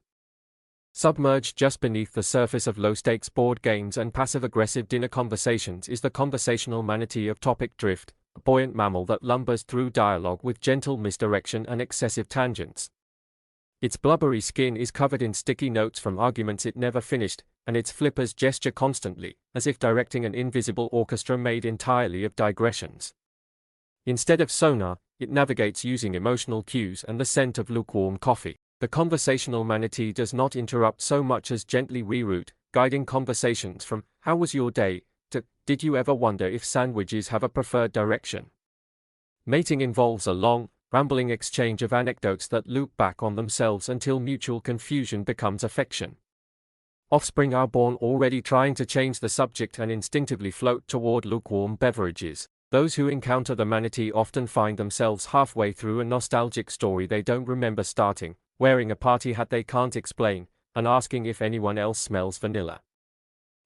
Submerged just beneath the surface of low-stakes board games and passive-aggressive dinner conversations is the conversational manatee of topic drift, a buoyant mammal that lumbers through dialogue with gentle misdirection and excessive tangents. Its blubbery skin is covered in sticky notes from arguments it never finished, and its flippers gesture constantly, as if directing an invisible orchestra made entirely of digressions. Instead of sonar, it navigates using emotional cues and the scent of lukewarm coffee. The conversational manatee does not interrupt so much as gently reroute, guiding conversations from, "How was your day?" to, "Did you ever wonder if sandwiches have a preferred direction?" Mating involves a long, rambling exchange of anecdotes that loop back on themselves until mutual confusion becomes affection. Offspring are born already trying to change the subject and instinctively float toward lukewarm beverages. Those who encounter the manatee often find themselves halfway through a nostalgic story they don't remember starting, wearing a party hat they can't explain, and asking if anyone else smells vanilla.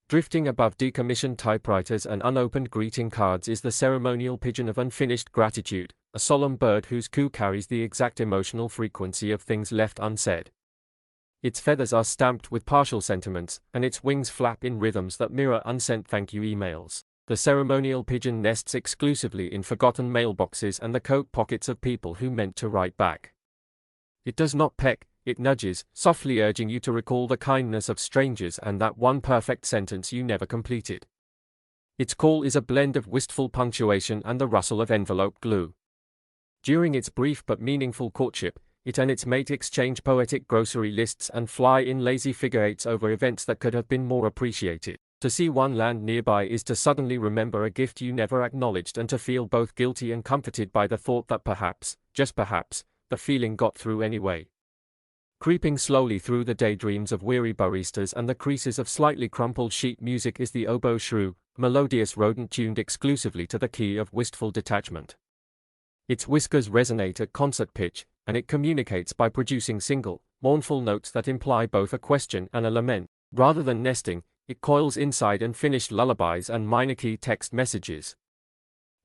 Drifting above decommissioned typewriters and unopened greeting cards is the ceremonial pigeon of unfinished gratitude, a solemn bird whose coo carries the exact emotional frequency of things left unsaid. Its feathers are stamped with partial sentiments, and its wings flap in rhythms that mirror unsent thank you emails. The ceremonial pigeon nests exclusively in forgotten mailboxes and the coat pockets of people who meant to write back. It does not peck, it nudges, softly urging you to recall the kindness of strangers and that one perfect sentence you never completed. Its call is a blend of wistful punctuation and the rustle of envelope glue. During its brief but meaningful courtship, it and its mate exchange poetic grocery lists and fly in lazy figure eights over events that could have been more appreciated. To see one land nearby is to suddenly remember a gift you never acknowledged and to feel both guilty and comforted by the thought that perhaps, just perhaps, the feeling got through anyway. Creeping slowly through the daydreams of weary baristas and the creases of slightly crumpled sheet music is the oboe shrew, a melodious rodent tuned exclusively to the key of wistful detachment. Its whiskers resonate at concert pitch, and it communicates by producing single, mournful notes that imply both a question and a lament. Rather than nesting, it coils inside unfinished lullabies and minor key text messages.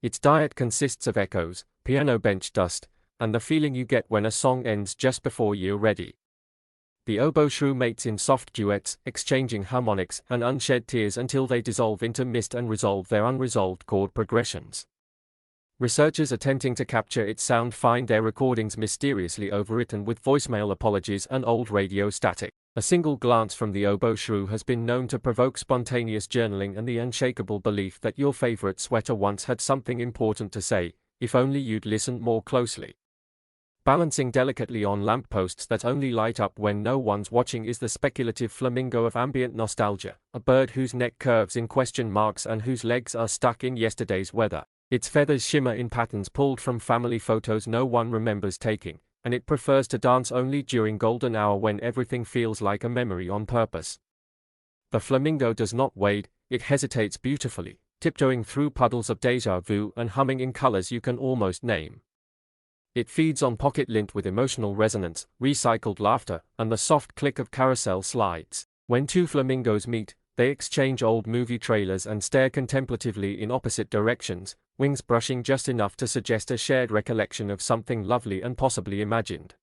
Its diet consists of echoes, piano bench dust, and the feeling you get when a song ends just before you're ready. The oboe shrew mates in soft duets, exchanging harmonics and unshed tears until they dissolve into mist and resolve their unresolved chord progressions. Researchers attempting to capture its sound find their recordings mysteriously overwritten with voicemail apologies and old radio static. A single glance from the oboe shrew has been known to provoke spontaneous journaling and the unshakable belief that your favorite sweater once had something important to say, if only you'd listened more closely. Balancing delicately on lampposts that only light up when no one's watching is the speculative flamingo of ambient nostalgia, a bird whose neck curves in question marks and whose legs are stuck in yesterday's weather. Its feathers shimmer in patterns pulled from family photos no one remembers taking, and it prefers to dance only during golden hour when everything feels like a memory on purpose. The flamingo does not wade, it hesitates beautifully, tiptoeing through puddles of déjà vu and humming in colors you can almost name. It feeds on pocket lint with emotional resonance, recycled laughter, and the soft click of carousel slides. When two flamingos meet, they exchange old movie trailers and stare contemplatively in opposite directions, wings brushing just enough to suggest a shared recollection of something lovely and possibly imagined.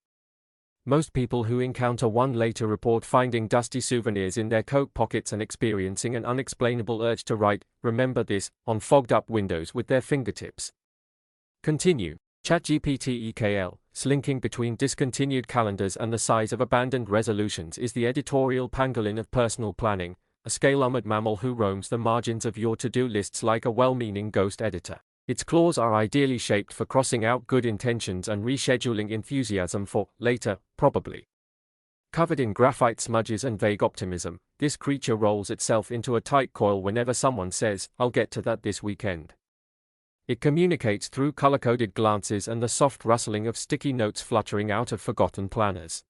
Most people who encounter one later report finding dusty souvenirs in their coat pockets and experiencing an unexplainable urge to write, "Remember this," on fogged-up windows with their fingertips. Continue. ChatGPT EKL, slinking between discontinued calendars and the size of abandoned resolutions, is the editorial pangolin of personal planning, a scale-armored mammal who roams the margins of your to-do lists like a well-meaning ghost editor. Its claws are ideally shaped for crossing out good intentions and rescheduling enthusiasm for later, probably. Covered in graphite smudges and vague optimism, this creature rolls itself into a tight coil whenever someone says, "I'll get to that this weekend." It communicates through color-coded glances and the soft rustling of sticky notes fluttering out of forgotten planners.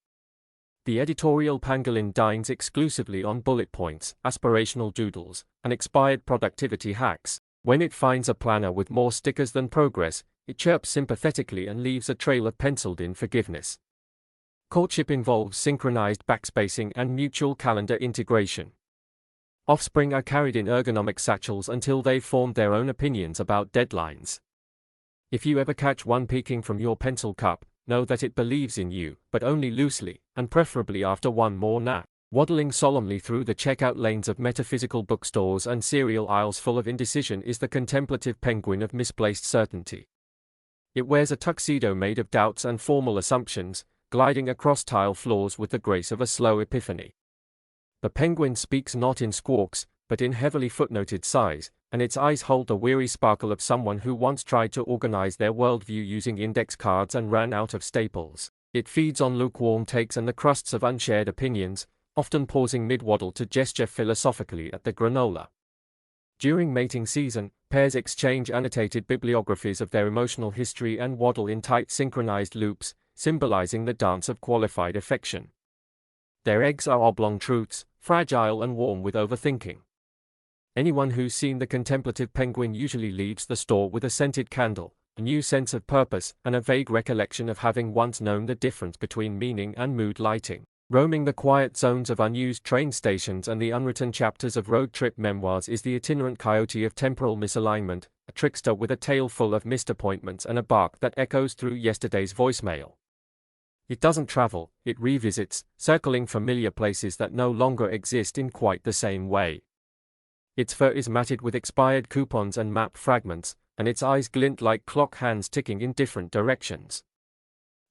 The editorial pangolin dines exclusively on bullet points, aspirational doodles, and expired productivity hacks. When it finds a planner with more stickers than progress, it chirps sympathetically and leaves a trail of penciled-in forgiveness. Courtship involves synchronized backspacing and mutual calendar integration. Offspring are carried in ergonomic satchels until they've formed their own opinions about deadlines. If you ever catch one peeking from your pencil cup, know that it believes in you, but only loosely, and preferably after one more nap. Waddling solemnly through the checkout lanes of metaphysical bookstores and cereal aisles full of indecision is the contemplative penguin of misplaced certainty. It wears a tuxedo made of doubts and formal assumptions, gliding across tile floors with the grace of a slow epiphany. The penguin speaks not in squawks, but in heavily footnoted sighs, and its eyes hold the weary sparkle of someone who once tried to organize their worldview using index cards and ran out of staples. It feeds on lukewarm takes and the crusts of unshared opinions, often pausing mid-waddle to gesture philosophically at the granola. During mating season, pairs exchange annotated bibliographies of their emotional history and waddle in tight synchronized loops, symbolizing the dance of qualified affection. Their eggs are oblong truths, fragile and warm with overthinking. Anyone who's seen the contemplative penguin usually leaves the store with a scented candle, a new sense of purpose, and a vague recollection of having once known the difference between meaning and mood lighting. Roaming the quiet zones of unused train stations and the unwritten chapters of road trip memoirs is the itinerant coyote of temporal misalignment, a trickster with a tail full of missed appointments and a bark that echoes through yesterday's voicemail. It doesn't travel, it revisits, circling familiar places that no longer exist in quite the same way. Its fur is matted with expired coupons and map fragments, and its eyes glint like clock hands ticking in different directions.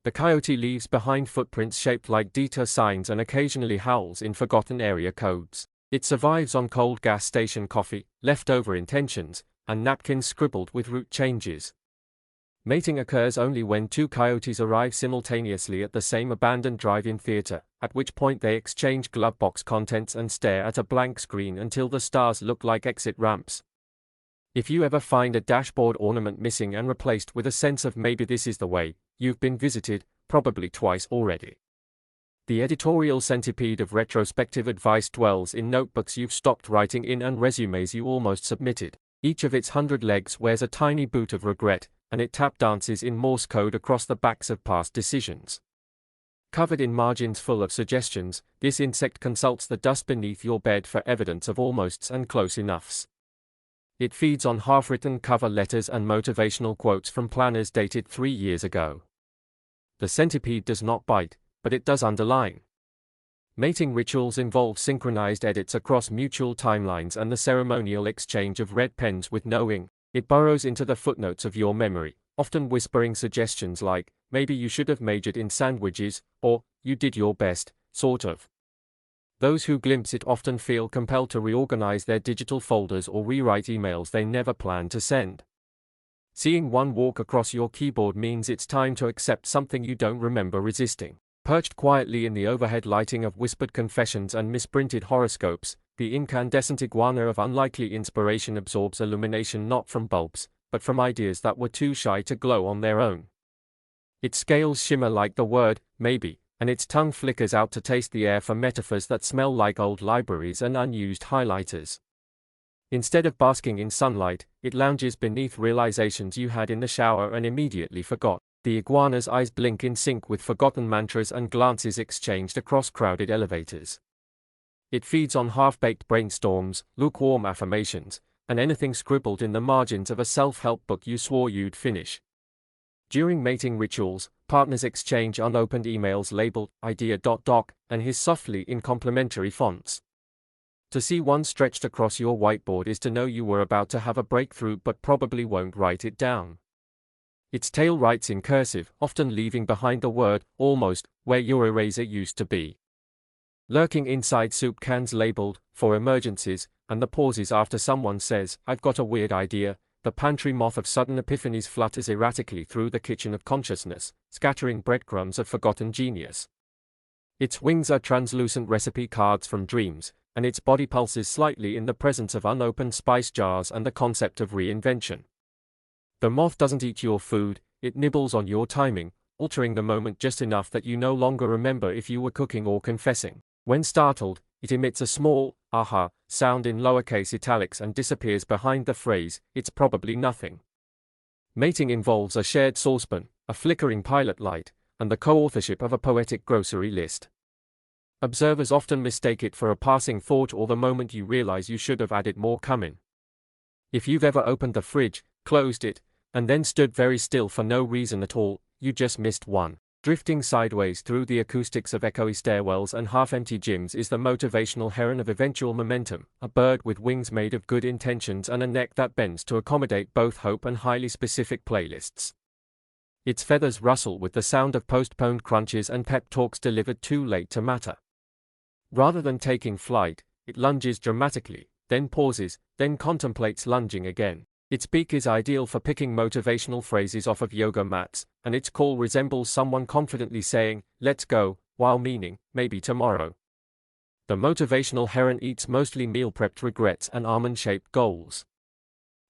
The coyote leaves behind footprints shaped like detour signs and occasionally howls in forgotten area codes. It survives on cold gas station coffee, leftover intentions, and napkins scribbled with route changes. Mating occurs only when two coyotes arrive simultaneously at the same abandoned drive-in theater, at which point they exchange glove box contents and stare at a blank screen until the stars look like exit ramps. If you ever find a dashboard ornament missing and replaced with a sense of maybe this is the way, you've been visited, probably twice already. The editorial centipede of retrospective advice dwells in notebooks you've stopped writing in and resumes you almost submitted. Each of its 100 legs wears a tiny boot of regret, and it tap dances in Morse code across the backs of past decisions. Covered in margins full of suggestions, this insect consults the dust beneath your bed for evidence of almosts and close enoughs. It feeds on half-written cover letters and motivational quotes from planners dated 3 years ago. The centipede does not bite, but it does underline. Mating rituals involve synchronized edits across mutual timelines and the ceremonial exchange of red pens with no ink. It burrows into the footnotes of your memory, often whispering suggestions like, "Maybe you should have majored in sandwiches," or, "You did your best, sort of." Those who glimpse it often feel compelled to reorganize their digital folders or rewrite emails they never planned to send. Seeing one walk across your keyboard means it's time to accept something you don't remember resisting. Perched quietly in the overhead lighting of whispered confessions and misprinted horoscopes, the incandescent iguana of unlikely inspiration absorbs illumination not from bulbs, but from ideas that were too shy to glow on their own. Its scales shimmer like the word, maybe, and its tongue flickers out to taste the air for metaphors that smell like old libraries and unused highlighters. Instead of basking in sunlight, it lounges beneath realizations you had in the shower and immediately forgot. The iguana's eyes blink in sync with forgotten mantras and glances exchanged across crowded elevators. It feeds on half-baked brainstorms, lukewarm affirmations, and anything scribbled in the margins of a self-help book you swore you'd finish. During mating rituals, partners exchange unopened emails labeled idea.doc and hiss softly in complimentary fonts. To see one stretched across your whiteboard is to know you were about to have a breakthrough but probably won't write it down. Its tail writes in cursive, often leaving behind the word, almost, where your eraser used to be. Lurking inside soup cans labeled, for emergencies, and the pauses after someone says, I've got a weird idea, the pantry moth of sudden epiphanies flutters erratically through the kitchen of consciousness, scattering breadcrumbs of forgotten genius. Its wings are translucent recipe cards from dreams, and its body pulses slightly in the presence of unopened spice jars and the concept of reinvention. The moth doesn't eat your food, it nibbles on your timing, altering the moment just enough that you no longer remember if you were cooking or confessing. When startled, it emits a small, aha, sound in lowercase italics and disappears behind the phrase, it's probably nothing. Mating involves a shared saucepan, a flickering pilot light, and the co-authorship of a poetic grocery list. Observers often mistake it for a passing thought or the moment you realize you should have added more cumin. If you've ever opened the fridge, closed it, and then stood very still for no reason at all, you just missed one. Drifting sideways through the acoustics of echoey stairwells and half-empty gyms is the motivational heron of eventual momentum, a bird with wings made of good intentions and a neck that bends to accommodate both hope and highly specific playlists. Its feathers rustle with the sound of postponed crunches and pep talks delivered too late to matter. Rather than taking flight, it lunges dramatically, then pauses, then contemplates lunging again. Its beak is ideal for picking motivational phrases off of yoga mats, and its call resembles someone confidently saying, let's go, while meaning, maybe tomorrow. The motivational heron eats mostly meal-prepped regrets and almond-shaped goals.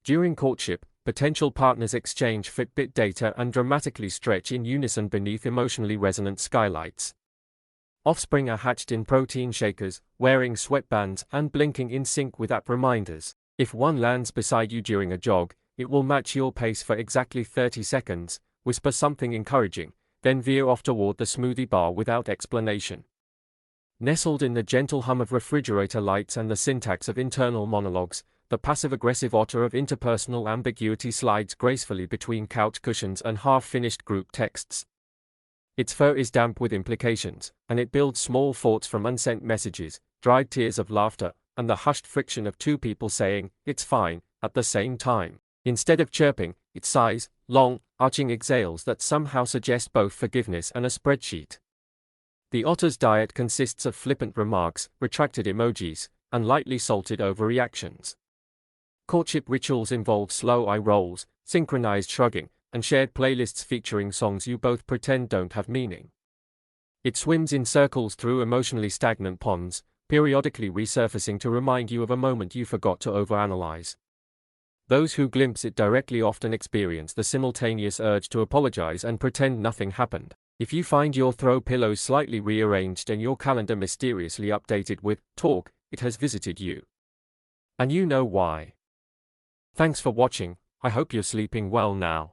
During courtship, potential partners exchange Fitbit data and dramatically stretch in unison beneath emotionally resonant skylights. Offspring are hatched in protein shakers, wearing sweatbands and blinking in sync with app reminders. If one lands beside you during a jog, it will match your pace for exactly 30 seconds, whisper something encouraging, then veer off toward the smoothie bar without explanation. Nestled in the gentle hum of refrigerator lights and the syntax of internal monologues, the passive-aggressive otter of interpersonal ambiguity slides gracefully between couch cushions and half-finished group texts. Its fur is damp with implications, and it builds small forts from unsent messages, dried tears of laughter, and the hushed friction of two people saying, it's fine, at the same time. Instead of chirping, it sighs, long, arching exhales that somehow suggest both forgiveness and a spreadsheet. The otter's diet consists of flippant remarks, retracted emojis, and lightly salted overreactions. Courtship rituals involve slow eye rolls, synchronized shrugging, and shared playlists featuring songs you both pretend don't have meaning. It swims in circles through emotionally stagnant ponds, periodically resurfacing to remind you of a moment you forgot to overanalyze. Those who glimpse it directly often experience the simultaneous urge to apologize and pretend nothing happened. If you find your throw pillows slightly rearranged and your calendar mysteriously updated with talk, it has visited you. And you know why. Thanks for watching. I hope you're sleeping well now.